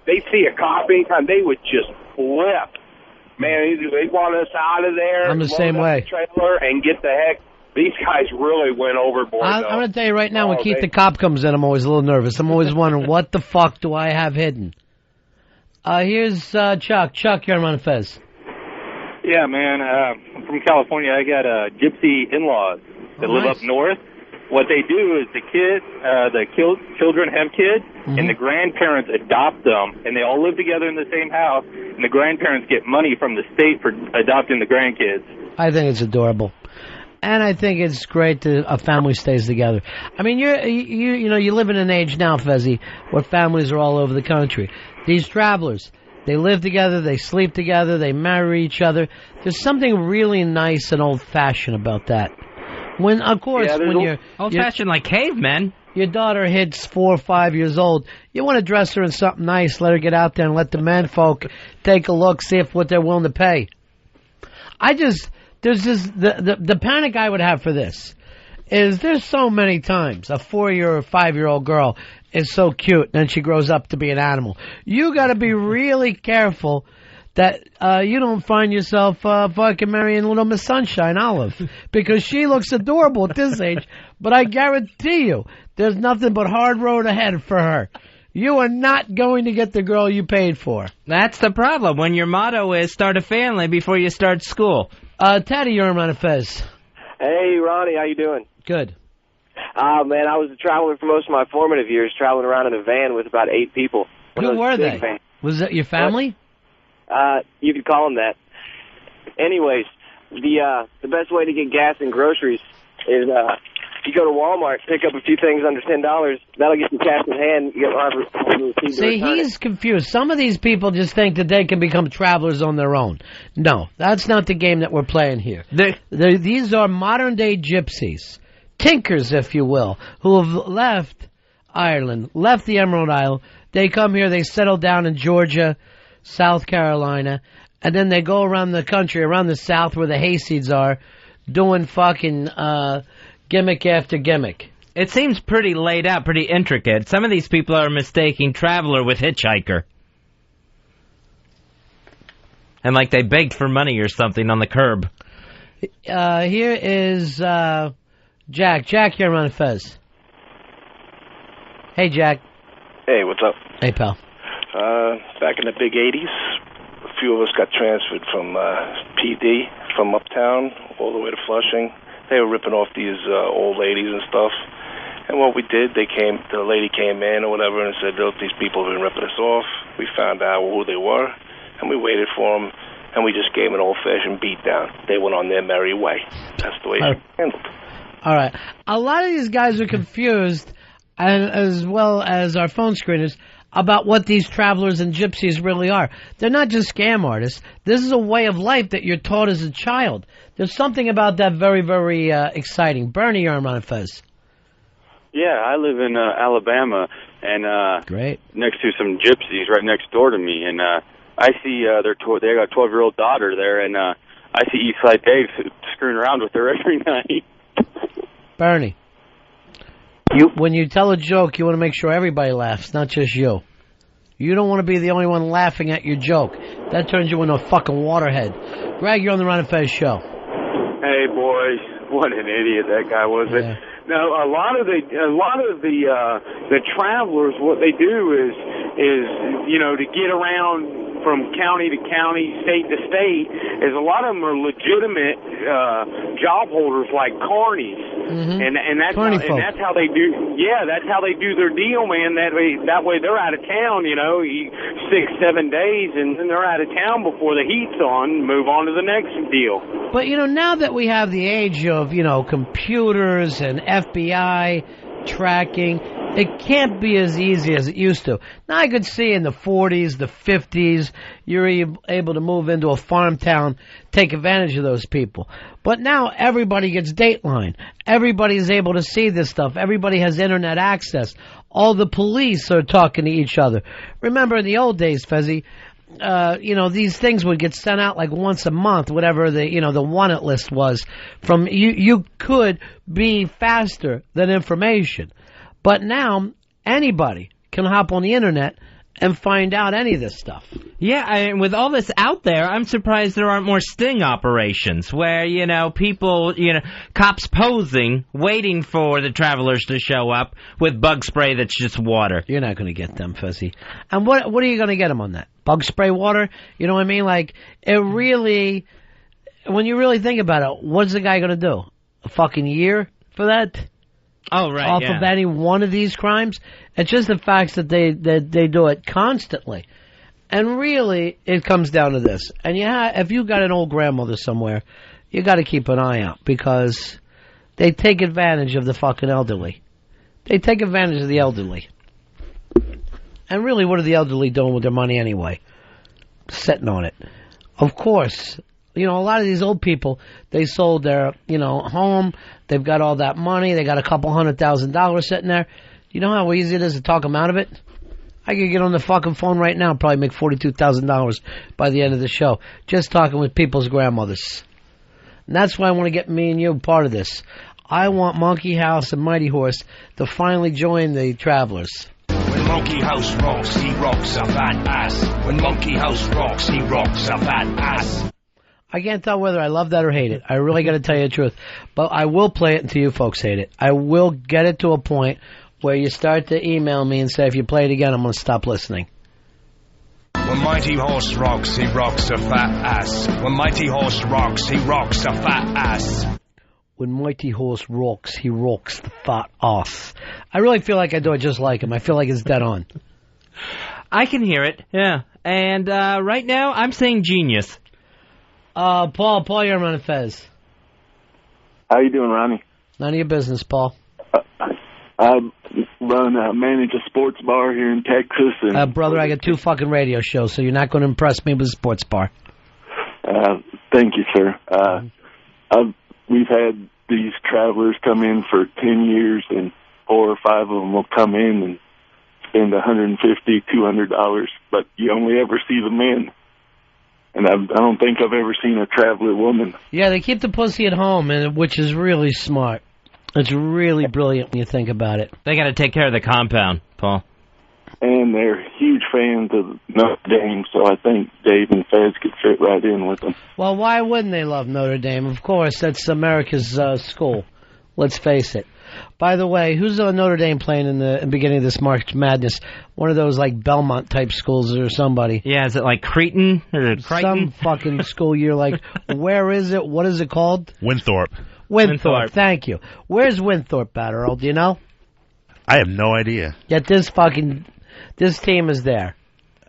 they'd see a cop anytime, they would just flip. Man, they want us out of there. I'm the same way. The trailer and get the heck. These guys really went overboard. I'm going to tell you right now, when Keith the cop comes in, I'm always a little nervous. I'm always wondering, what the fuck do I have hidden? Here's Chuck. Chuck, you're on Ron and Fez. Yeah, man. I'm from California. I got gypsy in-laws that live up north. What they do is the children have kids, and the grandparents adopt them, and they all live together in the same house, and the grandparents get money from the state for adopting the grandkids. I think it's adorable. And I think it's great that a family stays together. I mean, you live in an age now, Fezzy, where families are all over the country. These travelers, they live together, they sleep together, they marry each other. There's something really nice and old-fashioned about that. When you're old-fashioned like cavemen. Your daughter hits 4 or 5 years old, you want to dress her in something nice, let her get out there and let the men folk take a look, see what they're willing to pay. There's just the panic I would have for this is there's so many times a 4-year or 5-year-old girl is so cute and then she grows up to be an animal. You got to be really careful that you don't find yourself fucking marrying little Miss Sunshine Olive because she looks adorable at this age, but I guarantee you there's nothing but hard road ahead for her. You are not going to get the girl you paid for. That's the problem when your motto is start a family before you start school. Teddy, you're on Ron and Fez. Hey, Ronnie, how you doing? Good. Man, I was a traveler for most of my formative years, traveling around in a van with about 8 people. Who were they? Was that your family? You could call them that. Anyways, the best way to get gas and groceries is you go to Walmart, pick up a few things under $10. That'll get you cash in hand. See, he's confused. Some of these people just think that they can become travelers on their own. No, that's not the game that we're playing here. These are modern-day gypsies, tinkers, if you will, who have left Ireland, left the Emerald Isle. They come here, they settle down in Georgia, South Carolina, and then they go around the country, around the South where the hayseeds are, doing fucking gimmick after gimmick. It seems pretty laid out, pretty intricate. Some of these people are mistaking traveler with hitchhiker. And like they begged for money or something on the curb. Here is Jack. Jack, you're on Fez. Hey, Jack. Hey, what's up? Hey, pal. Back in the big 80s, a few of us got transferred from PD, from Uptown, all the way to Flushing. They were ripping off these old ladies and stuff. And what we did, the lady came in or whatever and said, look, these people have been ripping us off. We found out who they were, and we waited for them, and we just gave them an old-fashioned beat down. They went on their merry way. That's the way it's handled. All right. A lot of these guys are confused, and as well as our phone screeners, about what these travelers and gypsies really are. They're not just scam artists. This is a way of life that you're taught as a child. There's something about that very, very exciting. Bernie, you're on Ron and Fez. Yeah, I live in Alabama, and great next to some gypsies right next door to me, and I see they got a 12-year-old daughter there, and I see Eastside Dave screwing around with her every night. Bernie, when you tell a joke, you want to make sure everybody laughs, not just you. You don't want to be the only one laughing at your joke. That turns you into a fucking waterhead. Greg, you're on the Ron and Fez show. Hey, boys. What an idiot that guy was. Yeah. Now, a lot of the travelers, what they do is to get around from county to county, state to state, is a lot of them are legitimate job holders like carnies, and that's how they do. Yeah, that's how they do their deal, man. That way they're out of town, 6-7 days, and then they're out of town before the heat's on. Move on to the next deal. But now that we have the age of computers and FBI tracking, it can't be as easy as it used to. Now I could see in the 40s, the 50s, you're able to move into a farm town, take advantage of those people. But now everybody gets Dateline. Everybody is able to see this stuff. Everybody has internet access. All the police are talking to each other. Remember in the old days, Fezzy, these things would get sent out like once a month, whatever the wanted list was. From you could be faster than information. But now, anybody can hop on the internet and find out any of this stuff. Yeah, with all this out there, I'm surprised there aren't more sting operations where, people, cops posing, waiting for the travelers to show up with bug spray that's just water. You're not going to get them, Fuzzy. And what are you going to get them on that? Bug spray water? You know what I mean? Like, it really, when you really think about it, what's the guy going to do? A fucking year for that? Oh, right, off of any one of these crimes. It's just the fact that they do it constantly. And really, it comes down to this. And if you got an old grandmother somewhere, you got to keep an eye out because they take advantage of the fucking elderly. They take advantage of the elderly. And really, what are the elderly doing with their money anyway? Sitting on it. Of course, a lot of these old people, they sold their, home. They've got all that money. They got a couple $100,000 sitting there. You know how easy it is to talk them out of it? I could get on the fucking phone right now and probably make $42,000 by the end of the show. Just talking with people's grandmothers. And that's why I want to get me and you part of this. I want Monkey House and Mighty Horse to finally join the travelers. When Monkey House rocks, he rocks a fat ass. When Monkey House rocks, he rocks a fat ass. I can't tell whether I love that or hate it. I really got to tell you the truth. But I will play it until you folks hate it. I will get it to a point where you start to email me and say, if you play it again, I'm going to stop listening. When Mighty Horse rocks, he rocks a fat ass. When Mighty Horse rocks, he rocks a fat ass. When Mighty Horse rocks, he rocks the fat ass. I really feel like I do it just like him. I feel like it's dead on. I can hear it, yeah. And right now, I'm saying genius. Paul, you're on Ron and Fez. How you doing, Ronnie? None of your business, Paul. I manage a sports bar here in Texas. And brother, I got 2 fucking radio shows, so you're not going to impress me with a sports bar. Thank you, sir. We've had these travelers come in for 10 years, and 4 or 5 of them will come in and spend $150, $200, but you only ever see the men. And I don't think I've ever seen a traveler woman. Yeah, they keep the pussy at home, which is really smart. It's really brilliant when you think about it. They got to take care of the compound, Paul. And they're huge fans of Notre Dame, so I think Dave and Fez could fit right in with them. Well, why wouldn't they love Notre Dame? Of course, that's America's school. Let's face it. By the way, who's on Notre Dame playing in the beginning of this March Madness? One of those, like, Belmont-type schools or somebody. Yeah, is it like Cretan? Or some fucking school you're like, where is it? What is it called? Winthrop. Winthrop, thank you. Where's Winthrop at, Earl? Do you know? I have no idea. Yet this team is there,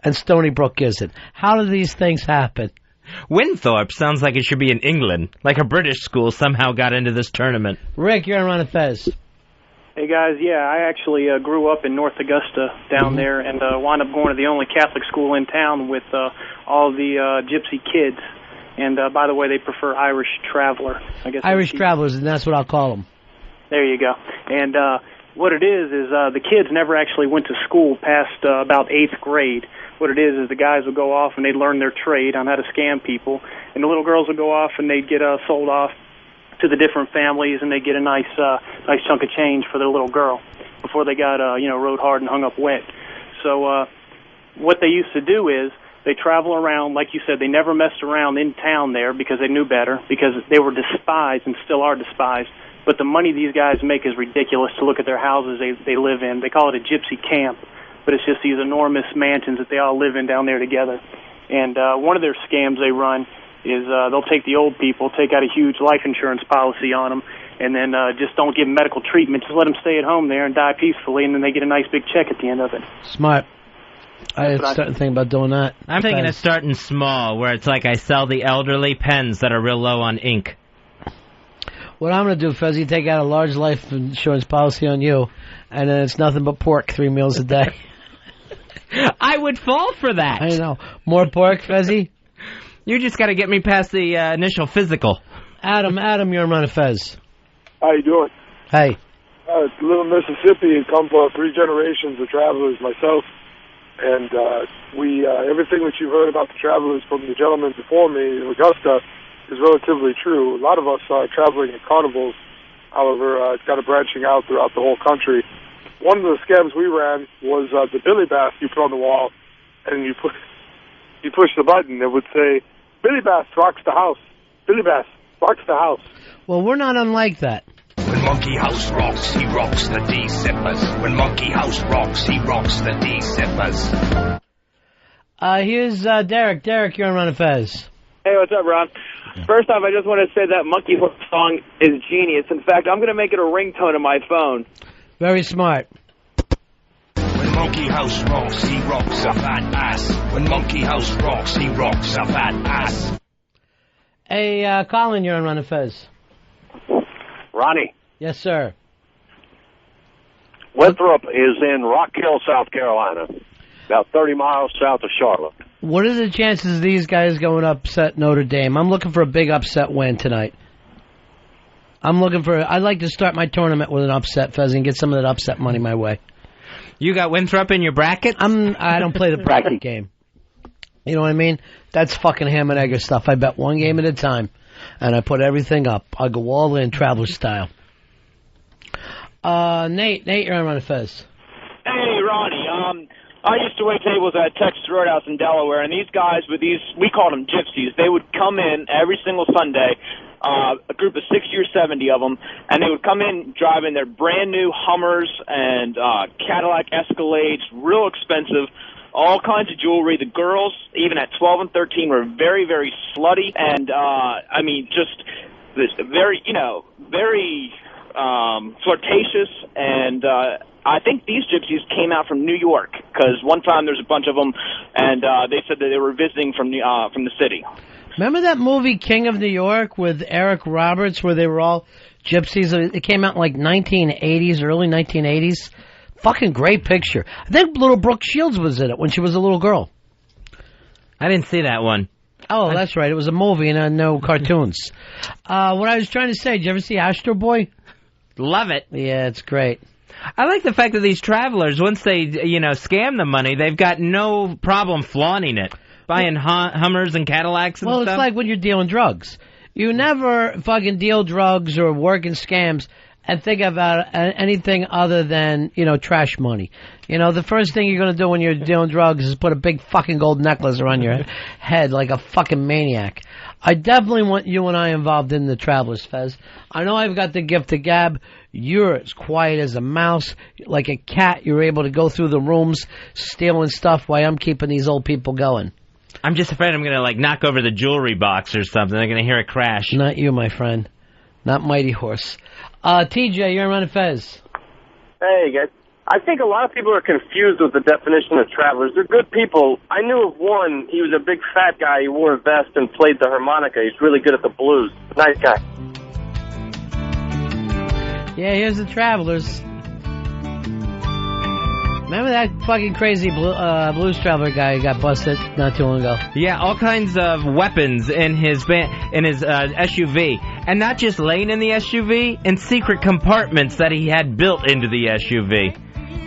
and Stony Brook isn't. How do these things happen? Winthrop sounds like it should be in England, like a British school somehow got into this tournament. Rick, you're on Ron and Fez. Hey, guys, yeah, I actually grew up in North Augusta down there and wound up going to the only Catholic school in town with all the gypsy kids. And, by the way, they prefer Irish Traveler. I guess Irish Travelers, and that's what I'll call them. There you go. And what it is the kids never actually went to school past about 8th grade. What it is the guys would go off and they'd learn their trade on how to scam people. And the little girls would go off and they'd get sold off to the different families, and they'd get a nice chunk of change for their little girl before they got, rode hard and hung up wet. So what they used to do is They travel around, like you said, they never messed around in town there because they knew better, because they were despised and still are despised. But the money these guys make is ridiculous to look at their houses they live in. They call it a gypsy camp, but it's just these enormous mansions that they all live in down there together. And one of their scams they run is they'll take the old people, take out a huge life insurance policy on them, and then just don't give them medical treatment. Just let them stay at home there and die peacefully, and then they get a nice big check at the end of it. Smart. I started thinking about doing that. I'm thinking of starting small, where it's like I sell the elderly pens that are real low on ink. What I'm going to do, Fezzy, take out a large life insurance policy on you, and then it's nothing but pork 3 meals a day. I would fall for that. I know. More pork, Fezzy? You just got to get me past the initial physical. Adam, you're on Ron and Fez. How you doing? Hey. Live in Mississippi and come for 3 generations of travelers myself. And we everything that you've heard about the travelers from the gentleman before me in Augusta is relatively true. A lot of us are traveling in carnivals. However, it's kind of branching out throughout the whole country. One of the scams we ran was the Billy Bass you put on the wall, and you push the button. It would say, Billy Bass rocks the house. Billy Bass rocks the house. Well, we're not unlike that. When Monkey House rocks, he rocks the D-Sippers. When Monkey House rocks, he rocks the D-Sippers. Here's Derek. Derek, you're on Ron and Fez. Hey, what's up, Ron? First off, I just want to say that Monkey Horse song is genius. In fact, I'm going to make it a ringtone on my phone. Very smart. When Monkey House rocks, he rocks a fat ass. When Monkey House rocks, he rocks a fat ass. Hey, Colin, you're on Ron and Fez. Ronnie. Yes, sir. Winthrop is in Rock Hill, South Carolina, about 30 miles south of Charlotte. What are the chances of these guys going upset Notre Dame? I'm looking for a big upset win tonight. I'd like to start my tournament with an upset, Fez, and get some of that upset money my way. You got Winthrop in your bracket? I don't play the bracket game. You know what I mean? That's fucking ham and egger stuff. I bet one game at a time, and I put everything up. I go all in, traveler style. Nate, you're on Ron and Fez. Hey, Ronnie. I used to wait tables at Texas Roadhouse in Delaware, and these guys with these, we called them gypsies, they would come in every single Sunday, a group of 60 or 70 of them, and they would come in driving their brand new Hummers and Cadillac Escalades, real expensive, all kinds of jewelry. The girls, even at 12 and 13, were very, very slutty, and, I mean, just this very, very flirtatious, and I think these gypsies came out from New York, because one time there's a bunch of them, and they said that they were visiting from the city. Remember that movie King of New York with Eric Roberts, where they were all gypsies? It came out in like 1980s, early 1980s. Fucking great picture. I think little Brooke Shields was in it when she was a little girl. I didn't see that one. Oh, that's right. It was a movie and no cartoons. What I was trying to say, did you ever see Astro Boy? Love it. Yeah, it's great. I like the fact that these travelers, once they, scam the money, they've got no problem flaunting it. Buying Hummers and Cadillacs and stuff. Well, it's like when you're dealing drugs. You never fucking deal drugs or work in scams and think about anything other than, trash money. The first thing you're going to do when you're dealing drugs is put a big fucking gold necklace around your head like a fucking maniac. I definitely want you and I involved in the Travelers, Fez. I know I've got the gift of gab. You're as quiet as a mouse. Like a cat, you're able to go through the rooms stealing stuff while I'm keeping these old people going. I'm just afraid I'm going to, knock over the jewelry box or something. They're going to hear it crash. Not you, my friend. Not Mighty Horse. TJ, you're on Ron and Fez. Hey, guys. I think a lot of people are confused with the definition of travelers. They're good people. I knew of one. He was a big fat guy. He wore a vest and played the harmonica. He's really good at the blues. Nice guy. Yeah, here's the Travelers. Remember that fucking crazy blues traveler guy who got busted not too long ago? Yeah, all kinds of weapons in his SUV. And not just laying in the SUV, in secret compartments that he had built into the SUV.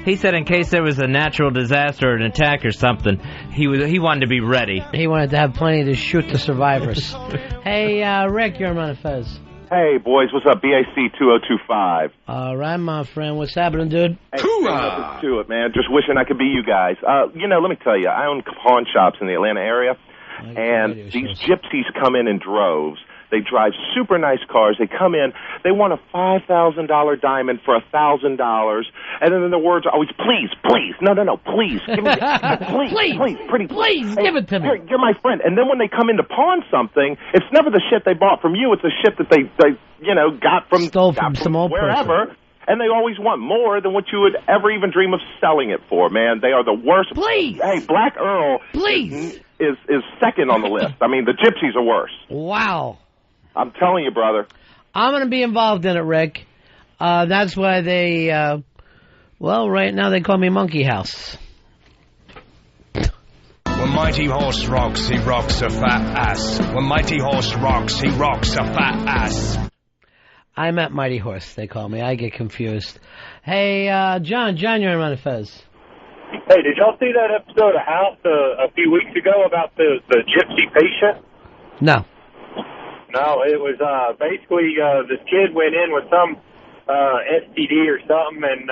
He said in case there was a natural disaster or an attack or something, he wanted to be ready. He wanted to have plenty to shoot the survivors. Hey, Rick, you're on Ron and Fez. Hey, boys, what's up? BAC 2025. All right, my friend. What's happening, dude? Hey, nothing to it, man. Just wishing I could be you guys. Let me tell you, I own pawn shops in the Atlanta area, and these gypsies come in droves. They drive super nice cars. They come in. They want a $5,000 diamond for $1,000, and then the words are always, please, no, please, give me please, give it to me. You're my friend. And then when they come in to pawn something, it's never the shit they bought from you. It's the shit that they stole from some old wherever. person. And they always want more than what you would ever even dream of selling it for, man. They are the worst. Please. Hey, Black Earl is second on the list. I mean, the gypsies are worse. Wow. I'm telling you, brother. I'm going to be involved in it, Rick. That's why they, right now they call me Monkey House. When Mighty Horse rocks, he rocks a fat ass. When Mighty Horse rocks, he rocks a fat ass. I'm at Mighty Horse, they call me. I get confused. Hey, John, you're on Ron and Fez. Hey, did y'all see that episode of House a few weeks ago about the gypsy patient? No. No, it was basically this kid went in with some STD or something, and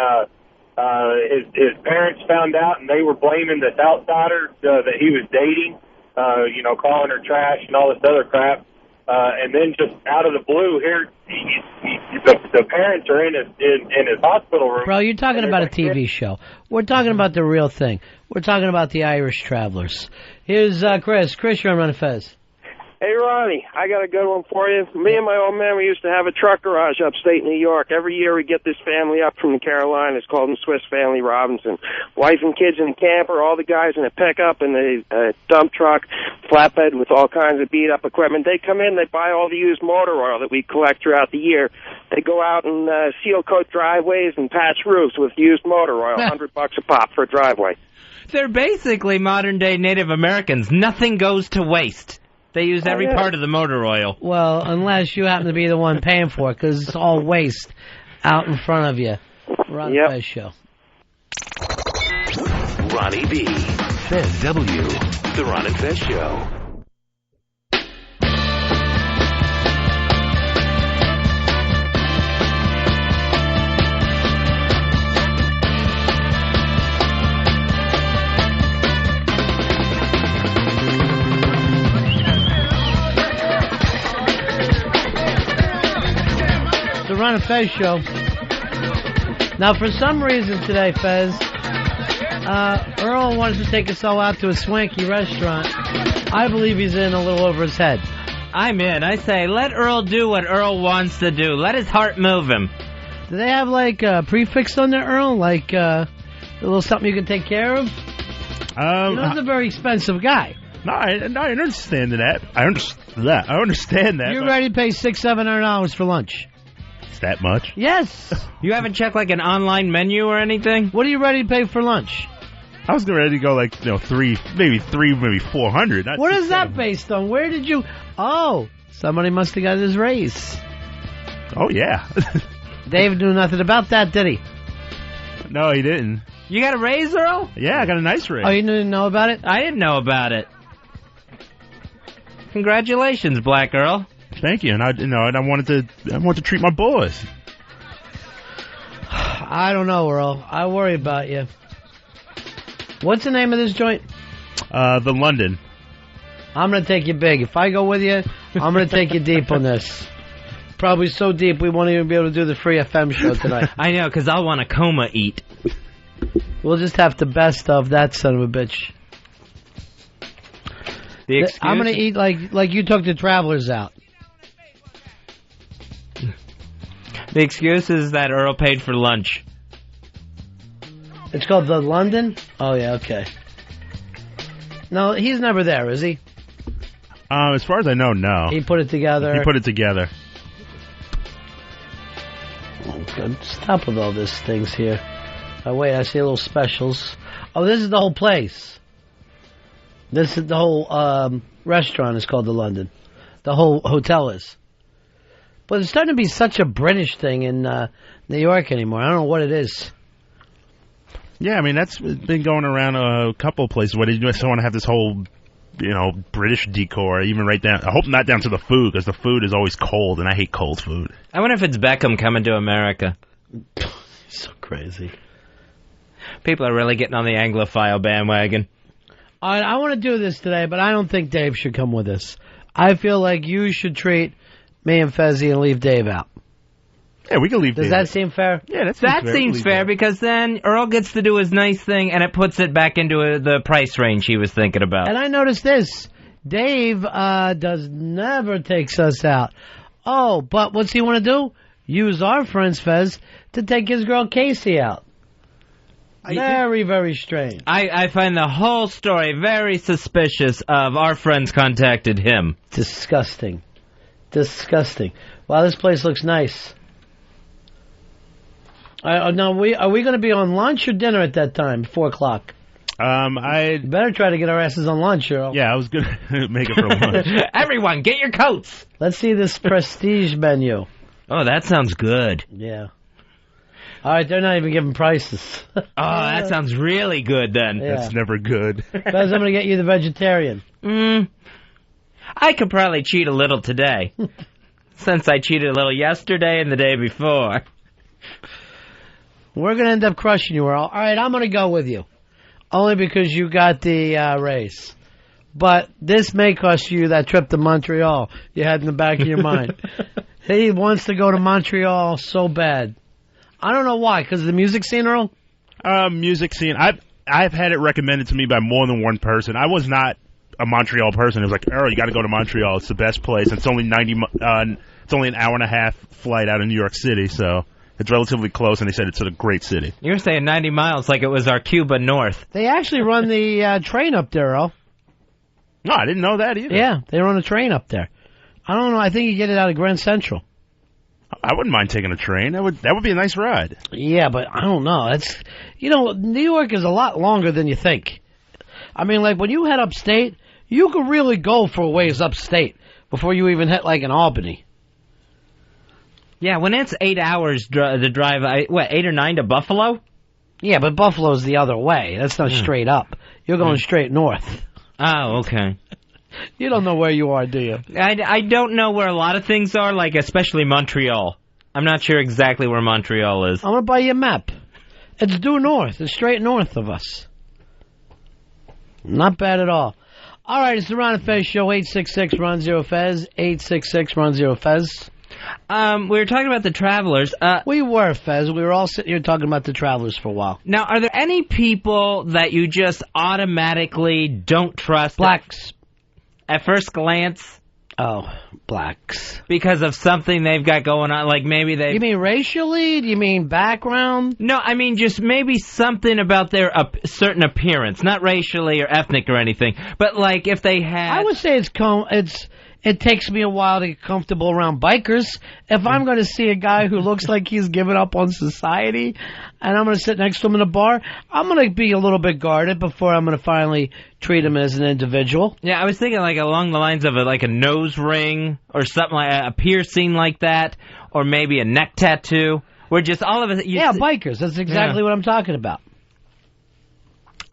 his parents found out, and they were blaming this outsider that he was dating, calling her trash and all this other crap. And then just out of the blue, here the parents are in his hospital room. Bro, you're talking about a TV show. We're talking about the real thing. We're talking about the Irish Travelers. Here's Chris. Chris, you're on Ron and Fez. Hey, Ronnie, I got a good one for you. Me and my old man, we used to have a truck garage upstate New York. Every year we get this family up from the Carolinas called the Swiss Family Robinson. Wife and kids in a camper, all the guys in a pickup and a dump truck, flatbed with all kinds of beat-up equipment. They come in, they buy all the used motor oil that we collect throughout the year. They go out and seal-coat driveways and patch roofs with used motor oil, $100 a pop for a driveway. They're basically modern-day Native Americans. Nothing goes to waste. They use every part of the motor oil. Well, unless you happen to be the one paying for it, because it's all waste out in front of you. Ron and Fez Show. Ronnie B. Fez W. The Ron and Fez Show. The Ron and Fez Show. Now, for some reason today, Fez, Earl wanted to take us all out to a swanky restaurant. I believe he's in a little over his head. I'm in. I say, let Earl do what Earl wants to do. Let his heart move him. Do they have, like, a prefix on there, Earl? Like, a little something you can take care of? He's a very expensive guy. No, I understand that. I understand that. You're ready to pay $600-700 for lunch. That much? Yes. You haven't checked like an online menu or anything? What are you ready to pay for lunch? I was ready to go like three, maybe 400. What is that based on? Where did you? Oh, somebody must have got his raise. Oh yeah. Dave knew nothing about that, did he? No, he didn't. You got a raise, Earl? Yeah, I got a nice raise. Oh, you didn't know about it? I didn't know about it. Congratulations, Black Earl. Thank you, and I wanted to treat my boys. I don't know, Earl. I worry about you. What's the name of this joint? The London. I'm gonna take you big. If I go with you, I'm gonna take you deep on this. Probably so deep we won't even be able to do the free FM show tonight. I know, because I'll want a coma eat. We'll just have the best of that son of a bitch. I'm gonna eat like you took the Travelers out. The excuse is that Earl paid for lunch. It's called the London? Oh, yeah, okay. No, he's never there, is he? As far as I know, no. He put it together? He put it together. Oh, good. Stop with all these things here. Oh, wait, I see little specials. Oh, this is the whole place. This is the whole restaurant is called the London. The whole hotel is. But it's starting to be such a British thing in New York anymore. I don't know what it is. Yeah, I mean, that's been going around a couple of places where they just want to have this whole British decor, even right down. I hope not down to the food, because the food is always cold, and I hate cold food. I wonder if it's Beckham coming to America. So crazy. People are really getting on the Anglophile bandwagon. All right, I want to do this today, but I don't think Dave should come with us. I feel like you should treat me and Fezzy and leave Dave out. Yeah, we can leave Dave. Does that seem fair? Yeah, that seems fair because then Earl gets to do his nice thing, and it puts it back into the price range he was thinking about. And I noticed this. Dave never takes us out. Oh, but what's he want to do? Use our friends, Fez, to take his girl Casey out. Very, very strange. I find the whole story very suspicious of our friends contacted him. Disgusting. Wow, this place looks nice. Now, are we going to be on lunch or dinner at that time, 4 o'clock? I better try to get our asses on lunch, Earl. Yeah, I was going to make it for lunch. Everyone, get your coats. Let's see this prestige menu. Oh, that sounds good. Yeah. All right, they're not even giving prices. Oh, that sounds really good then. Yeah. That's never good. Fez, I'm going to get you the vegetarian. I could probably cheat a little today, since I cheated a little yesterday and the day before. We're going to end up crushing you, Earl. All right, I'm going to go with you. Only because you got the race. But this may cost you that trip to Montreal you had in the back of your mind. He wants to go to Montreal so bad. I don't know why. Because of the music scene, Earl? Music scene. I've had it recommended to me by more than one person. I was not a Montreal person. It was like, Earl, you got to go to Montreal. It's the best place. It's only it's only an hour and a half flight out of New York City, so it's relatively close, and they said it's a great city. You're saying 90 miles like it was our Cuba North. They actually run the train up there, Earl. No, I didn't know that either. Yeah, they run a train up there. I don't know. I think you get it out of Grand Central. I wouldn't mind taking a train. That would be a nice ride. Yeah, but I don't know. It's New York is a lot longer than you think. I mean, like when you head upstate, you could really go for a ways upstate before you even hit like an Albany. Yeah, when it's 8 hours to drive, 8 or 9 to Buffalo? Yeah, but Buffalo's the other way. That's not straight up. You're going straight north. Oh, okay. You don't know where you are, do you? I don't know where a lot of things are, like especially Montreal. I'm not sure exactly where Montreal is. I'm going to buy you a map. It's due north. It's straight north of us. Not bad at all. All right, it's the Ron and Fez Show, 866-RON-0-FEZ, 866-RON-0-FEZ. We were talking about the travelers. We were, Fez. We were all sitting here talking about the travelers for a while. Now, are there any people that you just automatically don't trust? Blacks. At first glance? Oh, blacks. Because of something they've got going on, like maybe they... You mean racially? Do you mean background? No, I mean just maybe something about their certain appearance. Not racially or ethnic or anything, but like if they had... I would say it takes me a while to get comfortable around bikers. If I'm going to see a guy who looks like he's given up on society and I'm going to sit next to him in a bar, I'm going to be a little bit guarded before I'm going to finally treat him as an individual. Yeah, I was thinking like along the lines of like a nose ring or something like a piercing like that, or maybe a neck tattoo. Where just all of it... Yeah, bikers. That's exactly what I'm talking about.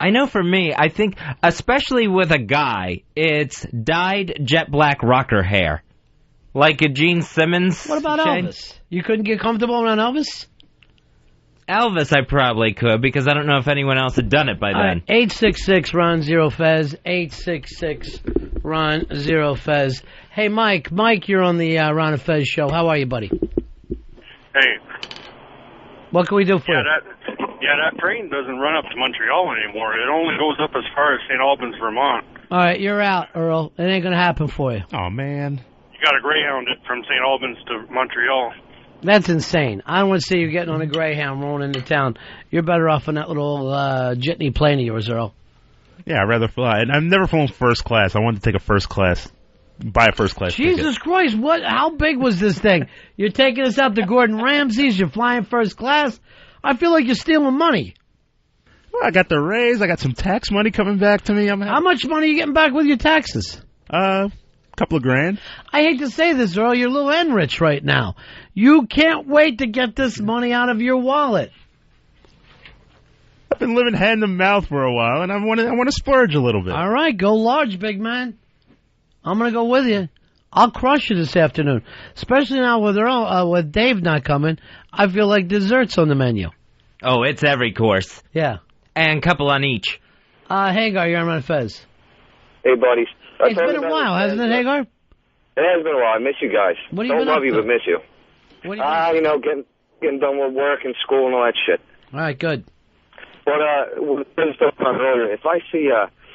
I know for me, I think, especially with a guy, it's dyed jet black rocker hair. Like a Gene Simmons. What about Elvis? You couldn't get comfortable around Elvis? Elvis I probably could, because I don't know if anyone else had done it by then. 866-RON-0-FEZ, 866-RON-0-FEZ. Hey, Mike. Mike, you're on the Ron and Fez Show. How are you, buddy? Hey. What can we do for you? That train doesn't run up to Montreal anymore. It only goes up as far as St. Albans, Vermont. All right, you're out, Earl. It ain't going to happen for you. Oh, man. You got a Greyhound from St. Albans to Montreal. That's insane. I don't want to see you getting on a Greyhound rolling into town. You're better off on that little jitney plane of yours, Earl. Yeah, I'd rather fly. And I've never flown first class. I wanted to take a first class. Buy a first class ticket. Jesus Christ, how big was this thing? You're taking us out to Gordon Ramsay's, you're flying first class? I feel like you're stealing money. Well, I got the raise. I got some tax money coming back to me. How much money are you getting back with your taxes? A couple of grand. I hate to say this, Earl. You're a little enriched right now. You can't wait to get this money out of your wallet. I've been living hand to mouth for a while, and I want to splurge a little bit. All right, go large, big man. I'm going to go with you. I'll crush you this afternoon, especially now with Dave not coming. I feel like dessert's on the menu. Oh, it's every course. Yeah. And a couple on each. Hagar, you're on Ron and Fez. Hey, buddies. It's been a while, hasn't it, Hagar? It has been a while. I miss you guys. What have you Don't been love up you, to? but miss you. What are you getting done with work and school and all that shit. All right, good. But we were talking about earlier. If I see,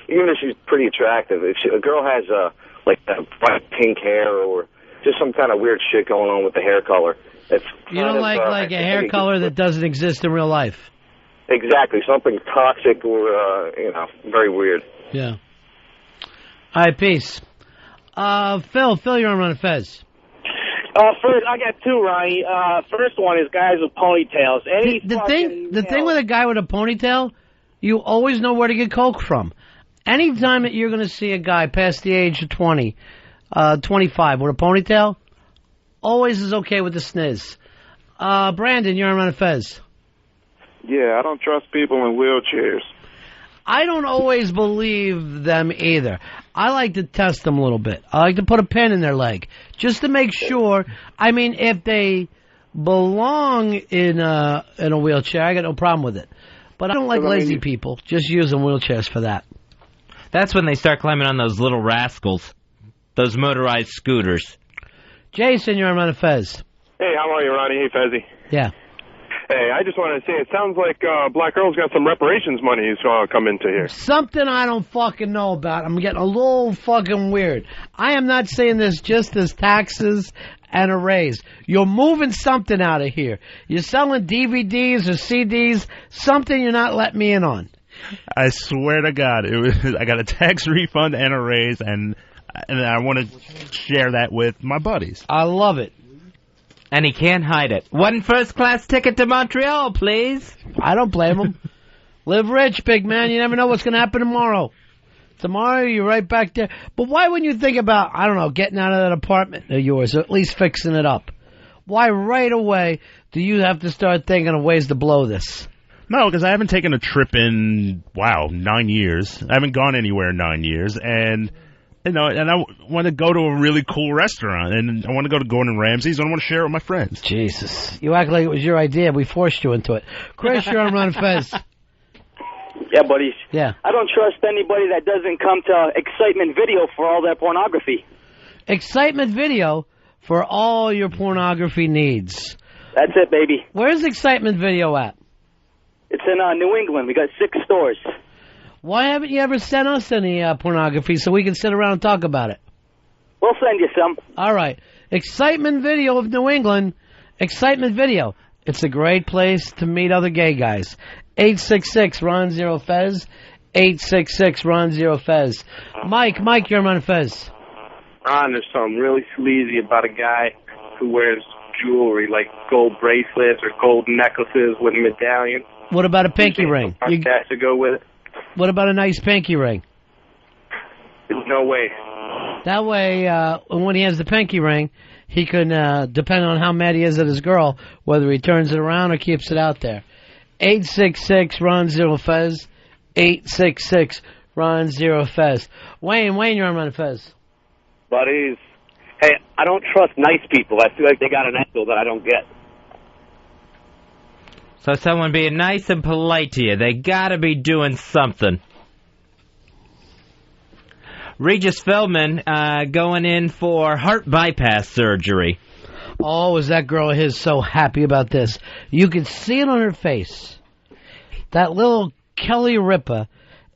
even if she's pretty attractive, if a girl has like bright pink hair or just some kind of weird shit going on with the hair color, you don't like a hair color that doesn't exist in real life. Exactly, something toxic or very weird. Yeah. All right, peace. Phil, you're on Ron and Fez. First, I got two, Ronnie. First one is guys with ponytails. The thing with a guy with a ponytail, you always know where to get coke from. Anytime that you're going to see a guy past the age of 25 with a ponytail, always is okay with the sniz. Brandon, you're on Ron and Fez. Yeah, I don't trust people in wheelchairs. I don't always believe them either. I like to test them a little bit. I like to put a pin in their leg just to make sure. I mean, if they belong in a wheelchair, I got no problem with it. But I don't like lazy people just using wheelchairs for that. That's when they start climbing on those little rascals, those motorized scooters. Jason, you're on Ron and Fez. Hey, how are you, Ronnie? Hey, Fezzy. Yeah. Hey, I just wanted to say, it sounds like Black Girl's got some reparations money he's come into here. Something I don't fucking know about. I'm getting a little fucking weird. I am not saying this just as taxes and a raise. You're moving something out of here. You're selling DVDs or CDs, something you're not letting me in on. I swear to God, I got a tax refund and a raise, and I want to share that with my buddies. I love it. And he can't hide it. One first-class ticket to Montreal, please. I don't blame him. Live rich, big man. You never know what's going to happen tomorrow. Tomorrow, you're right back there. But why wouldn't you think about, I don't know, getting out of that apartment of yours, or at least fixing it up? Why right away do you have to start thinking of ways to blow this? No, because I haven't taken a trip in, 9 years. I haven't gone anywhere in 9 years, and and I want to go to a really cool restaurant, and I want to go to Gordon Ramsay's. I want to share it with my friends. Jesus. You act like it was your idea. We forced you into it. Chris, you're on Ron and Fez. Yeah, buddies. Yeah. I don't trust anybody that doesn't come to Excitement Video for all that pornography. Excitement Video for all your pornography needs. That's it, baby. Where's Excitement Video at? It's in New England. We got 6 stores. Why haven't you ever sent us any pornography so we can sit around and talk about it? We'll send you some. All right. Excitement Video of New England. Excitement Video. It's a great place to meet other gay guys. 866-RON-0-FEZ. 866-RON-0-FEZ. Mike, you're on Ron and Fez. Ron, there's something really sleazy about a guy who wears jewelry like gold bracelets or gold necklaces with a medallion. What about a pinky ring? That to go with it. What about a nice pinky ring? There's no way. That way, when he has the pinky ring, he can, depending on how mad he is at his girl, whether he turns it around or keeps it out there. 866-RON-0-FEZ. 866-RON-0-FEZ. Wayne, you're on Ron and Fez. Buddies. Hey, I don't trust nice people. I feel like they got an angle that I don't get. So someone being nice and polite to you, they gotta be doing something. Regis Feldman going in for heart bypass surgery. Oh, is that girl of his so happy about this? You can see it on her face. That little Kelly Ripa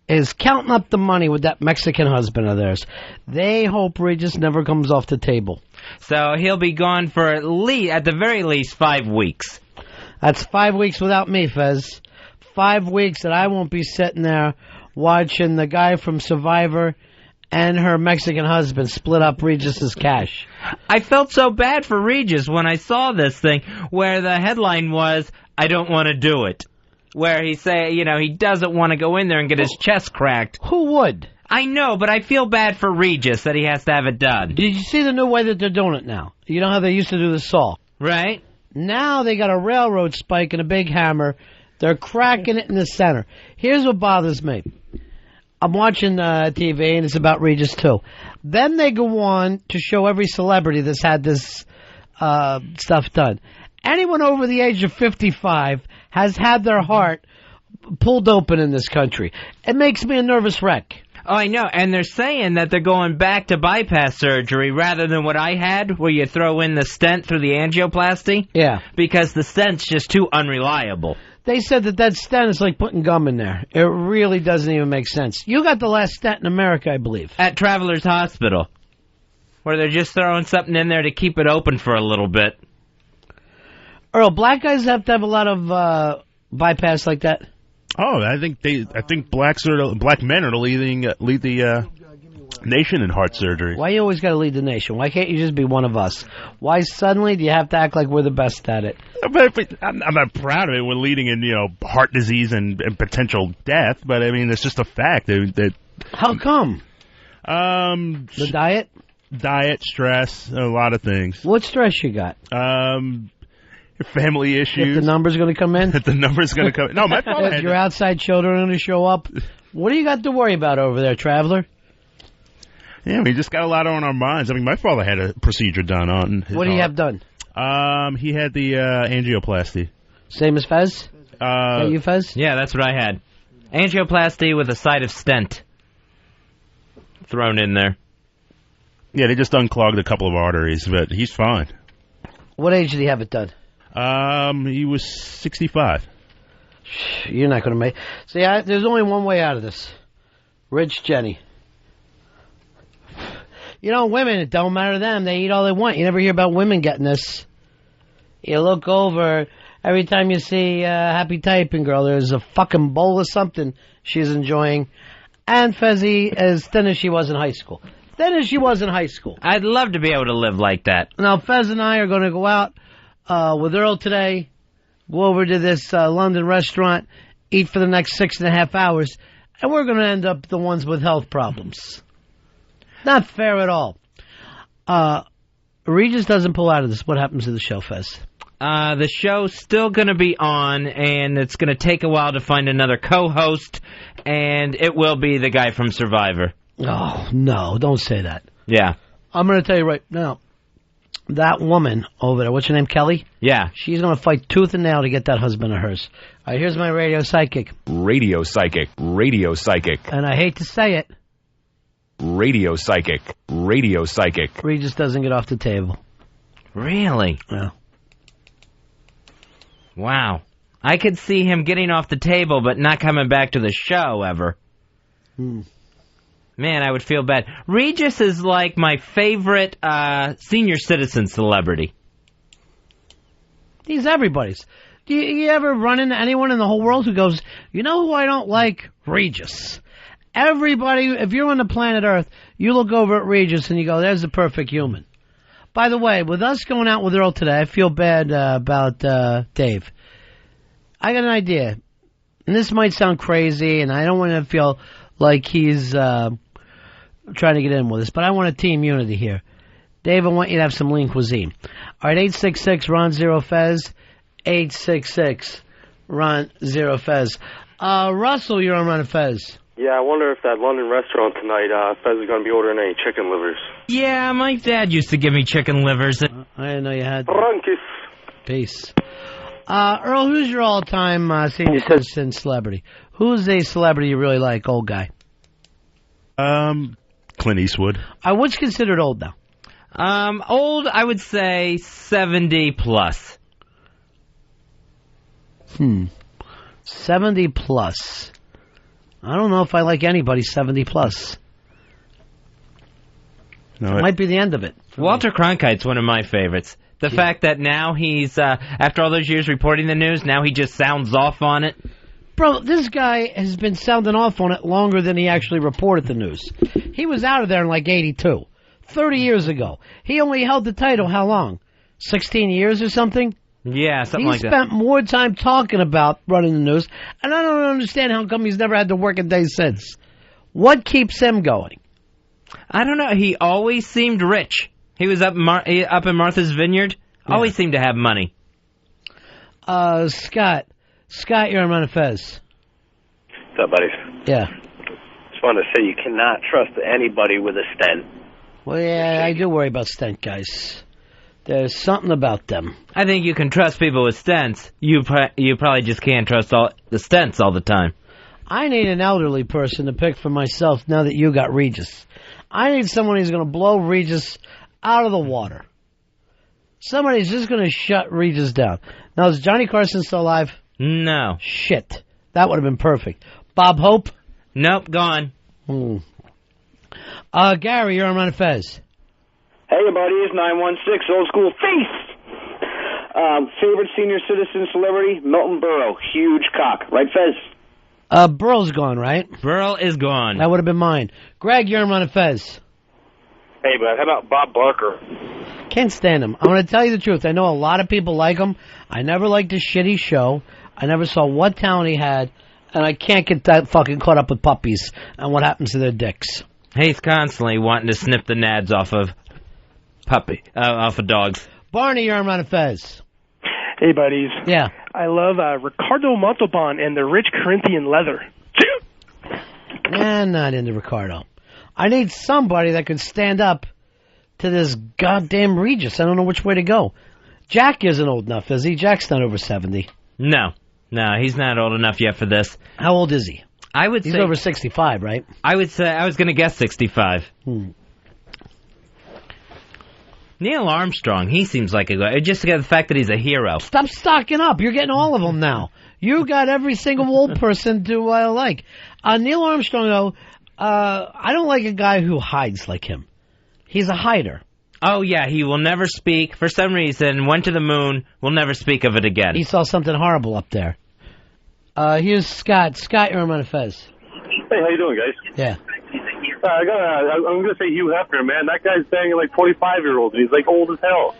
is counting up the money with that Mexican husband of theirs. They hope Regis never comes off the table. So he'll be gone for at the very least 5 weeks. That's 5 weeks without me, Fez. 5 weeks that I won't be sitting there watching the guy from Survivor and her Mexican husband split up Regis's cash. I felt so bad for Regis when I saw this thing where the headline was, I don't want to do it. Where he he doesn't want to go in there and get his chest cracked. Who would? I know, but I feel bad for Regis that he has to have it done. Did you see the new way that they're doing it now? You know how they used to do the saw? Right. Now they got a railroad spike and a big hammer, They're cracking it in the center. Here's what bothers me. I'm watching TV, and it's about Regis, too. Then they go on to show every celebrity that's had this stuff done. Anyone over the age of 55 has had their heart pulled open in this country. It makes me a nervous wreck. Oh, I know, and they're saying that they're going back to bypass surgery rather than what I had, where you throw in the stent through the angioplasty. Yeah. Because the stent's just too unreliable. They said that stent is like putting gum in there. It really doesn't even make sense. You got the last stent in America, I believe. At Travelers Hospital, where they're just throwing something in there to keep it open for a little bit. Earl, black guys have to have a lot of bypass like that. Oh, I think black men are lead the nation in heart surgery. Why you always got to lead the nation? Why can't you just be one of us? Why suddenly do you have to act like we're the best at it? I'm not proud of it. We're leading in heart disease and potential death, but I mean it's just a fact that. How come? The diet. Diet, stress, a lot of things. What stress you got? Family issues. If the number's going to come in? If the number's going to come in. No, my father If your outside children are going to show up, what do you got to worry about over there, Traveler? Yeah, we just got a lot on our minds. I mean, my father had a procedure done on his What do you heart. have done? He had the angioplasty. Same as Fez? Is that you, Fez? Yeah, that's what I had. Angioplasty with a side of stent thrown in there. Yeah, they just unclogged a couple of arteries, but he's fine. What age did he have it done? He was 65. You're not going to make... See, there's only one way out of this. Rich Jenny. Women, it don't matter to them. They eat all they want. You never hear about women getting this. You look over, every time you see a happy typing girl, there's a fucking bowl of something she's enjoying. And Fezzy, as thin as she was in high school. I'd love to be able to live like that. Now, Fez and I are going to go out with Earl today, go over to this London restaurant, eat for the next 6.5 hours, and we're going to end up the ones with health problems. Not fair at all. Regis doesn't pull out of this. What happens to the show, Fez? The show's still going to be on, and it's going to take a while to find another co-host, and it will be the guy from Survivor. Oh, no, don't say that. Yeah. I'm going to tell you right now, that woman over there, what's her name, Kelly? Yeah. She's going to fight tooth and nail to get that husband of hers. All right, here's my radio psychic. Radio psychic. Radio psychic. And I hate to say it. Radio psychic. Radio psychic. Regis doesn't get off the table. Really? Yeah. Wow. I could see him getting off the table, but not coming back to the show ever. Man, I would feel bad. Regis is like my favorite senior citizen celebrity. He's everybody's. Do you ever run into anyone in the whole world who goes, you know who I don't like? Regis. Everybody, if you're on the planet Earth, you look over at Regis and you go, there's the perfect human. By the way, with us going out with Earl today, I feel bad about Dave. I got an idea. And this might sound crazy, and I don't want to feel like he's trying to get in with us, but I want a team unity here. Dave, I want you to have some lean cuisine. All right, 866-RON-0-FEZ, 866-RON-0-FEZ. Russell, you're on Ron and Fez. Yeah, I wonder if that London restaurant tonight, Fez is going to be ordering any chicken livers. Yeah, my dad used to give me chicken livers. I didn't know you had that. Runkis. Peace. Earl, who's your all-time senior citizen celebrity? Who's a celebrity you really like, old guy? Clint Eastwood. What's considered old now? Old, I would say 70 plus. 70 plus. I don't know if I like anybody 70 plus. No, it might be the end of it. Walter Cronkite's one of my favorites. The fact that now he's, after all those years reporting the news, now he just sounds off on it. Bro, this guy has been sounding off on it longer than he actually reported the news. He was out of there in like 82. 30 years ago. He only held the title how long? 16 years or something? Yeah, something like that. He spent more time talking about running the news, and I don't understand how come he's never had to work a day since. What keeps him going? I don't know. He always seemed rich. He was up in Martha's Vineyard. Yeah. Always seemed to have money. Scott, Scott, you're on Ron and Fez. What's up, buddies? Yeah. Just wanted to say you cannot trust anybody with a stent. Well, yeah, I do worry about stent guys. There's something about them. I think you can trust people with stents. You probably just can't trust all the stents all the time. I need an elderly person to pick for myself now that you got Regis. I need someone who's going to blow Regis out of the water. Somebody's just going to shut Regis down. Now, is Johnny Carson still alive? No. Shit. That would have been perfect. Bob Hope? Nope, gone. Gary, you're on Ron and Fez. Hey, buddies, 916, old school face. Favorite senior citizen celebrity, Milton Berle. Huge cock. Right, Fez? Burl's gone, right? Burl is gone. That would have been mine. Greg, you're on Ron and Fez. Hey, bud, how about Bob Barker? Can't stand him. I'm going to tell you the truth. I know a lot of people like him. I never liked his shitty show. I never saw what talent he had, and I can't get that fucking caught up with puppies and what happens to their dicks. He's constantly wanting to snip the nads off of dogs. Barney, you're on Ron and Fez. Hey, buddies. Yeah. I love Ricardo Montalban and the Rich Corinthian Leather. I'm not into Ricardo. I need somebody that could stand up to this goddamn Regis. I don't know which way to go. Jack isn't old enough, is he? Jack's not over 70. No, he's not old enough yet for this. How old is he? I would He's say over 65, right? I would say I was going to guess 65. Neil Armstrong, he seems like a guy. Just the fact that he's a hero. Stop stocking up. You're getting all of them now. You got every single old person to like. Neil Armstrong, though, I don't like a guy who hides like him. He's a hider. Oh, yeah, he will never speak. For some reason, went to the moon, will never speak of it again. He saw something horrible up there. Here's Scott. Scott, you're on Fez. Hey, how you doing, guys? Yeah. I'm going to say Hugh Hefner, man. That guy's banging like 25-year-olds, and he's like old as hell.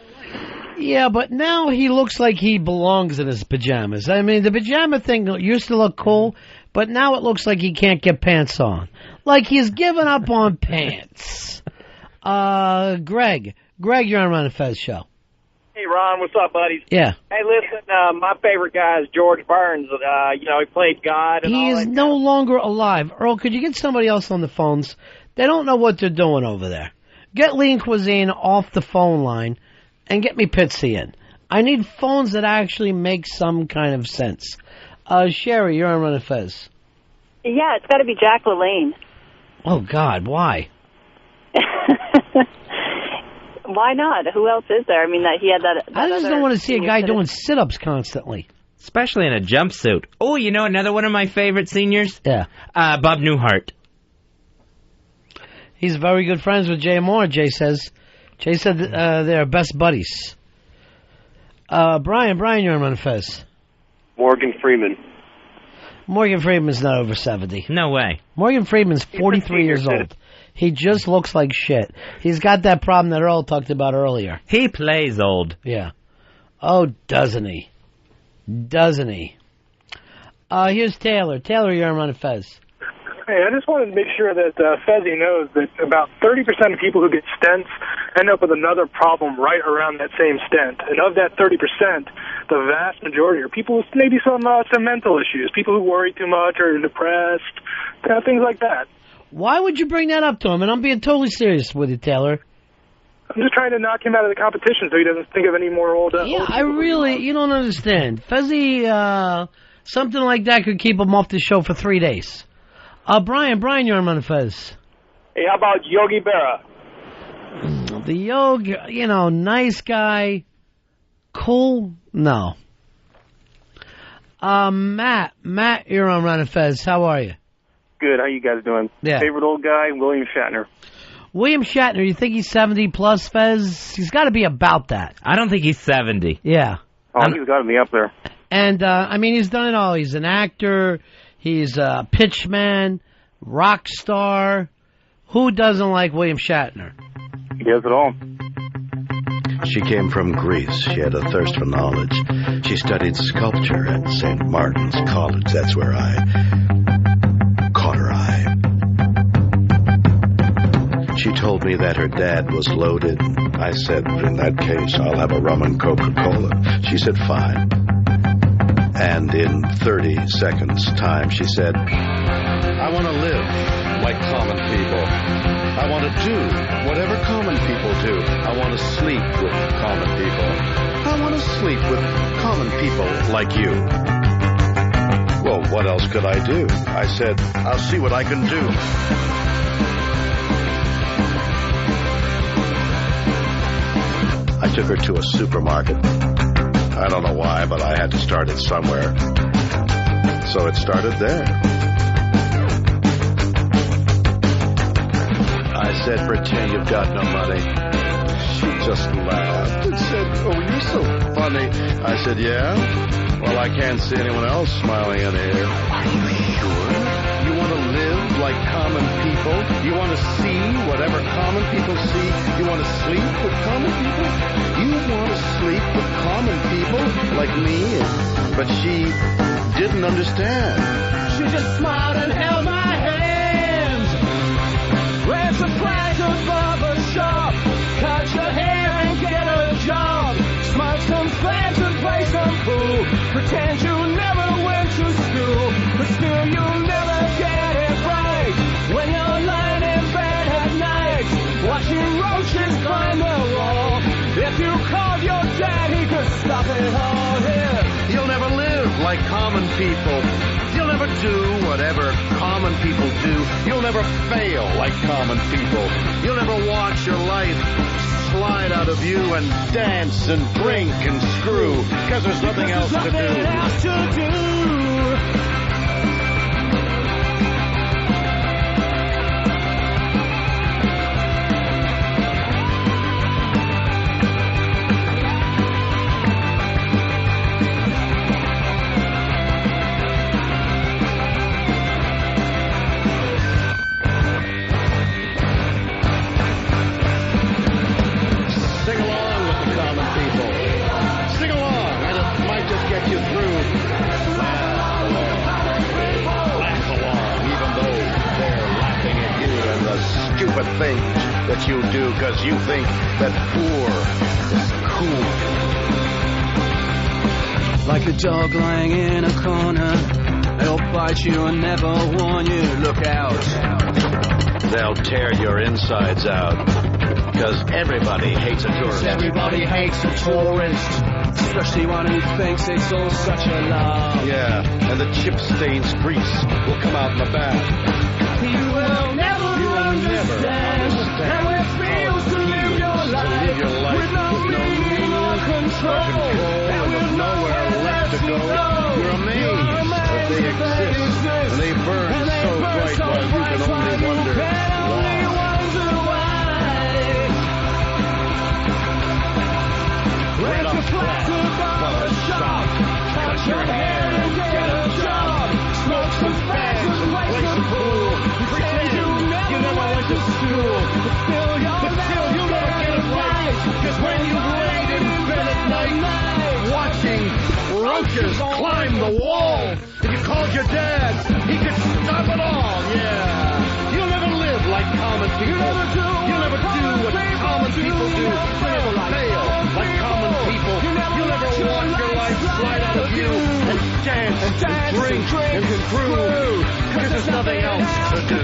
Yeah, but now he looks like he belongs in his pajamas. I mean, the pajama thing used to look cool, but now it looks like he can't get pants on. Like he's given up on pants. Greg, you're on Ron and Fez show. Hey, Ron, what's up, buddies? Yeah. Hey, listen, my favorite guy is George Burns. He played God and He all is that. no longer alive. Earl, could you get somebody else on the phones? They don't know what they're doing over there. Get Lean Cuisine off the phone line and get me Pitsy in. I need phones that actually make some kind of sense. Sherry, you're on Ron and Fez. Yeah, it's got to be Jack LaLanne. Oh, God, why? Why not? Who else is there? I mean, he had that I just other don't want to see a senior guy citizen. doing sit-ups constantly. Especially in a jumpsuit. Oh, you know another one of my favorite seniors? Yeah. Bob Newhart. He's very good friends with Jay Moore, Jay says. Jay said they're best buddies. Brian, you're on Ron and Fez. Morgan Freeman. Morgan Freeman's not over 70. No way. Morgan Freeman's 43 years old. He just looks like shit. He's got that problem that Earl talked about earlier. He plays old. Yeah. Oh, doesn't he? Doesn't he? Here's Taylor. Taylor, you're on Ron and Fez. Hey, I just wanted to make sure that Fezzi knows that about 30% of people who get stents end up with another problem right around that same stent. And of that 30%, the vast majority are people with maybe some mental issues, people who worry too much or are depressed, things like that. Why would you bring that up to him? And I'm being totally serious with you, Taylor. I'm just trying to knock him out of the competition so he doesn't think of any more old I really, you don't understand. Fezzi, something like that could keep him off the show for 3 days. Brian, you're on Ron and Fez. Hey, how about Yogi Berra? The Yogi, nice guy. Cool? No. Matt, you're on Ron and Fez. How are you? Good. How you guys doing? Yeah. Favorite old guy, William Shatner. William Shatner, you think he's 70 plus, Fez? He's got to be about that. I don't think he's 70. Yeah. Oh, he's got to be up there. And, he's done it all. He's an actor. He's a pitchman, rock star. Who doesn't like William Shatner? He does it all. She came from Greece. She had a thirst for knowledge. She studied sculpture at St. Martin's College. That's where I caught her eye. She told me that her dad was loaded. I said, in that case, I'll have a rum and Coca-Cola. She said, fine. And in 30 seconds' time, she said, I want to live like common people. I want to do whatever common people do. I want to sleep with common people. I want to sleep with common people like you. Well, what else could I do? I said, I'll see what I can do. I took her to a supermarket. I don't know why, but I had to start it somewhere. So it started there. I said, pretend you've got no money. She just laughed and said, oh, you're so funny. I said, yeah? Well, I can't see anyone else smiling in here. Are you sure? You want to live like common people? You want to see whatever common people see? You want to sleep with common people? You want to sleep with common people like me? But she didn't understand. She just smiled and held my hand. Where's the price of barbershop? Cut your hair and get a job. Smoke some plants and play some pool. Pretend you never went to school, but still you'll never get it right. When you're lying in bed at night, watching roaches climb the wall. If you called your dad, he could stop it all here. You'll never live like common people. You'll never do whatever common people do. You'll never fail like common people. You'll never watch your life slide out of you and dance and drink and screw, because there's nothing else to do. Things that you do because you think that poor is cool. Like a dog lying in a corner, they'll bite you and never warn you. Look out. They'll tear your insides out because everybody hates a tourist. Everybody hates a tourist, especially one who thinks it's all such a lie. Yeah, and the chip stains grease will come out in the back. You will never understand how it feels to live your life with no meaning or control, and with nowhere left to go. You're amazed that they exist, and they burn so bright while you can only wonder why. Rent a flat to barber shop, cut your hair and get a job, smoke some fags and play some pool. Pretend you never went to school, but still you'll never get it right. Cause when you laid in bed at night, watching roaches climb the wall, if you called your dad, he could stop it all. Yeah, you'll never live like common people. You'll never do what common people do. You'll never fail like common people. You'll never watch your life slide out of you and dance and drink and screw, because there's nothing else to do.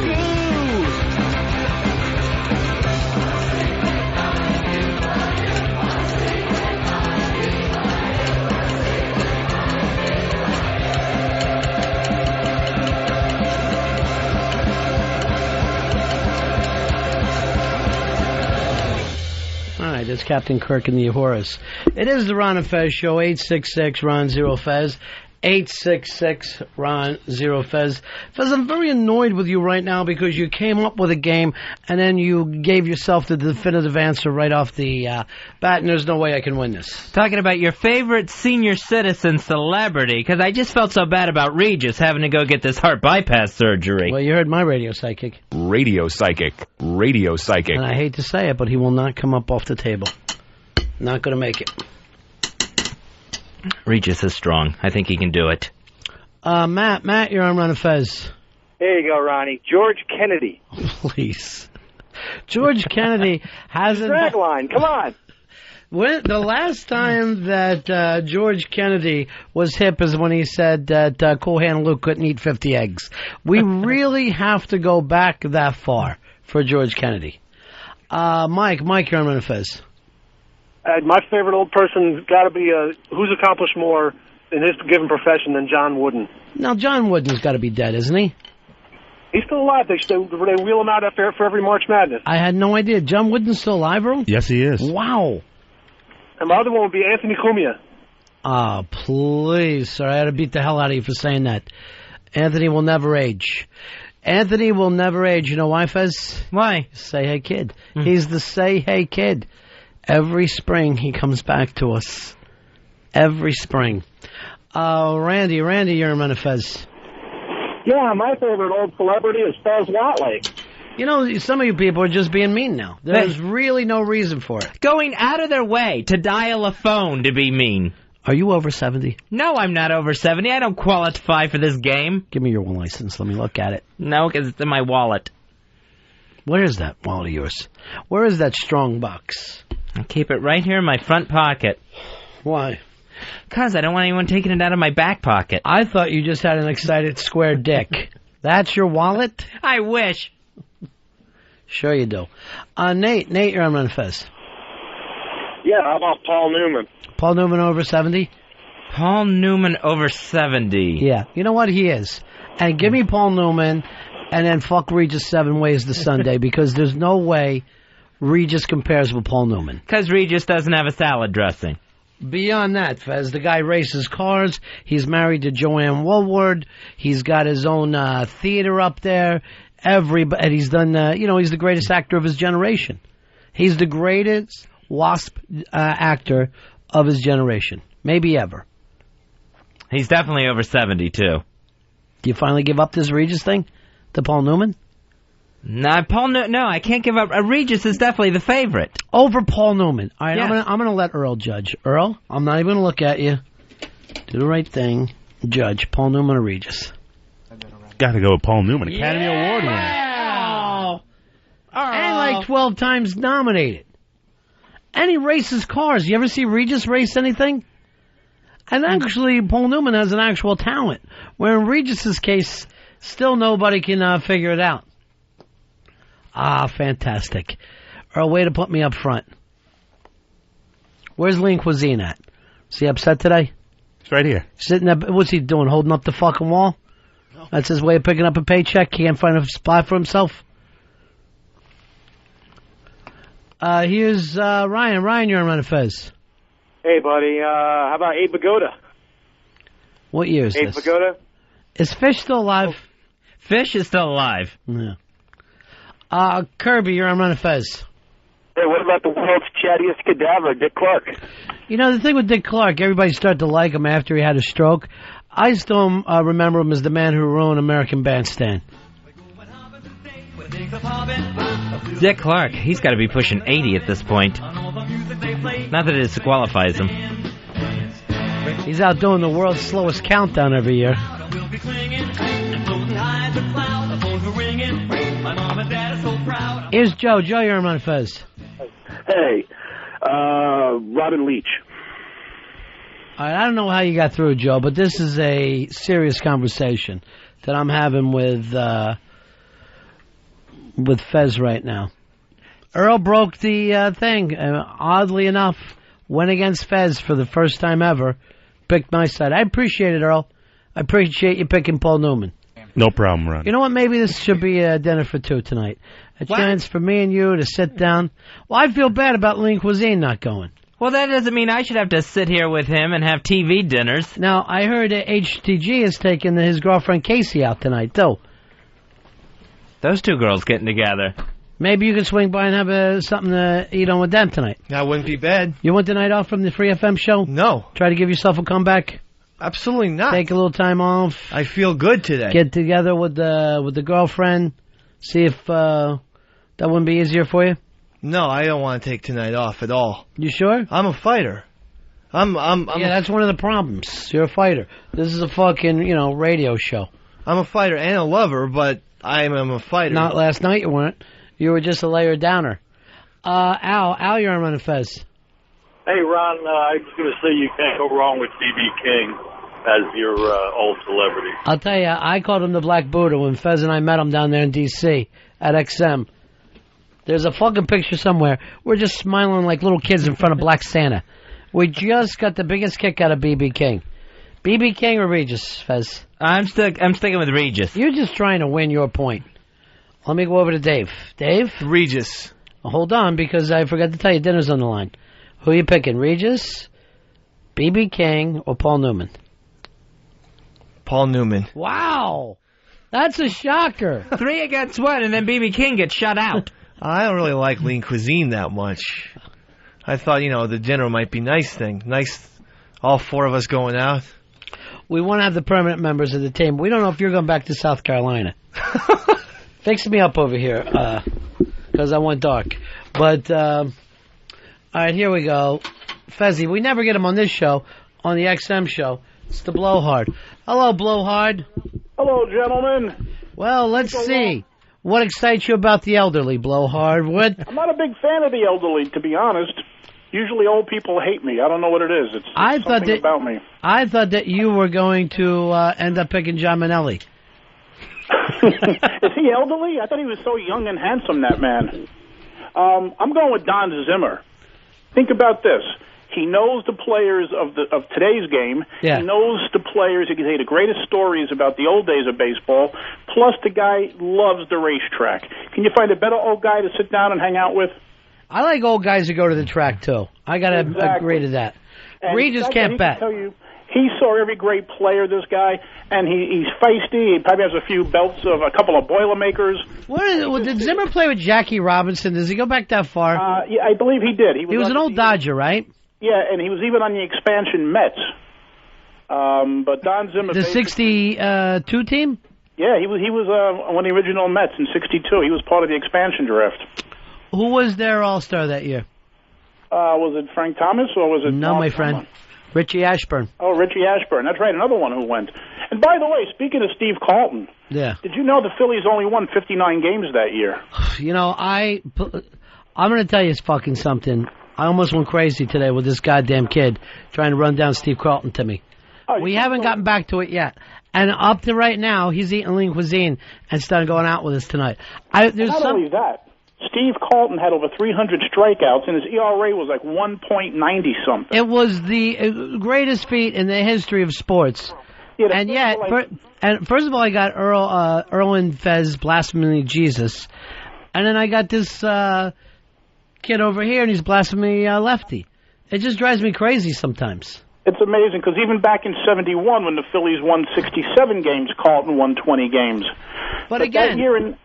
All right, that's Captain Kirk and the Horace. It is the Ron and Fez Show, 866-RON-0-FEZ, 866-RON-0-FEZ. Fez, I'm very annoyed with you right now because you came up with a game and then you gave yourself the definitive answer right off the bat, and there's no way I can win this. Talking about your favorite senior citizen celebrity, because I just felt so bad about Regis having to go get this heart bypass surgery. Well, you heard my radio psychic. Radio psychic. Radio psychic. And I hate to say it, but he will not come up off the table. Not going to make it. Regis is strong. I think he can do it. Matt, you're on Ron and Fez. There you go, Ronnie. George Kennedy. Please. George Kennedy hasn't... Dragline, come on. The last time that George Kennedy was hip is when he said that Cool Hand Luke couldn't eat 50 eggs. We really have to go back that far for George Kennedy. Mike, you're on Ron and Fez. My favorite old person's got to be who's accomplished more in his given profession than John Wooden. Now, John Wooden's got to be dead, isn't he? He's still alive. They wheel him out after for every March Madness. I had no idea. John Wooden's still alive, Earl? Yes, he is. Wow. And my other one would be Anthony Cumia. Oh, please, sir. I had to beat the hell out of you for saying that. Anthony will never age. Anthony will never age. You know why, Fez? Why? Say hey kid. He's the say hey kid. Every spring he comes back to us. Every spring. Randy, you're in Ron and Fez. Yeah, my favorite old celebrity is Fez Watley. You know, some of you people are just being mean now. There's really no reason for it. Going out of their way to dial a phone to be mean. Are you over 70? No, I'm not over 70. I don't qualify for this game. Give me your one license. Let me look at it. No, because it's in my wallet. Where is that wallet of yours? Where is that strong box? I keep it right here in my front pocket. Why? Because I don't want anyone taking it out of my back pocket. I thought you just had an excited square dick. That's your wallet? I wish. Sure you do. Nate, you're on Ron and Fez. Yeah, how about Paul Newman? Paul Newman over 70? Paul Newman over 70. Yeah. You know what? He is. And give me Paul Newman and then fuck Regis 7 ways to Sunday because there's no way Regis compares with Paul Newman. Because Regis doesn't have a salad dressing. Beyond that, Fez, the guy races cars. He's married to Joanne Woolward. He's got his own theater up there. And he's done, he's the greatest actor of his generation. He's the greatest wasp actor of his generation. Maybe ever. He's definitely over 70, too. Do you finally give up this Regis thing to Paul Newman? No, I can't give up. Regis is definitely the favorite. Over Paul Newman. All right, Yeah. I'm gonna let Earl judge. Earl, I'm not even going to look at you. Do the right thing. Judge. Paul Newman or Regis? Got to go with Paul Newman, Academy Award winner. And like 12 times nominated. And he races cars. You ever see Regis race anything? And actually, Paul Newman has an actual talent. Where in Regis's case, still nobody can figure it out. Ah, fantastic. Earl, way to put me up front. Where's Lean Cuisine at? Is he upset today? It's right here. Sitting up, what's he doing, holding up the fucking wall? No. That's his way of picking up a paycheck? He can't find a spot for himself? Here's Ryan. Ryan, you're on Ron and Fez. Hey, buddy. How about Abe Vigoda? What year is Abe this? Vigoda? Is Fish still alive? Fish is still alive. Yeah. Kirby, you're on Ron and Fez. Hey, what about the world's chattiest cadaver, Dick Clark? You know, the thing with Dick Clark, everybody started to like him after he had a stroke. I still remember him as the man who ruined American Bandstand. Dick Clark, he's got to be pushing 80 at this point. Not that it disqualifies him. He's out doing the world's slowest countdown every year. Here's Joe. Joe, you're on Ron and Fez. Hey, Robin Leach. All right, I don't know how you got through, Joe, but this is a serious conversation that I'm having with Fez right now. Earl broke the thing. Oddly enough, went against Fez for the first time ever. Picked my side. I appreciate it, Earl. I appreciate you picking Paul Newman. No problem, Ron. You know what? Maybe this should be a dinner for two tonight. A chance for me and you to sit down. Well, I feel bad about Lean Cuisine not going. Well, that doesn't mean I should have to sit here with him and have TV dinners. Now, I heard HTG is taking his girlfriend Casey out tonight, though. Those two girls getting together. Maybe you could swing by and have something to eat on with them tonight. That wouldn't be bad. You want the night off from the Free FM show? No. Try to give yourself a comeback? Absolutely not. Take a little time off. I feel good today. Get together with the girlfriend. See if that wouldn't be easier for you. No, I don't want to take tonight off at all. You sure? I'm a fighter. I'm that's one of the problems. You're a fighter. This is a fucking, radio show. I'm a fighter and a lover, but I am a fighter. Not last night you weren't. You were just a layer downer. Al, you're on Ron and Fez. Hey, Ron, I was going to say you can't go wrong with B.B. King as your old celebrity. I'll tell you, I called him the Black Buddha when Fez and I met him down there in D.C. at XM. There's a fucking picture somewhere. We're just smiling like little kids in front of Black Santa. We just got the biggest kick out of B.B. King. B.B. King or Regis, Fez? I'm sticking with Regis. You're just trying to win your point. Let me go over to Dave. Dave? Regis. Hold on, because I forgot to tell you, dinner's on the line. Who are you picking, Regis, B.B. King, or Paul Newman? Paul Newman. Wow. That's a shocker. 3 against 1, and then B.B. King gets shut out. I don't really like lean cuisine that much. I thought, the dinner might be nice thing. Nice, all 4 of us going out. We want to have the permanent members of the team. We don't know if you're going back to South Carolina. Fix me up over here, because I went dark. But, all right, here we go. Fezzy, we never get him on this show, on the XM show. It's the Blowhard. Hello, Blowhard. Hello, gentlemen. Well, let's see. What excites you about the elderly, Blowhard? What? I'm not a big fan of the elderly, to be honest. Usually old people hate me. I don't know what it is. It's something about me. I thought that you were going to end up picking John Manelli. Is he elderly? I thought he was so young and handsome, that man. I'm going with Don Zimmer. Think about this. He knows the players of today's game. Yeah. He knows the players. He can say the greatest stories about the old days of baseball. Plus, the guy loves the racetrack. Can you find a better old guy to sit down and hang out with? I like old guys who go to the track, too. I got to agree to that. And Regis can't bet. Tell you, he saw every great player, this guy, and he's feisty. He probably has a few belts of a couple of Boilermakers. Did Zimmer play with Jackie Robinson? Does he go back that far? Yeah, I believe he did. He was an old Dodger, right? Yeah, and he was even on the expansion Mets. But Don Zimmer... The 62 team? Yeah, he was one of the original Mets in 62. He was part of the expansion draft. Who was their all-star that year? Was it Frank Thomas or was it... No, my friend. Richie Ashburn. Oh, Richie Ashburn. That's right, another one who went. And by the way, speaking of Steve Carlton, yeah. Did you know the Phillies only won 59 games that year? I'm going to tell you fucking something. I almost went crazy today with this goddamn kid trying to run down Steve Carlton to me. We haven't gotten back to it yet. And up to right now, he's eating lean cuisine and starting going out with us tonight. Not only that, Steve Carlton had over 300 strikeouts, and his ERA was like 1.90 something. It was the greatest feat in the history of sports. Yeah, and yet, first of all, I got Earl and Fez blaspheming Jesus, and then I got this kid over here, and he's blaspheming lefty. It just drives me crazy sometimes. It's amazing, because even back in 71, when the Phillies won 67 games, Carlton won 20 games. But again,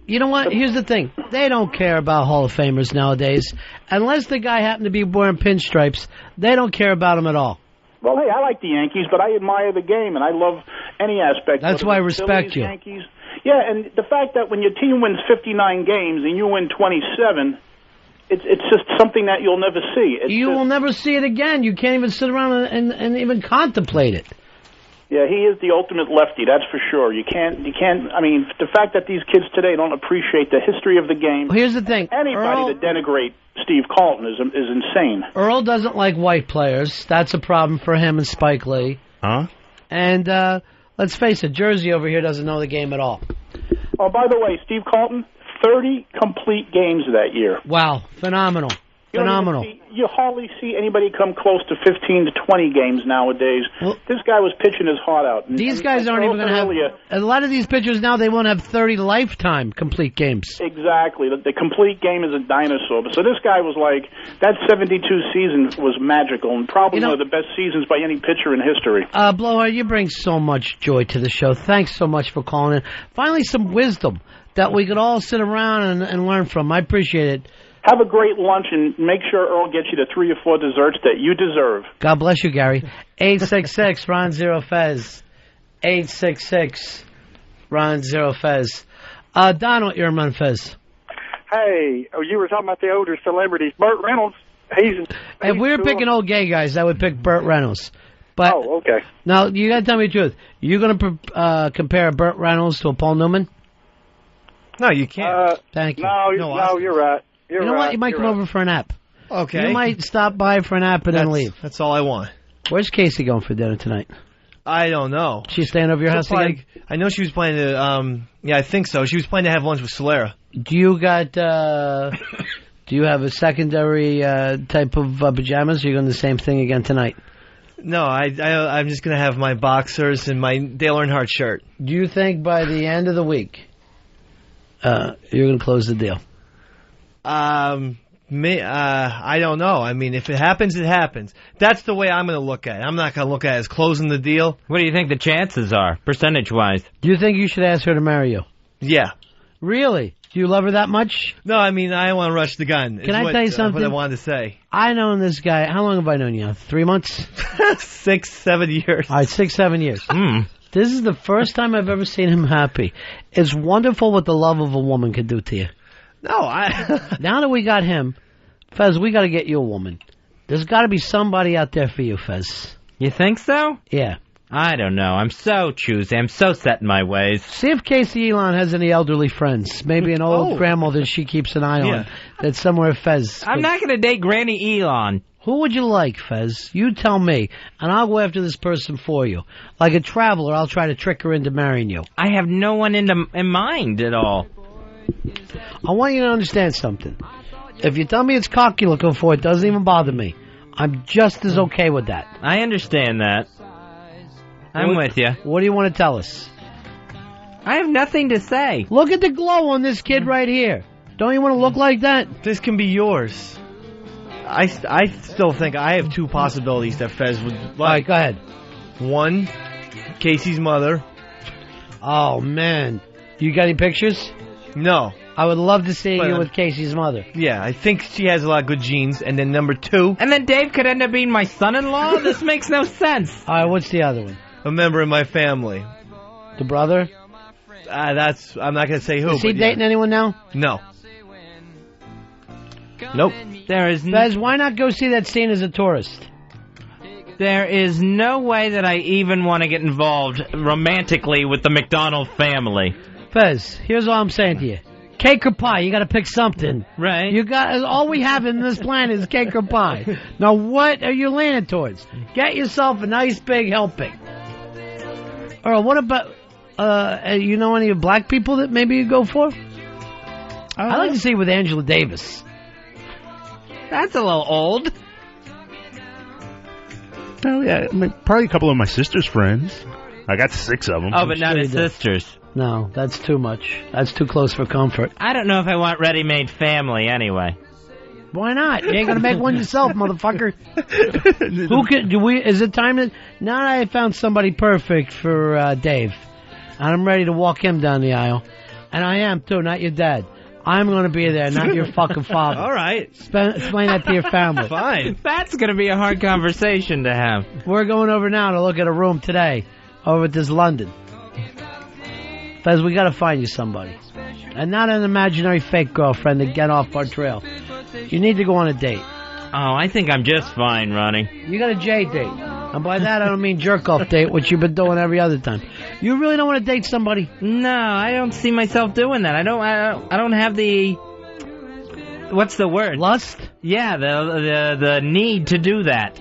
you know what? Here's the thing. They don't care about Hall of Famers nowadays. Unless the guy happened to be wearing pinstripes, they don't care about him at all. Well, hey, I like the Yankees, but I admire the game, and I love any aspect of it. That's why I respect you. Yankees. Yeah, and the fact that when your team wins 59 games and you win 27... It's just something that you'll never see. You will never see it again. You can't even sit around and even contemplate it. Yeah, he is the ultimate lefty, that's for sure. You can't, I mean, the fact that these kids today don't appreciate the history of the game. Well, here's the thing. Anybody that denigrate Steve Carlton is insane. Earl doesn't like white players. That's a problem for him and Spike Lee. Huh? And let's face it, Jersey over here doesn't know the game at all. Oh, by the way, Steve Carlton, 30 complete games that year. Wow, phenomenal. Phenomenal. You hardly see anybody come close to 15 to 20 games nowadays. Well, this guy was pitching his heart out. These guys aren't even going to have... A lot of these pitchers now, they won't have 30 lifetime complete games. Exactly. The complete game is a dinosaur. So this guy was like... That 72 season was magical and probably one of the best seasons by any pitcher in history. Blowhard, you bring so much joy to the show. Thanks so much for calling in. Finally, some wisdom that we could all sit around and learn from. I appreciate it. Have a great lunch and make sure Earl gets you the 3 or 4 desserts that you deserve. God bless you, Gary. 866 Ron Zero Fez. 866 Ron Zero Fez. Donald, you're on Fez. Hey, you were talking about the older celebrities. Burt Reynolds, if we were picking old gay guys, I would pick Burt Reynolds. But okay. Now, you got to tell me the truth. You going to compare Burt Reynolds to a Paul Newman? No, you can't. Thank you. No, you're right. You know what? You might come over for a nap. Okay. You might stop by for an app and then leave. That's all I want. Where's Casey going for dinner tonight? I don't know. She's staying over your house again? I know she was planning to, yeah, I think so. She was planning to have lunch with Solera. Do you got, do you have a secondary type of pajamas? Or are you going to do the same thing again tonight? No, I'm just going to have my boxers and my Dale Earnhardt shirt. Do you think by the end of the week, you're going to close the deal? I don't know. I mean, if it happens, it happens. That's the way I'm going to look at it. I'm not going to look at it as closing the deal. What do you think the chances are, percentage-wise? Do you think you should ask her to marry you? Yeah. Really? Do you love her that much? No, I mean, I don't want to rush the gun. Can I tell you something? What I wanted to say. I know this guy. How long have I known you? 3 months? 6, 7 years. All right, 6, 7 years. This is the first time I've ever seen him happy. It's wonderful what the love of a woman can do to you. No, Now that we got him, Fez, we got to get you a woman. There's got to be somebody out there for you, Fez. You think so? Yeah. I don't know. I'm so choosy. I'm so set in my ways. See if Casey Elon has any elderly friends. Maybe an old grandmother she keeps an eye on. That's somewhere Fez. I'm not going to date Granny Elon. Who would you like, Fez? You tell me, and I'll go after this person for you. Like a traveler, I'll try to trick her into marrying you. I have no one in mind at all. I want you to understand something. If you tell me it's cock you're looking for, it doesn't even bother me. I'm just as okay with that. I understand that. I'm with you. What do you want to tell us? I have nothing to say. Look at the glow on this kid right here. Don't you want to look like that? This can be yours. I still think I have 2 possibilities that Fez would like. All right, go ahead. 1, Casey's mother. Oh, man. You got any pictures? No. I would love to see you with Casey's mother. Yeah, I think she has a lot of good genes. And then number 2. And then Dave could end up being my son-in-law? This makes no sense. All right, what's the other one? A member of my family. The brother? I'm not going to say who. Is he dating anyone now? No. Nope. There is Fez, why not go see that scene as a tourist? There is no way that I even want to get involved romantically with the McDonald family. Fez, here's all I'm saying to you. Cake or pie, you got to pick something. Right. You got all we have in this planet is cake or pie. Now, what are you leaning towards? Get yourself a nice big helping. Or what about, you know any black people that maybe you go for? I'd like to see with Angela Davis. That's a little old. Oh, yeah, probably a couple of my sister's friends. I got 6 of them. Oh, but not his sisters. No, that's too much. That's too close for comfort. I don't know if I want ready-made family anyway. Why not? You ain't gonna make one yourself, motherfucker. Is it time to... Now that I found somebody perfect for Dave, and I'm ready to walk him down the aisle, and I am too, not your dad. I'm going to be there, not your fucking father. All right. Explain that to your family. Fine. That's going to be a hard conversation to have. We're going over now to look at a room today over at this London. Fez, we got to find you somebody. And not an imaginary fake girlfriend to get off our trail. You need to go on a date. Oh, I think I'm just fine, Ronnie. You got a J date. And by that, I don't mean jerk-off date, which you've been doing every other time. You really don't want to date somebody? No, I don't see myself doing that. I don't have the... What's the word? Lust? Yeah, the need to do that.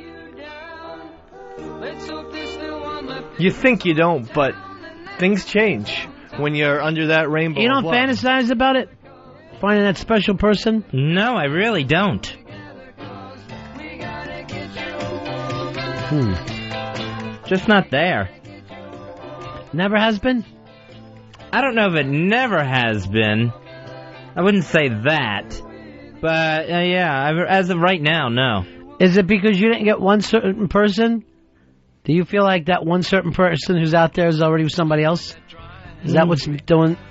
You think you don't, but things change when you're under that rainbow. You don't fantasize about it? Finding that special person? No, I really don't. Just not there. Never has been? I don't know if it never has been. I wouldn't say that. But, yeah, as of right now, no. Is it because you didn't get one certain person? Do you feel like that one certain person who's out there is already with somebody else? Is that what's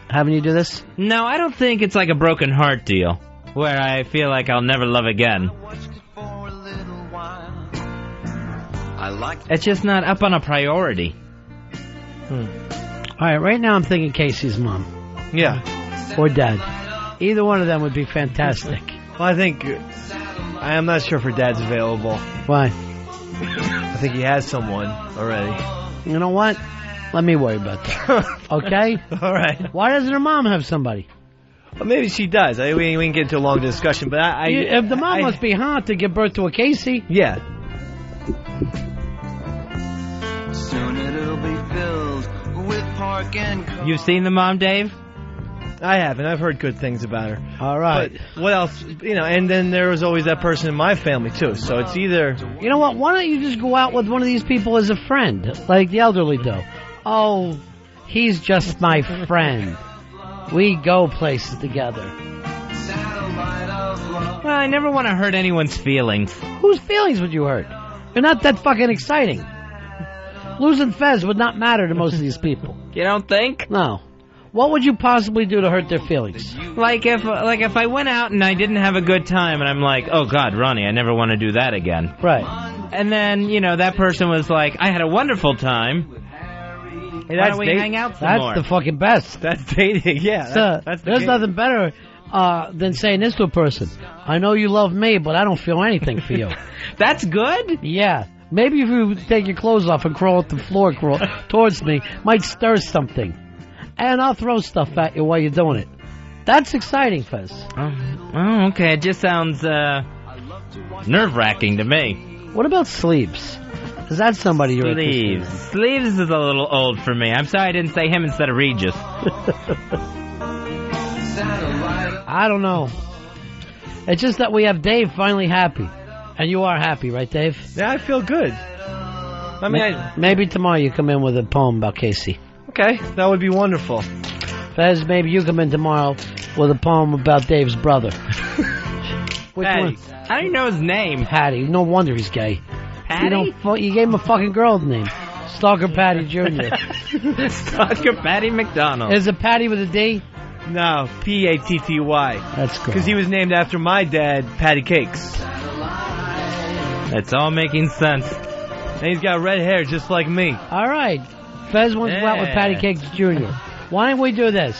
having you do this? No, I don't think it's like a broken heart deal, where I feel like I'll never love again. It's just not up on a priority. All right, right now I'm thinking Casey's mom. Yeah. Or dad. Either one of them would be fantastic. Well, I think... I'm not sure if her dad's available. Why? I think he has someone already. You know what? Let me worry about that. Okay? All right. Why doesn't her mom have somebody? Well, maybe she does. We can get into a long discussion, but If the mom must be hot to give birth to a Casey. Yeah. Soon it'll be filled with park and... You've seen the mom, Dave? I haven't. I've heard good things about her. All right. But what else? And then there was always that person in my family, too. So it's either... You know what? Why don't you just go out with one of these people as a friend, like the elderly do? Oh, he's just my friend. We go places together. Well, I never want to hurt anyone's feelings. Whose feelings would you hurt? They're not that fucking exciting. Losing Fez would not matter to most of these people. You don't think? No. What would you possibly do to hurt their feelings? Like if I went out and I didn't have a good time and I'm like, oh God, Ronnie, I never want to do that again. Right. And then, that person was like, I had a wonderful time. Hey, why don't we hang out some more? That's the fucking best. That's dating, yeah. That's there's nothing better than saying this to a person. I know you love me, but I don't feel anything for you. That's good? Yeah. Maybe if you take your clothes off and crawl up the floor towards me, might stir something. And I'll throw stuff at you while you're doing it. That's exciting, Fez. Oh, okay. It just sounds nerve-wracking to me. What about sleeves? Is that somebody you're interested in? Sleeves is a little old for me. I'm sorry I didn't say him instead of Regis. I don't know. It's just that we have Dave finally happy. And you are happy, right, Dave? Yeah, I feel good. Maybe tomorrow you come in with a poem about Casey. Okay, that would be wonderful. Fez, maybe you come in tomorrow with a poem about Dave's brother. Which Patty. one? I don't know his name. Patty. No wonder he's gay. Patty? You gave him a fucking girl's name. Stalker Patty Jr. Stalker Patty McDonald. Is it Patty with a D? No, Patty. That's cool. Because he was named after my dad, Patty Cakes. It's all making sense. And he's got red hair just like me. All right. Fez wants to go out with Patty Cakes Jr. Why don't we do this?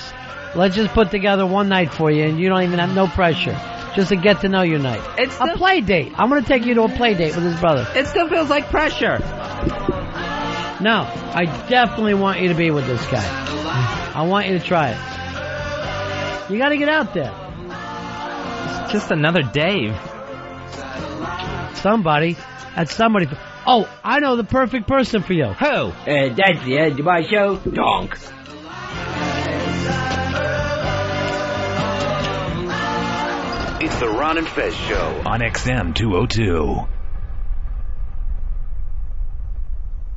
Let's just put together one night for you, and you don't even have no pressure. Just a get-to-know-you night. It's a play date. I'm going to take you to a play date with his brother. It still feels like pressure. No, I definitely want you to be with this guy. I want you to try it. You got to get out there. It's just another Dave. Somebody. That's somebody. Oh, I know the perfect person for you. Who? That's the end of my show. Donk. It's the Ron and Fez Show on XM 202.